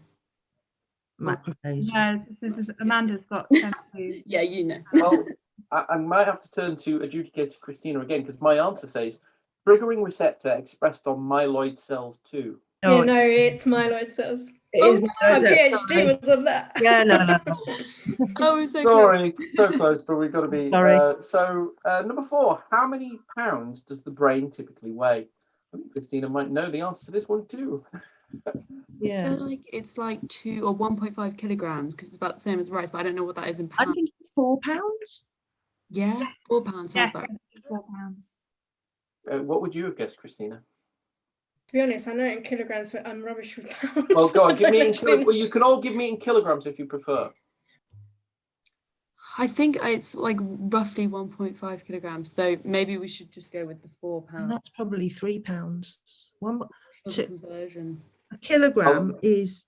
T: Macrophages.
R: No, this is Amanda's got TREM2.
S: Yeah, you know.
A: Well, I might have to turn to adjudicator Christina again because my answer says triggering receptor expressed on myeloid cells too.
L: Yeah, no, it's myeloid cells.
T: It is
L: my
T: myeloid cells,
L: PhD was on that.
T: Yeah, no.
S: Oh, so
A: Sorry, so close, but we've got to be.
T: Sorry.
A: Number 4, how many pounds does the brain typically weigh? I think Christina might know the answer to this one too.
S: I feel like it's like 2 or 1.5 kilograms because it's about the same as rice, but I don't know what that is in pounds.
T: I think it's 4 pounds.
S: Yeah, 4 pounds. Sounds about right.
R: 4 pounds.
A: What would you have guessed, Christina?
L: To be honest, I know it in kilograms, but I'm rubbish with pounds.
A: Well, go on, give me in
L: kilograms.
A: Well, you can all give me in kilograms if you prefer.
S: I think it's like roughly 1.5 kilograms. So maybe we should just go with the 4 pounds.
T: That's probably 3 pounds.
S: Conversion.
T: A kilogram is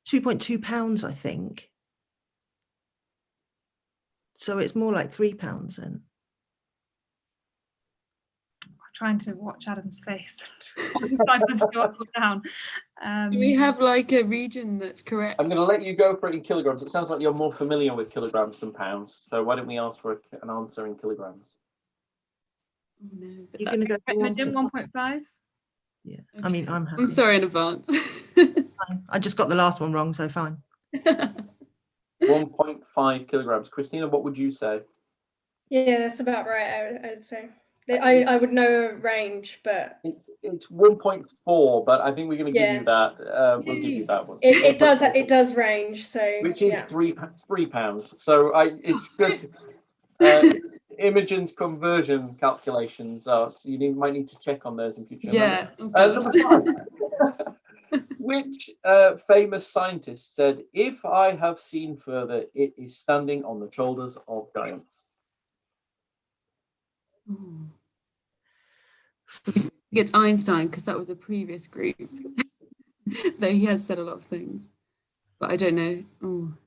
T: 2.2 pounds, I think. So it's more like 3 pounds then.
R: Trying to watch Adam's face. Simon's go up or down.
S: Do we have like a region that's correct?
A: I'm going to let you go for it in kilograms. It sounds like you're more familiar with kilograms than pounds. So why don't we ask for an answer in kilograms?
S: Oh, no,
T: You're going to go for
R: 1.5?
T: Yeah, I mean, I'm happy.
S: I'm sorry in advance.
T: I just got the last one wrong, so fine.
A: 1.5 kilograms. Christina, what would you say?
L: Yeah, that's about right, I would say. I would know a range, but
A: it's 1.4, but I think we're going to give you that. We'll give you that one.
L: It does range, so
A: which is 3 pounds. So it's good. Imogen's conversion calculations are, so you might need to check on those in future.
S: Yeah.
A: Number 5. Which famous scientist said, "If I have seen further, it is standing on the shoulders of giants"?
S: It's Einstein because that was a previous group. Though he has said a lot of things, but I don't know. Ooh.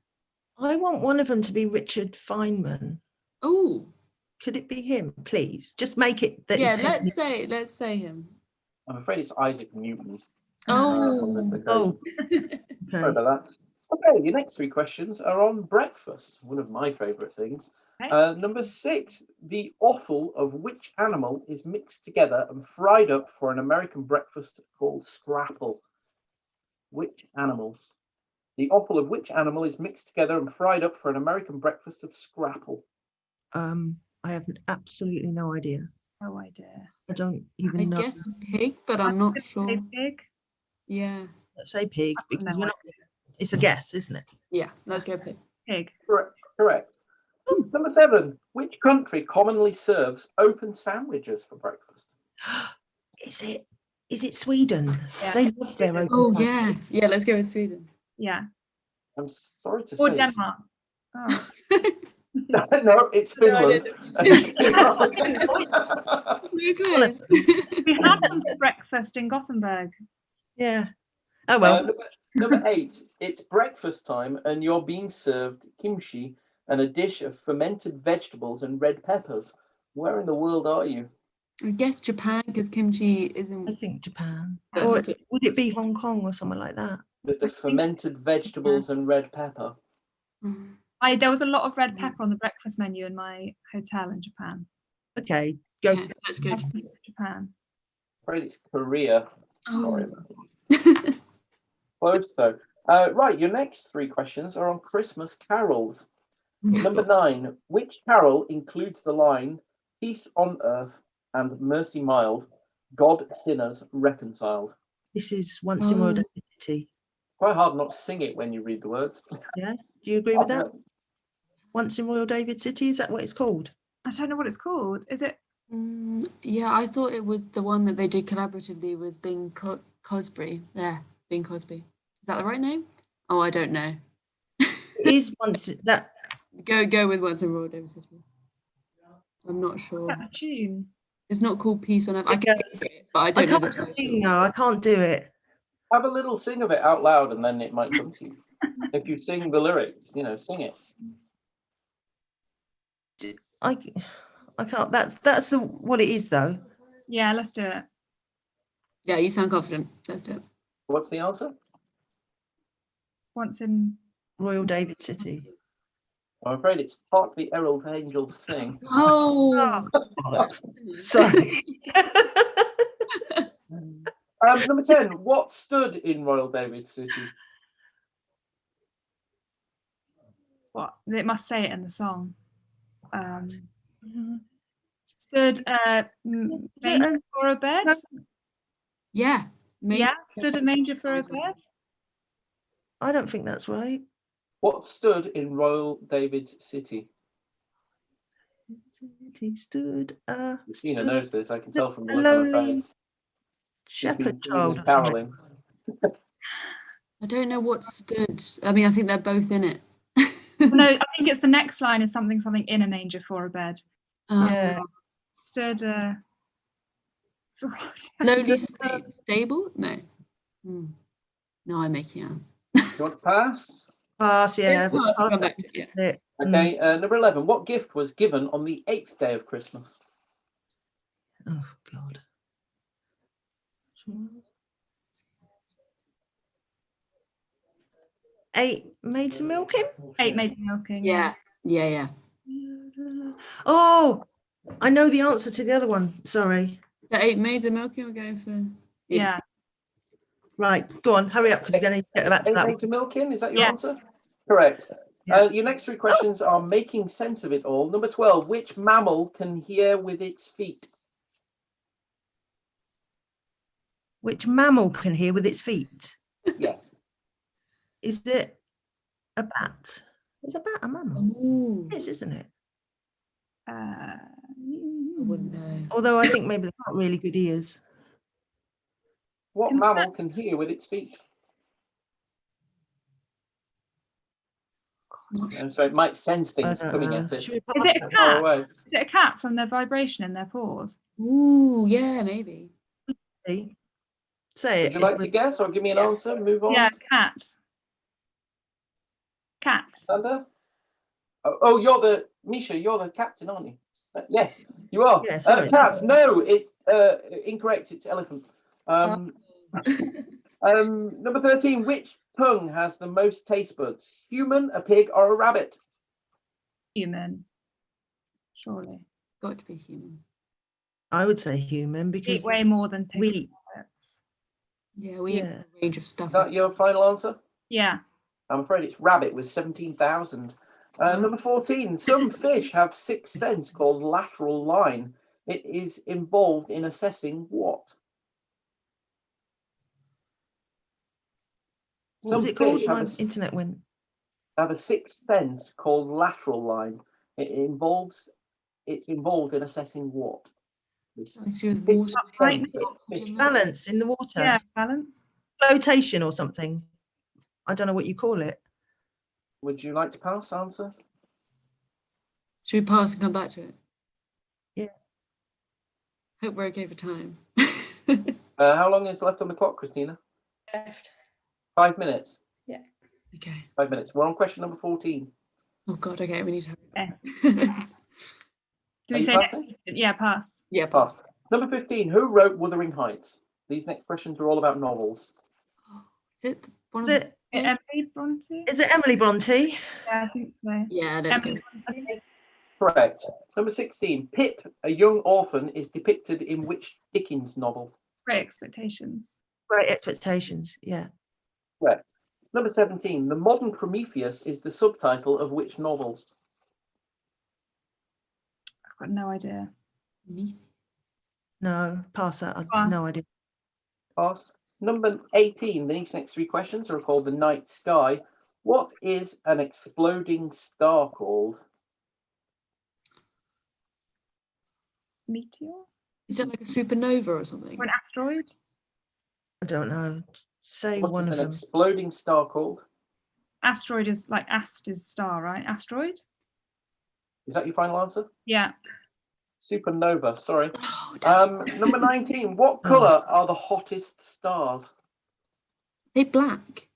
T: I want one of them to be Richard Feynman.
S: Oh,
T: could it be him, please? Just make it that.
S: Yeah, let's say him.
A: I'm afraid it's Isaac Newton.
S: Oh.
A: Sorry about that. Okay, your next 3 questions are on breakfast, one of my favourite things. Number 6, the offal of which animal is mixed together and fried up for an American breakfast called scrapple? Which animal? The offal of which animal is mixed together and fried up for an American breakfast of scrapple?
T: I have absolutely no idea.
R: No idea.
T: I don't even know.
S: I guess pig, but I'm not sure.
R: Pig?
S: Yeah.
T: Let's say pig because we're not. It's a guess, isn't it?
S: Yeah, let's go pig.
R: Pig.
A: Correct. Number 7. Which country commonly serves open sandwiches for breakfast?
T: Is it Sweden?
R: Yeah.
T: They love their open.
S: Oh
T: sandwich.
S: yeah, let's go with Sweden.
R: Yeah.
A: I'm sorry to
R: Or
A: say.
R: Denmark. Oh.
A: No, it's Finland.
S: We're close.
R: We had some for breakfast in Gothenburg.
T: Yeah. Oh well.
A: Number 8. It's breakfast time and you're being served kimchi and a dish of fermented vegetables and red peppers. Where in the world are you?
S: I guess Japan, because kimchi isn't.
T: I think Japan.
S: But-
T: Or would it be Hong Kong or somewhere like that?
A: With the fermented vegetables and red pepper.
R: There was a lot of red pepper on the breakfast menu in my hotel in Japan.
T: Okay, go.
S: Yeah, that's good.
R: I think it's Japan.
A: Afraid it's Korea.
S: Oh.
A: Sorry about that. Close though. Right, your next 3 questions are on Christmas carols. Number 9. Which carol includes the line "Peace on earth and mercy mild, God sinners reconciled"?
T: This is Once in Royal David City.
A: Quite hard not to sing it when you read the words.
T: Yeah, do you agree with that? Once in Royal David City, is that what it's called?
R: I don't know what it's called. Is it?
S: Yeah, I thought it was the one that they did collaboratively with Bing Crosby. Yeah, Bing Crosby. Is that the right name? Oh, I don't know.
T: It is once that.
S: Go with Once in Royal David City. I'm not sure.
R: That tune.
S: It's not called Peace on Earth. I can do it, but I don't know the title.
T: No, I can't do it.
A: Have a little sing of it out loud and then it might come to you. If you sing the lyrics, sing it.
T: I can't. That's what it is though.
R: Yeah, let's do it.
S: Yeah, you sound confident. Let's do it.
A: What's the answer?
R: Once in
T: Royal David City.
A: I'm afraid it's Hark the Herald Angels Sing.
S: Oh,
T: sorry.
A: Number 10. What stood in Royal David City?
R: what? It must say it in the song. Stood manger for a bed.
S: Yeah.
R: Yeah, stood a manger for a bed.
T: I don't think that's right.
A: What stood in Royal David City?
T: He stood.
A: Christina knows this. I can tell from the look on her face.
T: Shepherd child. Or
A: caroling.
S: I don't know what stood. I mean, I think they're both in it.
R: No, I think it's the next line is something in a manger for a bed.
T: Yeah.
R: Stood
S: Lowly stable? No. No, I'm making out.
A: Do you want to pass?
T: Pass, yeah.
S: Pass, I'll come back to it, yeah.
A: Okay, number 11. What gift was given on the 8th day of Christmas?
T: Oh, God. 8 maids of milking?
R: 8 maids of milking.
S: Yeah.
T: Oh, I know the answer to the other one. Sorry.
S: The 8 maids of milking we're going for.
R: Yeah.
T: Right, go on, hurry up because we're going to get back to
A: 8
T: that.
A: maids of milking, is that your answer? Correct.
T: Yeah.
A: Your next 3 questions are making sense of it all. Number 12. Which mammal can hear with its feet?
T: Which mammal can hear with its feet?
A: Yes.
T: Is it a bat? Is a bat a mammal?
S: Ooh.
T: Yes, isn't it?
S: I wouldn't know.
T: Although I think maybe they've got really good ears.
A: What mammal can hear with its feet? So it might sense things coming at it.
R: Is it a cat? Is it a cat from the vibration in their paws?
S: Ooh, yeah, maybe.
T: Say
A: Would you like to guess or give me an answer? Move on.
R: Yeah, cat. Cat.
A: Sandra? Oh, Misha, you're the captain, aren't you? Yes, you are.
T: Yeah, sorry.
A: Cat, no, it's incorrect. It's elephant. Number 13. Which tongue has the most taste buds? Human, a pig, or a rabbit?
R: Human. Surely.
S: Got to be human.
T: I would say human because
R: eat way more than pigs and rabbits.
S: Yeah, we eat a range of stuff.
A: Is that your final answer?
R: Yeah.
A: I'm afraid it's rabbit with 17,000. Number 14. Some fish have 6th sense called lateral line. It is involved in assessing what?
T: What was it called? My internet went.
A: Have a 6th sense called lateral line. It's involved in assessing what?
T: Balance in the water.
R: Yeah, balance.
T: Flotation or something. I don't know what you call it.
A: Would you like to pass answer?
S: Should we pass and come back to it?
T: Yeah.
S: Hope we're okay for time.
A: How long is left on the clock, Christina?
L: Left.
A: 5 minutes.
L: Yeah.
S: Okay.
A: 5 minutes. We're on question number 14.
S: Oh God. Okay, we need to.
R: Do
A: Are
R: we
A: you
R: say
A: passing?
R: next? Yeah, pass.
S: Yeah,
A: Pass. Number 15. Who wrote Wuthering Heights? These next questions are all about novels.
S: Is it one of
T: Is
S: the?
T: it,
R: Emily Bronte?
T: is it Emily Bronte?
R: Yeah, I think so.
S: Yeah, let's go.
A: Correct. Number 16. Pip, a young orphan, is depicted in which Dickens novel?
R: Great Expectations.
T: Great Expectations. Yeah.
A: Correct. Number 17. The Modern Prometheus is the subtitle of which novel?
R: I've got no idea.
T: No, pass that. I've
R: Pass.
T: no idea.
A: Pass. Number 18. These next three questions are called the night sky. What is an exploding star called?
R: Meteor?
S: Is it like a supernova or something?
R: Or an asteroid?
T: I don't know. Say
A: What
T: one
A: is
T: of
A: an
T: them.
A: exploding star called?
R: Asteroid is like ast is star, right? Asteroid?
A: Is that your final answer?
R: Yeah.
A: Supernova, sorry. Number 19. What colour are the hottest stars?
S: They black.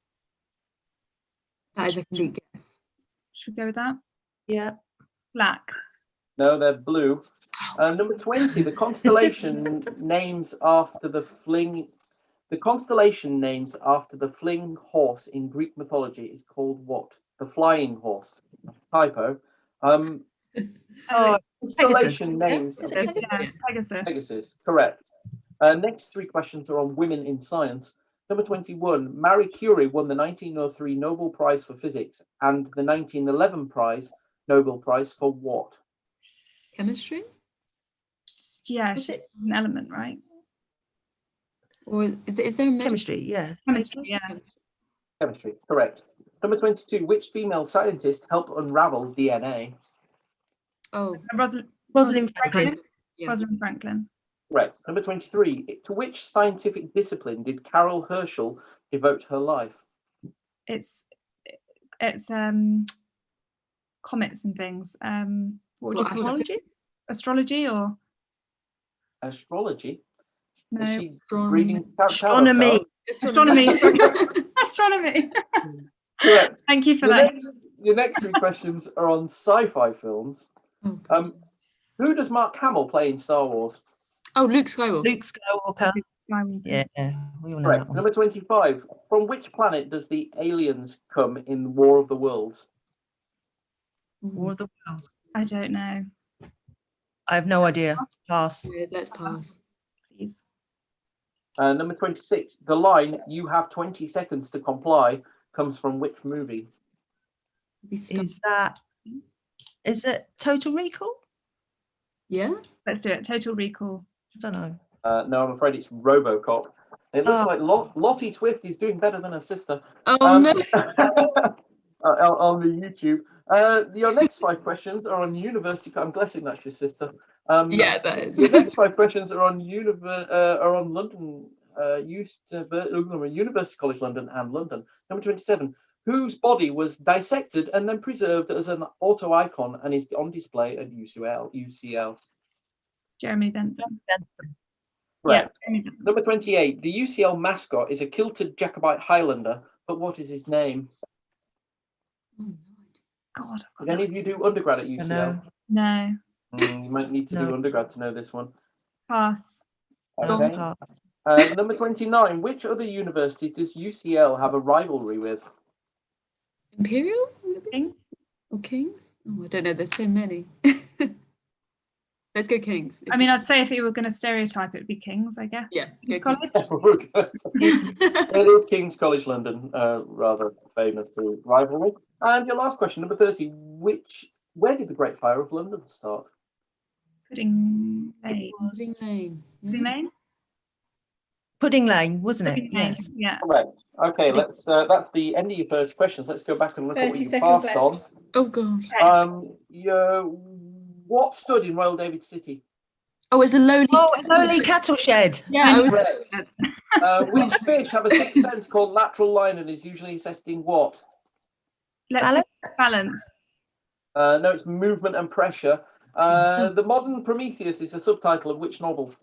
S: That is a complete guess.
R: Should we go with that?
T: Yeah.
R: Black.
A: No, they're blue. Number 20. The constellation names after the fling. The constellation names after the fling horse in Greek mythology is called what? The flying horse. Typo. Constellation names.
R: Pegasus.
A: Pegasus. Correct. Next three questions are on women in science. Number 21. Marie Curie won the 1903 Nobel Prize for Physics and the 1911 Nobel Prize for what?
S: Chemistry?
R: Yeah, she's an element, right?
S: Or is there a
T: chemistry? Yeah.
R: Chemistry, yeah.
A: Chemistry. Correct. Number 22. Which female scientist helped unravel DNA?
S: Oh,
R: Rosalind
T: Franklin.
S: Yeah.
R: Rosalind Franklin.
A: Correct. Number 23. To which scientific discipline did Carol Herschel devote her life?
R: It's comets and things. What would you call it?
T: Astrology?
R: Astrology or
A: Astrology?
R: no?
A: Is she reading
T: Astronomy.
R: Astronomy. Astronomy.
A: Correct.
R: Thank you for that.
A: Your next three questions are on sci-fi films. Who does Mark Hamill play in Star Wars?
S: Oh, Luke Skywalker.
T: Luke Skywalker. Yeah, we all know
A: Correct.
T: that one.
A: Number 25. From which planet does the aliens come in War of the Worlds?
T: War of the Worlds.
R: I don't know.
T: I have no idea. Pass.
S: Yeah, let's pass.
R: Please.
A: Number 26. The line "You have 20 seconds to comply" comes from which movie?
T: Is it Total Recall?
S: Yeah.
R: Let's do it. Total Recall.
T: I don't know.
A: No, I'm afraid it's RoboCop. It looks like Lottie Swift is doing better than her sister.
S: Oh no.
A: On the YouTube. Your next five questions are on university. I'm guessing that's your sister.
S: Yeah, that is.
A: The next five questions are on London, University College London and London. Number 27. Whose body was dissected and then preserved as an auto icon and is on display at UCL?
R: Jeremy Bentham.
A: Correct.
R: Yeah.
A: Number 28. The UCL mascot is a kilted Jacobite Highlander, but what is his name?
R: God.
A: Did any of you do undergrad at UCL?
R: No.
A: You might need to do undergrad to know this one.
R: Pass.
A: Okay. Number 29. Which other university does UCL have a rivalry with?
S: Imperial?
R: Kings.
S: Or Kings? Oh, I don't know. There's so many. Let's go Kings.
R: I mean, I'd say if you were going to stereotype, it'd be Kings, I guess.
S: Yeah.
R: King's College.
A: It is King's College London, rather famous for rivalry. And your last question, number 30. Where did the Great Fire of London start?
R: Pudding Lane.
S: Pudding Lane.
R: Pudding Lane?
T: Pudding Lane, wasn't it?
R: Pudding Lane,
T: Yes.
R: yeah.
A: Correct. Okay, let's. That's the end of your first questions. Let's go back and look at what
L: 30
A: you
L: seconds
A: passed
L: left.
A: on.
S: Oh god.
A: What stood in Royal David City?
S: Oh, it's a lowly.
T: Oh, a lowly cattle shed.
S: Yeah, I was.
A: Correct. Which fish have a sixth sense called lateral line and is usually assessed in what?
R: Let's see. Balance.
A: No, it's movement and pressure. The Modern Prometheus is a subtitle of which novel?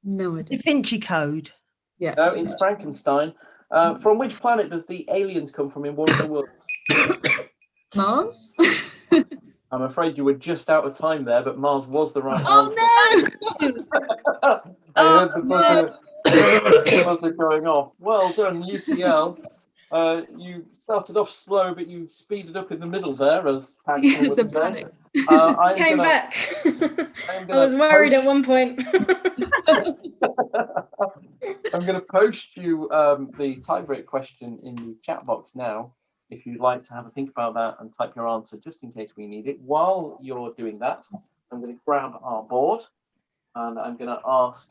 S: No
T: Da
S: idea.
T: Vinci Code.
S: Yeah.
A: No, it's Frankenstein. From which planet does the aliens come from in War of the Worlds?
S: Mars?
A: I'm afraid you were just out of time there, but Mars was the right
S: Oh
A: answer.
S: no!
A: I heard the buzzer going off. Well done, UCL. You started off slow, but you speeded up in the middle there, as Paxton would say.
L: Came back. I was worried at one point.
A: I'm going to post you the tiebreak question in the chat box now, if you'd like to have a think about that and type your answer just in case we need it. While you're doing that, I'm going to grab our board and I'm going to ask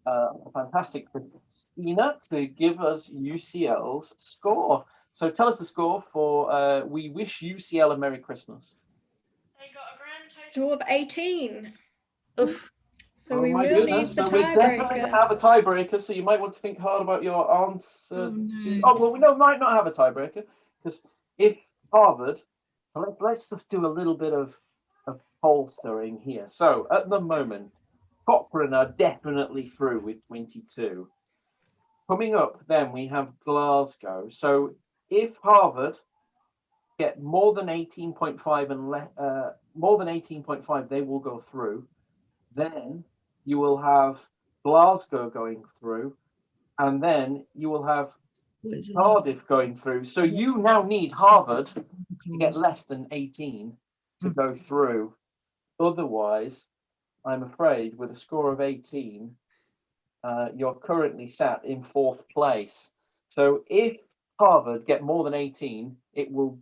A: a fantastic Christina to give us UCL's score. So tell us the score for We Wish UCL a Merry Christmas.
L: They got a grand total of 18.
T: Oof.
L: So we will need the
A: So we're definitely going to have a tiebreaker, so you might want to think hard about your answer. Well, we might not have a tiebreaker, because if Harvard, let's just do a little bit of poll stirring here. So at the moment, Cochrane are definitely through with 22. Coming up, then we have Glasgow. So if Harvard get more than 18.5 and more than 18.5, they will go through. Then you will have Glasgow going through, and then you will have Cardiff going through. So you now need Harvard to get less than 18 to go through. Otherwise, I'm afraid with a score of 18, you're currently sat in 4th place. So if Harvard get more than 18, it will.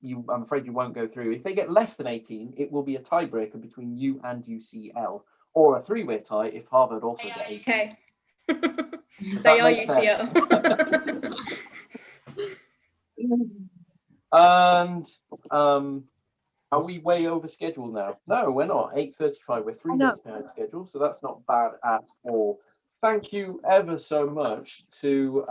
A: I'm afraid you won't go through. If they get less than 18, it will be a tiebreaker between you and UCL, or a 3-way tie if Harvard also get 18.
L: Okay. They are UCL.
A: And are we way over schedule now? No, we're not. 8:35. We're 3 minutes behind schedule, so that's not bad at all. Thank you ever so much to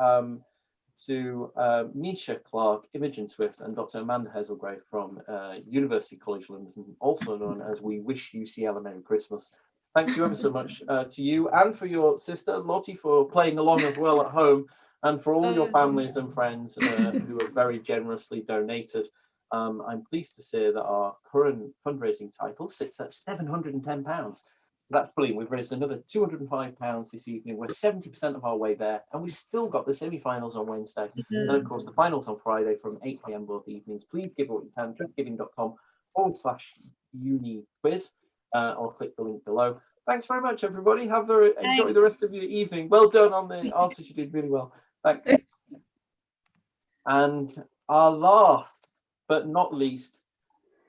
A: Misha Clark, Imogen Swift, and Dr. Amanda Hazelgrave from University College London, also known as We Wish UCL a Merry Christmas. Thank you ever so much to you and for your sister, Lottie, for playing along as well at home, and for all your families and friends who have very generously donated. I'm pleased to say that our current fundraising title sits at £710. That's brilliant. We've raised another £205 this evening. We're 70% of our way there, and we've still got the semi-finals on Wednesday. And of course, the finals on Friday from 8 p.m. both evenings. Please give what you can, justgiving.com/uni quiz, or click the link below. Thanks very much, everybody. Enjoy the rest of your evening. Well done on the answers. You did really well. Thanks. And our last but not least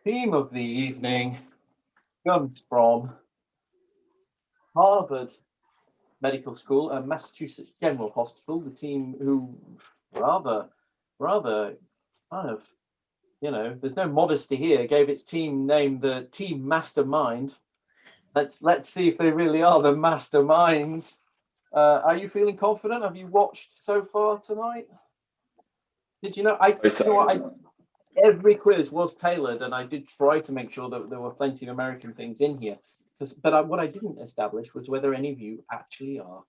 A: theme of the evening comes from Harvard Medical School and Massachusetts General Hospital, the team who rather kind of, there's no modesty here, gave its team name the Team Mastermind. Let's see if they really are the masterminds. Are you feeling confident? Have you watched so far tonight? Did you know? Every quiz was tailored, and I did try to make sure that there were plenty of American things in here. But what I didn't establish was whether any of you actually are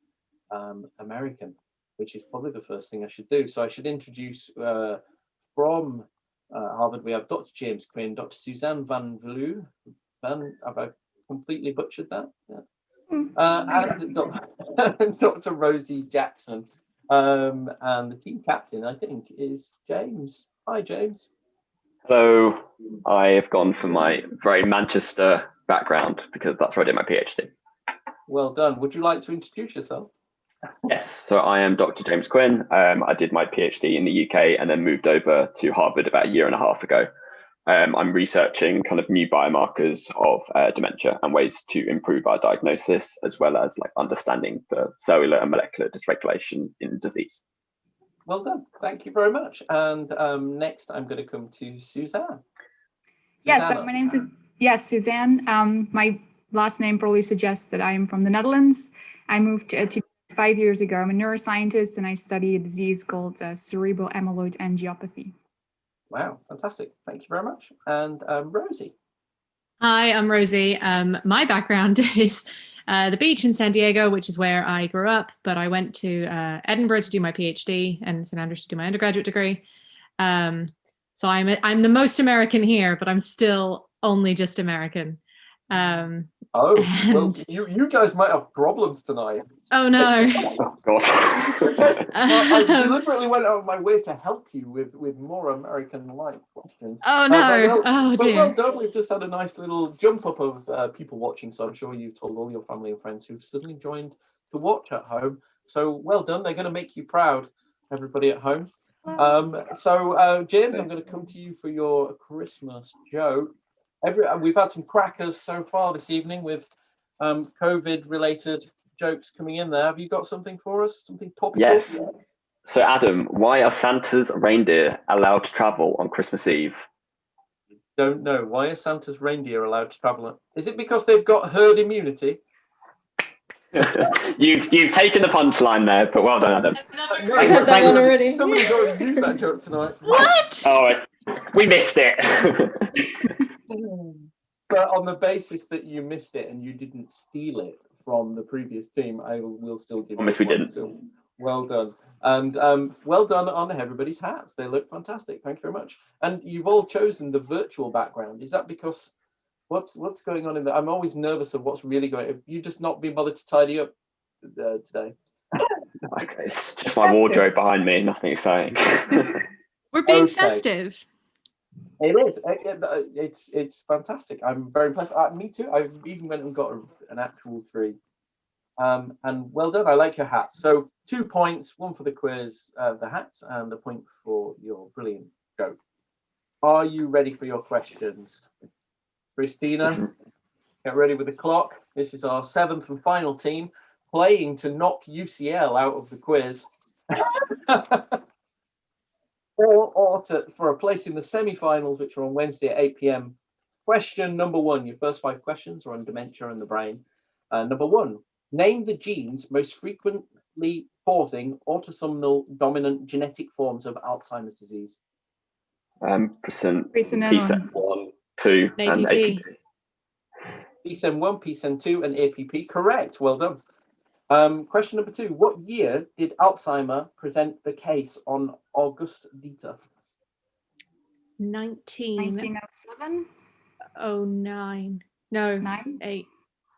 A: American, which is probably the first thing I should do. So I should introduce from Harvard, we have Dr. James Quinn, Dr. Suzanne Van Vlew. Have I completely butchered that? Yeah. And Dr. Rosie Jackson. And the team captain, I think, is James. Hi, James.
U: Hello. I have gone for my very Manchester background because that's where I did my PhD.
A: Well done. Would you like to introduce yourself?
U: Yes. So I am Dr. James Quinn. I did my PhD in the UK and then moved over to Harvard about a year and a half ago. I'm researching kind of new biomarkers of dementia and ways to improve our diagnosis, as well as like understanding the cellular and molecular dysregulation in disease.
A: Well done. Thank you very much. And next, I'm going to come to Suzanne.
F: Yes, so my name's Suzanne. My last name probably suggests that I am from the Netherlands. I moved to 5 years ago. I'm a neuroscientist and I study a disease called cerebral amyloid angiopathy.
A: Wow, fantastic. Thank you very much. And Rosie.
V: Hi, I'm Rosie. My background is the beach in San Diego, which is where I grew up, but I went to Edinburgh to do my PhD and St Andrews to do my undergraduate degree. So I'm the most American here, but I'm still only just American.
A: Well, you guys might have problems tonight.
V: Oh no!
U: Oh God!
A: I deliberately went out of my way to help you with more American-like questions.
V: Oh no!
A: But well done. We've just had a nice little jump up of people watching, so I'm sure you've told all your family and friends who've suddenly joined to watch at home. So well done. They're going to make you proud, everybody at home. James, I'm going to come to you for your Christmas joke. We've had some crackers so far this evening with COVID-related jokes coming in there. Have you got something for us? Something topical?
U: Yes. So Adam, why are Santa's reindeer allowed to travel on Christmas Eve?
A: Don't know. Why are Santa's reindeer allowed to travel? Is it because they've got herd immunity?
U: You've taken the punchline there, but well done, Adam.
L: I've had that one already.
A: Somebody's already used that joke tonight.
V: What?
U: Oh, we missed it.
A: But on the basis that you missed it and you didn't steal it from the previous team, I will still give you.
U: Promise we didn't.
A: So well done. And well done on everybody's hats. They look fantastic. Thank you very much. And you've all chosen the virtual background. Is that because what's going on in there? I'm always nervous of what's really going on. Have you just not been bothered to tidy up today?
U: Okay, it's just my wardrobe behind me, nothing exciting.
V: We're being festive.
A: It is. It's fantastic. I'm very impressed. Me too. I've even went and got an actual tree. And well done. I like your hat. So 2 points, one for the quiz, the hats, and a point for your brilliant joke. Are you ready for your questions? Christina, get ready with the clock. This is our 7th and final team playing to knock UCL out of the quiz. or for a place in the semi-finals, which are on Wednesday at 8 p.m. Question number 1. Your first 5 questions are on dementia and the brain. Number 1. Name the genes most frequently causing autosomal dominant genetic forms of Alzheimer's disease.
U: PSEN1, 2, and APP.
A: PSEN1, PSEN2, and APP. Correct. Well done. Question number 2. What year did Alzheimer present the case on August Dieter?
V: 1907. 09. No. 8.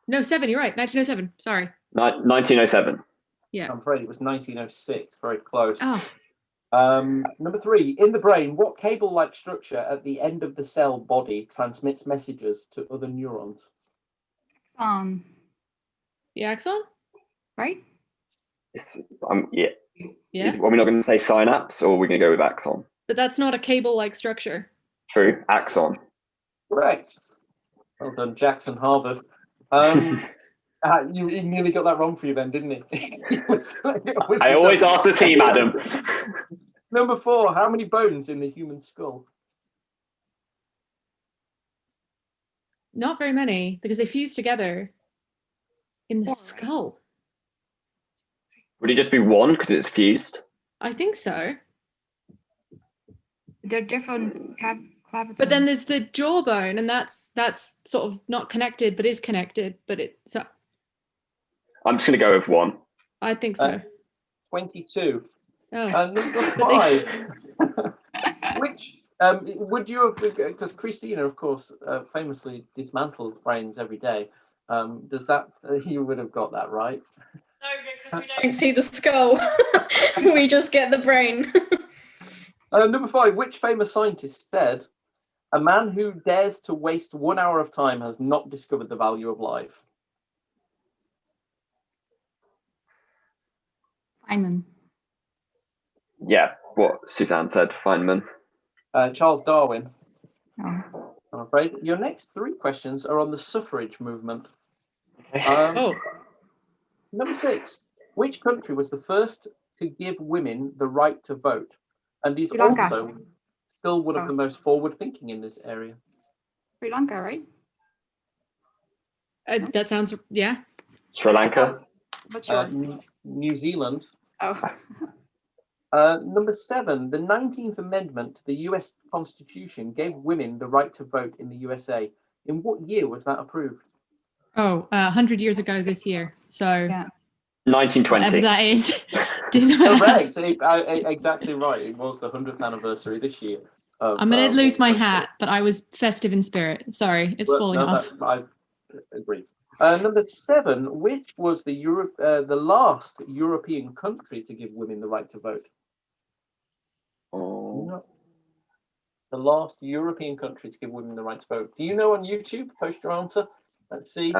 V: No, 7. You're right. 1907. Sorry.
U: 1907.
V: Yeah.
A: I'm afraid it was 1906. Very close.
V: Oh.
A: Number 3. In the brain, what cable-like structure at the end of the cell body transmits messages to other neurons?
V: The axon? Right?
U: Yeah.
V: Yeah.
U: Are we not going to say synapse, or are we going to go with axon?
V: But that's not a cable-like structure.
U: True. Axon.
A: Correct. Well done, Jackson, Harvard. You nearly got that wrong for you then, didn't he?
U: I always ask the team, Adam.
A: Number 4. How many bones in the human skull?
V: Not very many, because they fuse together in the skull.
U: Would it just be 1 because it's fused?
V: I think so.
F: They're different clavicles.
V: But then there's the jawbone, and that's sort of not connected, but is connected. But it's.
U: I'm just going to go with 1.
V: I think so.
A: 22.
V: Oh.
A: Number 5. Which would you have? Because Christina, of course, famously dismantled brains every day. Does that you would have got that right?
L: No, because we don't see the skull. We just get the brain.
A: Number 5. Which famous scientist said, "A man who dares to waste 1 hour of time has not discovered the value of life"?
F: Feynman.
U: Yeah, what Suzanne said, Feynman.
A: Charles Darwin.
F: Oh.
A: I'm afraid. Your next 3 questions are on the suffrage movement. Number 6. Which country was the first to give women the right to vote, and is
F: Sri Lanka.
A: also still one of the most forward-thinking in this area?
F: Sri Lanka, right?
V: That sounds, yeah.
U: Sri Lanka.
F: What's yours?
A: New Zealand.
F: Oh.
A: Number 7. The 19th Amendment to the US Constitution gave women the right to vote in the USA. In what year was that approved?
V: 100 years ago this year. So
U: 1920.
V: whatever that is.
A: Correct. Exactly right. It was the 100th anniversary this year.
V: I'm going to lose my hat, but I was festive in spirit. Sorry, it's falling off.
A: I agree. Number 7. Which was the last European country to give women the right to vote? No. The last European country to give women the right to vote. Do you know on YouTube? Post your answer. Let's see.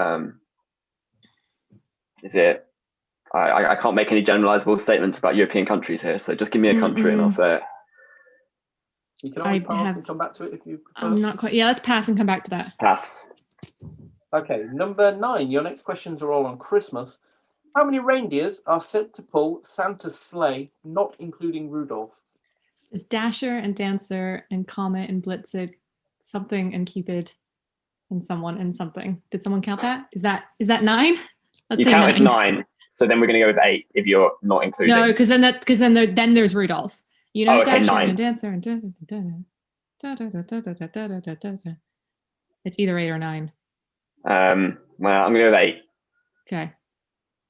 U: Is it? I can't make any generalizable statements about European countries here, so just give me a country and I'll say it.
A: You can always pass and come back to it if you prefer.
V: I'm not quite. Yeah, let's pass and come back to that.
U: Pass.
A: Okay, number 9. Your next questions are all on Christmas. How many reindeers are said to pull Santa's sleigh, not including Rudolph?
V: It's Dasher and Dancer and Comet and Blitzig, something and Cupid and someone and something. Did someone count that? Is that 9? Let's
U: You
V: say
U: counted
V: 9.
U: 9, so then we're going to go with 8 if you're not including.
V: No, because then there's Rudolph. You know,
U: okay,
V: Dasher
U: 9.
V: and Dancer and it's either 8 or 9.
U: Well, I'm going to go with 8.
V: Okay.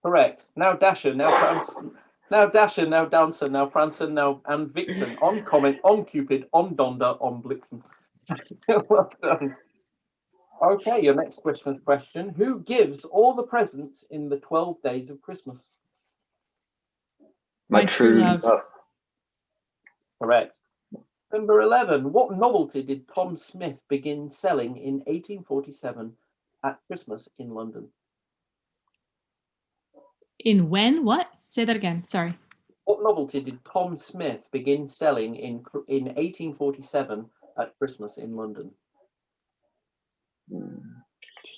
A: Correct. Now Dasher, now Prancer, now Dasher, now Dancer, now Prancer, now and Vixen, on Comet, on Cupid, on Donder, on Blitzen. Well done. Okay, your next question. Who gives all the presents in the 12 days of Christmas?
U: My true love.
A: Correct. Number 11. What novelty did Tom Smith begin selling in 1847 at Christmas in London?
V: In when? What? Say that again. Sorry.
A: What novelty did Tom Smith begin selling in 1847 at Christmas in London?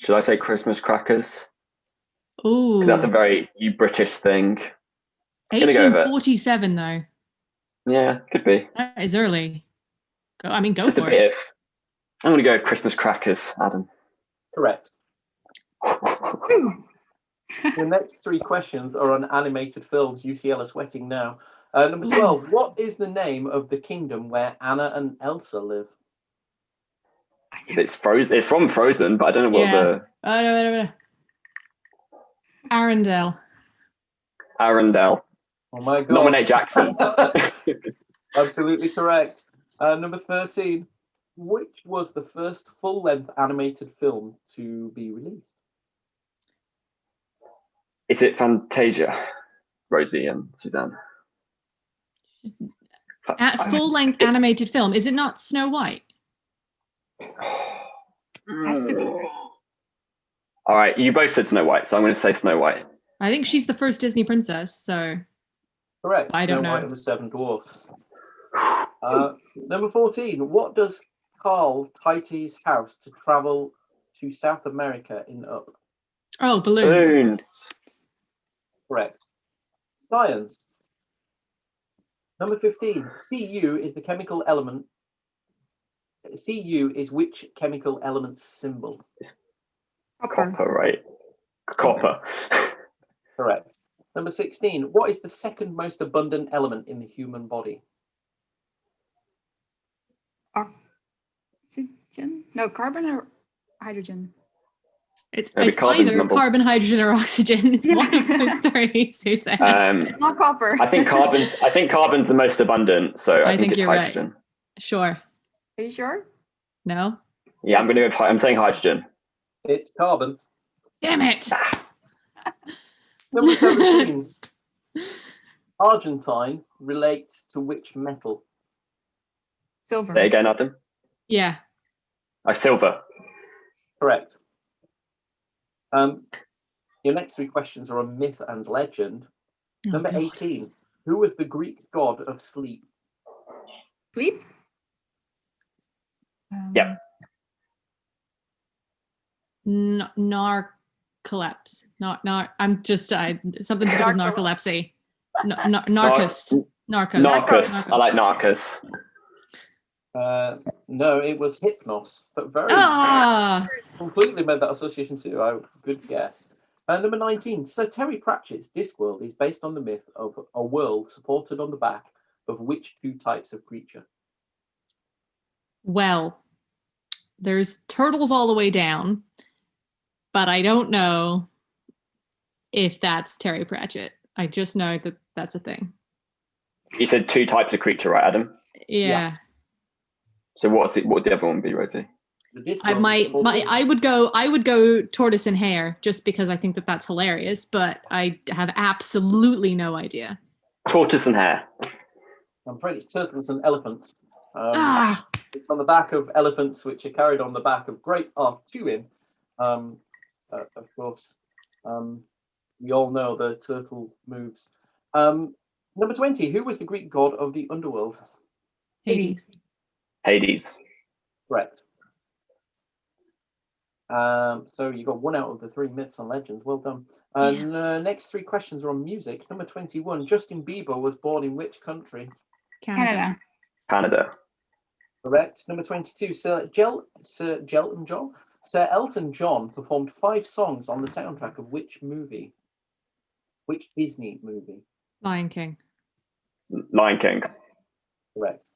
U: Should I say Christmas crackers?
V: Ooh.
U: That's a very British thing.
V: 1847 though.
U: Yeah, could be.
V: That is early. Go
U: Just
V: for
U: a bit
V: it.
U: I'm going to go with Christmas crackers, Adam.
A: Correct. The next 3 questions are on animated films. UCL are sweating now. Number 12. What is the name of the kingdom where Anna and Elsa live?
U: It's Frozen. It's from Frozen, but I don't know what the.
V: No. Arendelle.
A: Oh my God.
U: Nominate Jackson.
A: Absolutely correct. Number 13. Which was the first full-length animated film to be released?
U: Is it Fantasia, Rosie and Suzanne?
V: Full-length animated film. Is it not Snow White?
F: Has to be.
U: All right, you both said Snow White, so I'm going to say Snow White.
V: I think she's the first Disney princess, so.
A: Correct.
V: I don't know.
A: Snow White and the 7 Dwarfs. Number 14. What does Carl tie to his house to travel to South America in Up?
V: Oh, balloons.
A: Correct. Science. Number 15. Cu is the chemical element. Cu is which chemical element's symbol?
U: Copper, right? Copper.
A: Correct. Number 16. What is the second most abundant element in the human body?
F: Oxygen? No, carbon or hydrogen?
V: It's either carbon, hydrogen, or oxygen. It's one of those 3, Suzanne.
F: It's not copper.
U: I think carbon's the most abundant, so I think it's
V: you're
U: hydrogen.
V: Right. Sure.
F: Are you sure?
V: No.
U: Yeah, I'm saying hydrogen.
A: It's carbon.
V: Damn it.
A: Number 17. Argentine relates to which metal?
F: Silver.
U: Say again, Adam.
V: Yeah.
U: Silver.
A: Correct. Your next 3 questions are on myth and legend. Number 18. Who was the Greek god of sleep?
F: Sleep?
U: Yep.
V: Narcolepsy. I'm just something to do with narcolepsy. Narcos.
U: Narcos. I like Narcos.
A: No, it was Hypnos, but very completely made that association too. Good guess. Number 19. Sir Terry Pratchett's Discworld is based on the myth of a world supported on the back of which two types of creature?
V: Well, there's turtles all the way down, but I don't know if that's Terry Pratchett. I just know that that's a thing.
U: You said two types of creature, right, Adam?
V: Yeah.
U: So what would the other one be, Rosie?
V: I would go tortoise and hare just because I think that that's hilarious, but I have absolutely no idea.
U: Tortoise and hare.
A: I'm afraid it's turtles and elephants. It's on the back of elephants, which are carried on the back of great Arthurian. Of course, we all know the turtle moves. Number 20. Who was the Greek god of the underworld?
V: Hades.
U: Hades.
A: Correct. So you got 1 out of the 3 myths and legends. Well done. Next 3 questions are on music. Number 21. Justin Bieber was born in which country?
F: Canada.
U: Canada.
A: Correct. Number 22. Sir Elton John performed 5 songs on the soundtrack of which movie? Which Disney movie?
V: Lion King.
U: Lion King.
A: Correct.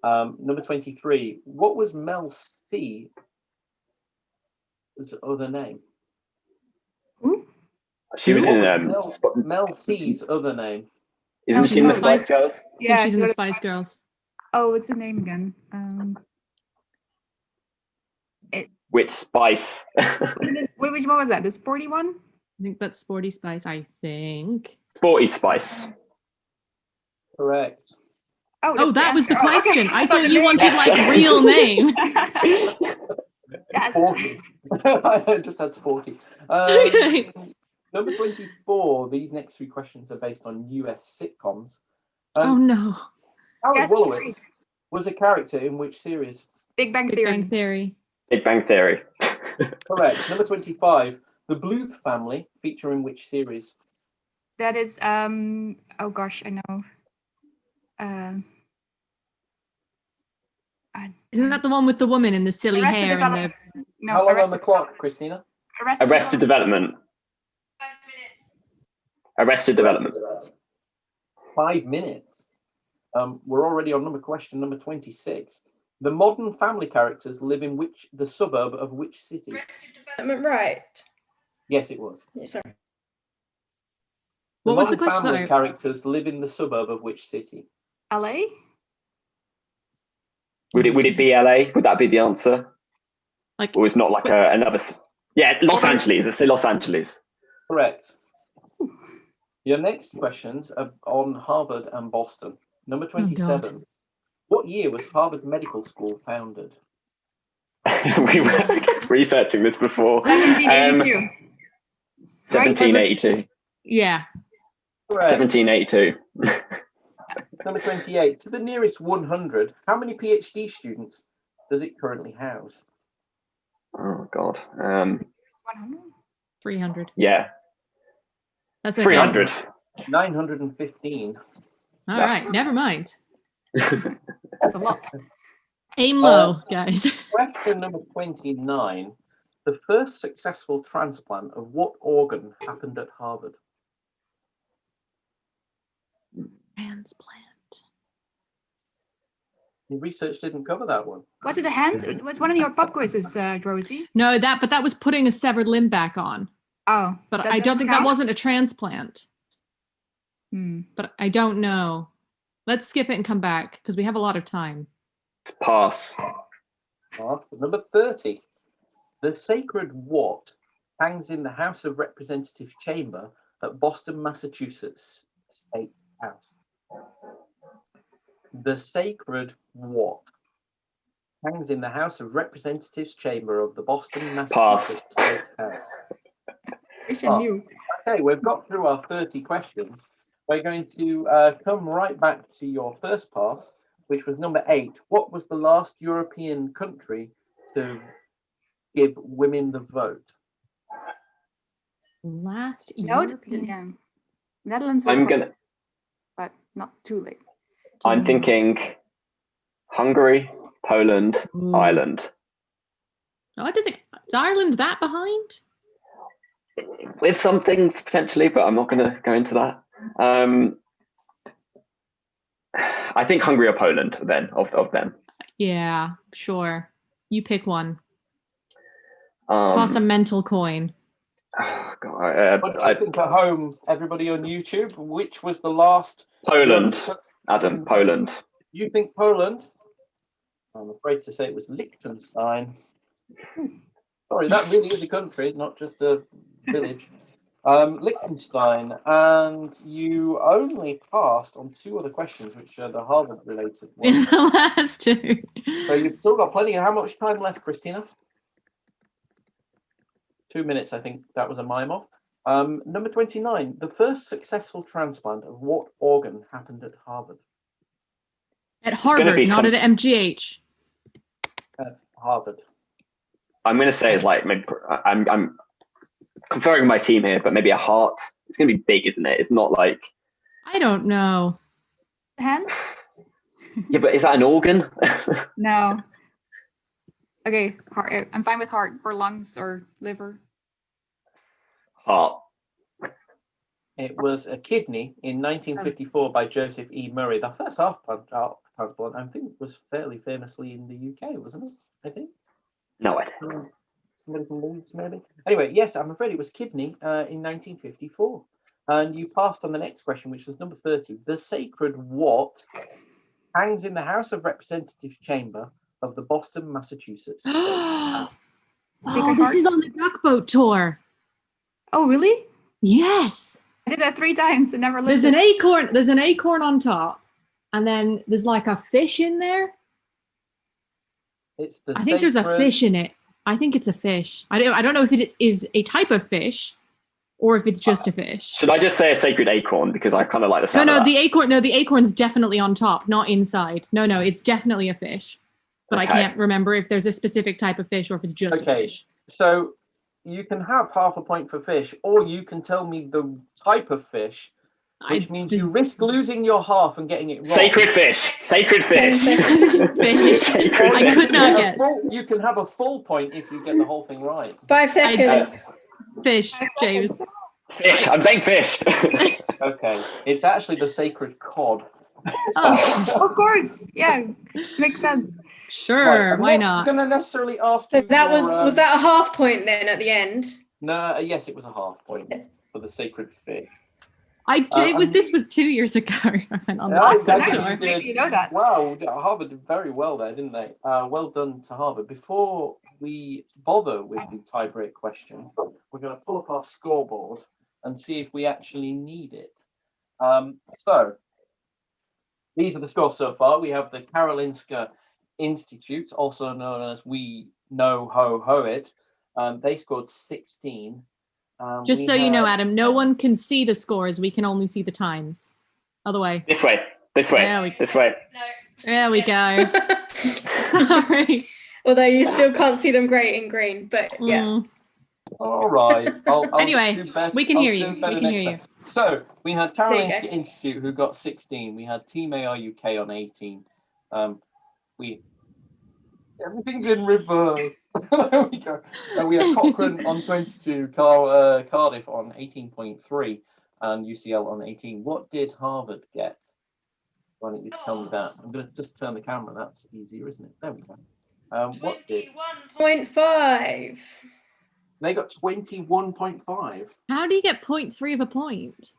A: Number 23. What was Mel C's other name?
U: She was in
A: Mel C's other name.
U: Isn't she in the Spice Girls?
V: Yeah, she's in the Spice Girls.
F: Oh, what's the name again?
U: Which Spice?
F: Which one was that? The sporty one?
V: I think that's Sporty Spice, I think.
U: Sporty Spice.
A: Correct.
V: Oh, that was the question.
F: Okay.
V: I thought you wanted like real name.
F: Yes.
A: 40. I just had 40. Number 24. These next 3 questions are based on US sitcoms.
V: Oh no.
A: Howard Wolowitz was a character in which series?
F: Big Bang Theory.
U: Big Bang Theory.
A: Correct. Number 25. The Bluth family feature in which series?
F: That is oh gosh, I know.
V: Isn't that the one with the woman in the silly hair and the...
F: No,
A: how long on the clock, Christina?
U: Arrested Development.
K: 5 minutes.
U: Arrested Development.
A: 5 minutes. We're already on question number 26. The modern family characters live in the suburb of which city?
K: Arrested Development, right?
A: Yes, it was.
K: Yeah, sorry.
V: What was the question?
A: Family characters live in the suburb of which city?
F: LA?
U: Would it be LA? Would that be the answer?
V: Like,
U: or it's not like another? Yeah, Los Angeles. Let's say Los Angeles.
A: Correct. Your next questions are on Harvard and Boston. Number 27. What year was Harvard Medical School founded?
U: We were researching this before.
F: 1782.
U: 1782.
V: Yeah.
A: Correct.
U: 1782.
A: Number 28. To the nearest 100, how many PhD students does it currently house?
U: Oh God.
V: 300.
U: Yeah.
V: That's a
U: 300.
V: guess.
A: 915.
V: All right, never mind.
F: That's a lot.
V: Aim low, guys.
A: Question number 29. The first successful transplant of what organ happened at Harvard?
V: Transplant.
A: Your research didn't cover that one.
F: Was it a hand? It was one of your pop quizzes, Rosie.
V: No, that was putting a severed limb back on.
F: Oh.
V: But I don't think that wasn't a transplant. But I don't know. Let's skip it and come back because we have a lot of time.
U: Pass.
A: Number 30. The sacred what hangs in the House of Representatives chamber at Boston, Massachusetts State House? The sacred what hangs in the House of Representatives chamber of the Boston, Massachusetts State House? Okay, we've got through our 30 questions. We're going to come right back to your first pass which was number 8. What was the last European country to give women the vote?
V: Last
F: European. Yeah. Netherlands. But not too late.
U: I'm thinking Hungary, Poland, Ireland.
V: I don't think is Ireland that behind.
U: With some things potentially, but I'm not going to go into that. I think Hungary or Poland then of them.
V: Yeah, sure. You pick one. Toss a mental coin.
A: Oh, God, what do you think at home, everybody on YouTube? Which was the last?
U: Poland, Adam, Poland.
A: You think Poland? I'm afraid to say it was Liechtenstein. Sorry, that really is a country, not just a village. Liechtenstein, and you only passed on 2 other questions, which are the Harvard-related ones.
V: The last 2.
A: So you've still got plenty. How much time left, Christina? 2 minutes, I think that was a mime off. Number 29, the first successful transplant of what organ happened at Harvard?
V: At Harvard, not at MGH.
A: At Harvard.
U: I'm going to say it's like, maybe, I'm conferring my team here, but maybe a heart. It's going to be big, isn't it? It's not like...
V: I don't know.
F: Hand?
U: Yeah, but is that an organ?
F: No. Okay, heart. I'm fine with heart or lungs or liver.
U: Heart.
A: It was a kidney in 1954 by Joseph E. Murray. The first heart transplant, I think, was fairly famously in the UK, wasn't it? I think.
U: No idea.
A: Somebody from Leeds, maybe. Anyway, yes, I'm afraid it was kidney in 1954. And you passed on the next question, which was number 30. The sacred what hangs in the House of Representatives chamber of the Boston, Massachusetts State House?
V: Oh, this is on the duck boat tour.
F: Oh, really?
V: Yes.
F: I did that 3 times and never
V: There's
F: listened.
V: an acorn. There's an acorn on top, and then there's like a fish in there.
A: It's the
V: I think there's a
A: sacred-
V: fish in it. I think it's a fish. I don't know if it is a type of fish, or if it's just a fish.
U: Should I just say a sacred acorn because I kind of like the sound of that?
V: The acorn. No, the acorn's definitely on top, not inside. No, it's definitely a fish. But
U: Okay.
V: I can't remember if there's a specific type of fish or if it's just a fish.
A: So you can have half a point for fish, or you can tell me the type of fish, which means you risk losing your half and getting it wrong.
U: Sacred fish. Sacred fish.
V: Fish.
U: Sacred
V: I
U: fish.
V: could not guess.
A: You can have a full point if you get the whole thing right.
L: 5 seconds.
V: Fish, James.
U: Fish. I'm saying fish.
A: Okay, it's actually the sacred cod.
V: Oh,
F: Of course. Yeah. Makes sense.
V: Sure,
A: I'm
V: why
A: not
V: not?
A: going to necessarily ask
L: So
A: you
L: that
A: your,
L: was that a half point then at the end?
A: No, yes, it was a half point for the sacred fish.
V: This was 2 years ago. I went on the
A: I
V: duck boat
A: think
V: tour.
A: you did.
F: You know that.
A: Wow, Harvard did very well there, didn't they? Well done to Harvard. Before we bother with the tie-break question, we're going to pull up our scoreboard and see if we actually need it. So these are the scores so far. We have the Karolinska Institute, also known as We Know Ho It. They scored 16.
V: Just so you know, Adam, no one can see the scores. We can only see the times. Other way.
U: This way. This way. This way.
V: There we go. Sorry.
L: Although you still can't see them great in green, but yeah.
A: All right.
V: Anyway, we can hear you. We can hear you.
A: So we had
L: There you
A: Karolinska
L: go.
A: Institute who got 16. We had Team AR UK on 18. Everything's in reverse. There we go. We had Cochrane on 22, Cardiff on 18.3, and UCL on 18. What did Harvard get? Why don't you tell me that? I'm going to just turn the camera. That's easier, isn't it? There we go. What did
L: 21.5.
A: they got? 21.5.
V: How do you get 0.3 of a point?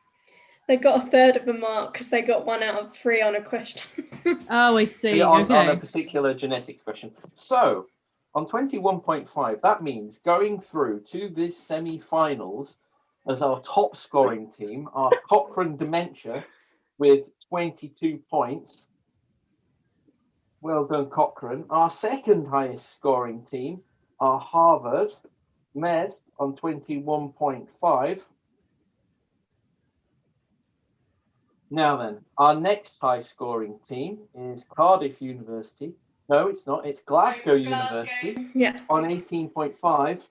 L: They got a third of a mark because they got 1 out of 3 on a question.
V: Oh, I see.
A: On
V: Okay.
A: a particular genetics question. So on 21.5, that means going through to this semi-finals as our top scoring team, our Cochrane Dementia with 22 points. Well done, Cochrane. Our second highest scoring team, our Harvard Med on 21.5. Now then, our next high scoring team is Cardiff University. No, it's not. It's Glasgow University on 18.5.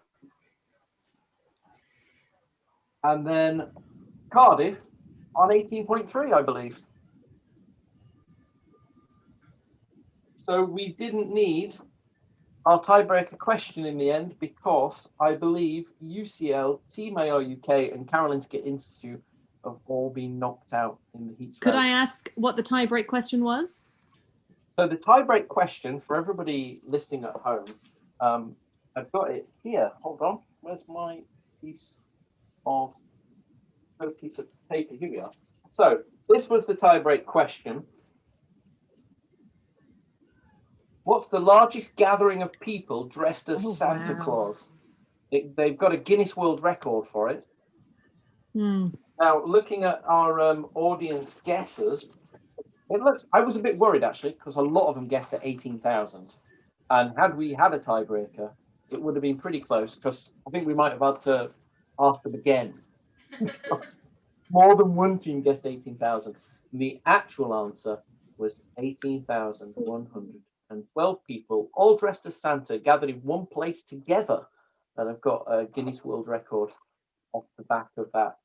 A: And then Cardiff on 18.3, I believe. So we didn't need our tiebreaker question in the end because I believe UCL, Team AR UK and Karolinska Institutet have all been knocked out in the heats.
V: Could I ask what the tie-break question was?
A: So the tie-break question for everybody listening at home, I've got it here. Hold on. Where's my piece of paper? Here we are. So this was the tie-break question. What's the largest gathering of people dressed as Santa Claus? They've got a Guinness World Record for it. Now, looking at our audience guesses, I was a bit worried actually, because a lot of them guessed at 18,000. And had we had a tiebreaker, it would have been pretty close, because I think we might have had to ask them again. More than one team guessed 18,000. The actual answer was 18,112 people, all dressed as Santa, gathered in one place together, and have got a Guinness World Record off the back of that.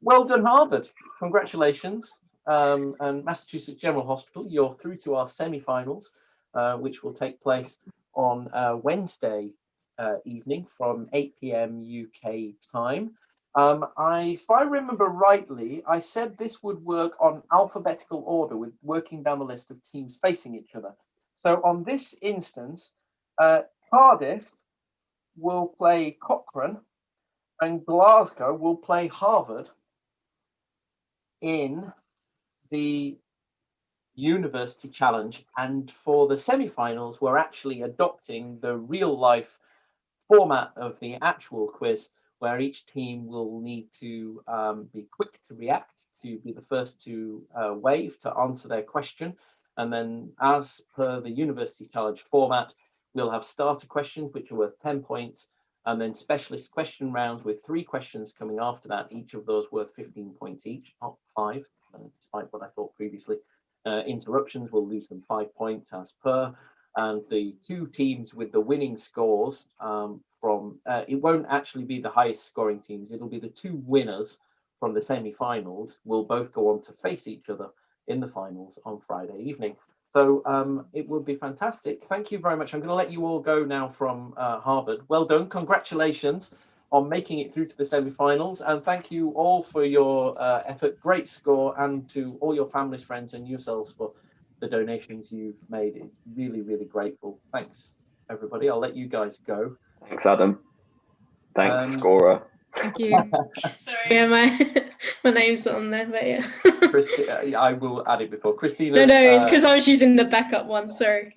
A: Well done, Harvard. Congratulations. And Massachusetts General Hospital, you're through to our semi-finals, which will take place on Wednesday evening from 8 p.m. UK time. If I remember rightly, I said this would work on alphabetical order with working down the list of teams facing each other. So on this instance, Cardiff will play Cochrane and Glasgow will play Harvard in the University Challenge. And for the semi-finals, we're actually adopting the real life format of the actual quiz, where each team will need to be quick to react, to be the first to wave, to answer their question. And then as per the University Challenge format, we'll have starter questions, which are worth 10 points, and then specialist question rounds with 3 questions coming after that, each of those worth 15 points each, not 5, despite what I thought previously. Interruptions will lose them 5 points as per. And the 2 teams with the winning scores it won't actually be the highest scoring teams, it'll be the 2 winners from the semi-finals will both go on to face each other in the finals on Friday evening. So it will be fantastic. Thank you very much. I'm going to let you all go now from Harvard. Well done. Congratulations on making it through to the semi-finals, and thank you all for your effort. Great score, and to all your families, friends and yourselves for the donations you've made. It's really, really grateful. Thanks, everybody. I'll let you guys go.
U: Thanks, Adam. Thanks, scorer.
L: Thank you. Sorry, yeah, my name's not on there, but yeah.
A: I will add it before. Christina.
L: No, it's because I was using the backup one. Sorry.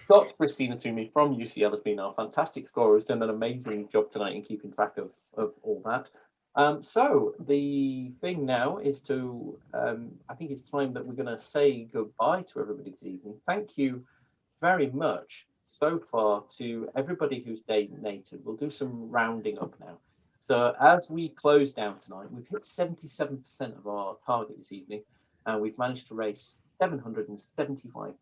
A: Dr. Christina Toomey from UCL has been our fantastic scorer, who's done an amazing job tonight in keeping track of all that. So the thing now is to, I think it's time that we're going to say goodbye to everybody this evening. Thank you very much so far to everybody who's donated. We'll do some rounding up now. So as we close down tonight, we've hit 77% of our target this evening, and we've managed to raise £775.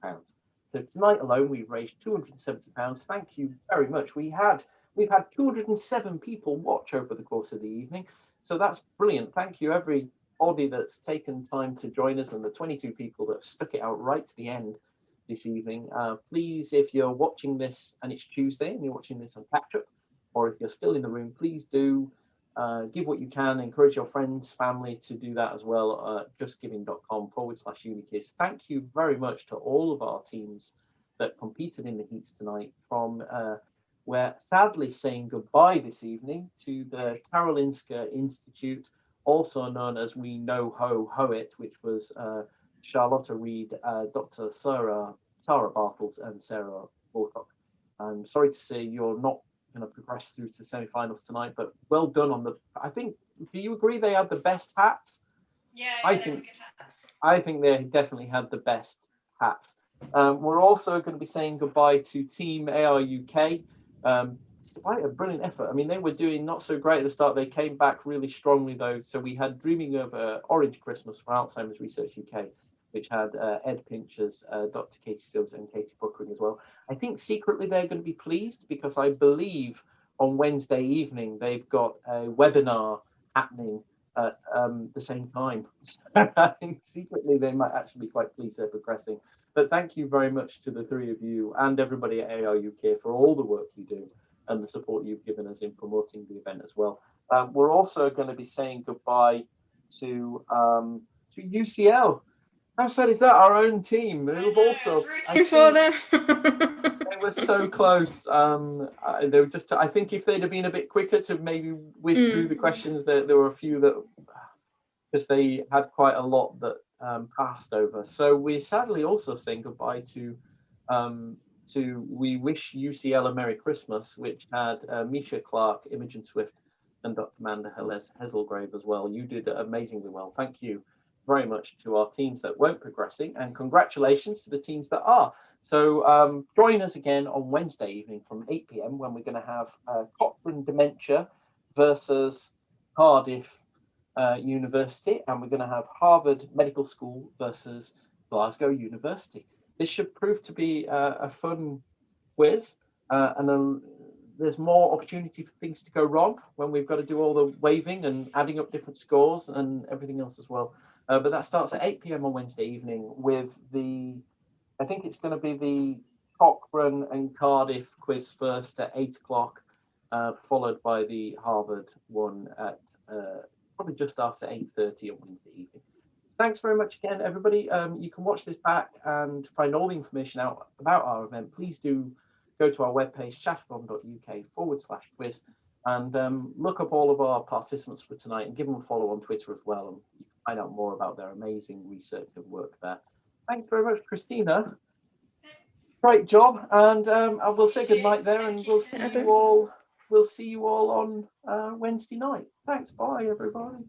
A: So tonight alone, we've raised £270. Thank you very much. We've had 207 people watch over the course of the evening. So that's brilliant. Thank you, everybody that's taken time to join us, and the 22 people that have stuck it out right to the end this evening. Please, if you're watching this and it's Tuesday and you're watching this on catch up, or if you're still in the room, please do give what you can. Encourage your friends, family to do that as well. justgiving.com/Unikiss. Thank you very much to all of our teams that competed in the heats tonight. We're sadly saying goodbye this evening to the Karolinska Institutet, also known as We Know Ho-it, which was Charlotta Reed, Dr. Sarah Bartels, and Sarah Wilcock. I'm sorry to say you're not going to progress through to the semi-finals tonight, but well done on I think, do you agree they had the best hats?
L: Yeah,
A: I think they definitely had the best hats. We're also going to be saying goodbye to Team AR UK. despite a brilliant effort. I mean, they were doing not so great at the start. They came back really strongly though. So we had Dreaming of Orange Christmas for Alzheimer's Research UK, which had Ed Pinchers, Dr. Katie Stubbs and Katie Puckering as well. I think secretly they're going to be pleased because I believe on Wednesday evening they've got a webinar happening at the same time. So I think secretly they might actually be quite pleased they're progressing. But thank you very much to the three of you and everybody at AR UK for all the work you do and the support you've given us in promoting the event as well. We're also going to be saying goodbye to UCL. How sad is that? Our own team, who've also
L: Rooting for them.
A: they were so close. They were just. I think if they'd have been a bit quicker to maybe whiz through the questions, there were a few that because they had quite a lot that passed over. So we're sadly also saying goodbye to We Wish UCL a Merry Christmas, which had Misha Clark, Imogen Swift, and Dr. Amanda Heselgrave as well. You did amazingly well. Thank you very much to our teams that weren't progressing, and congratulations to the teams that are. So join us again on Wednesday evening from 8 p.m. when we're going to have Cochrane Dementia versus Cardiff University, and we're going to have Harvard Medical School versus Glasgow University. This should prove to be a fun quiz, and then there's more opportunity for things to go wrong when we've got to do all the waving and adding up different scores and everything else as well. But that starts at 8 p.m. on Wednesday evening with I think it's going to be the Cochrane and Cardiff quiz first at 8 o'clock, followed by the Harvard one at probably just after 8:30 on Wednesday evening. Thanks very much again, everybody. You can watch this back and find all the information out about our event. Please do go to our webpage, chathon.uk/quiz, and look up all of our participants for tonight and give them a follow on Twitter as well. And you can find out more about their amazing research and work there. Thanks very much, Christina. Thanks. Great job. And I will say goodnight there, and we'll see you all. We'll see you all on Wednesday night. Thanks. Bye, everybody.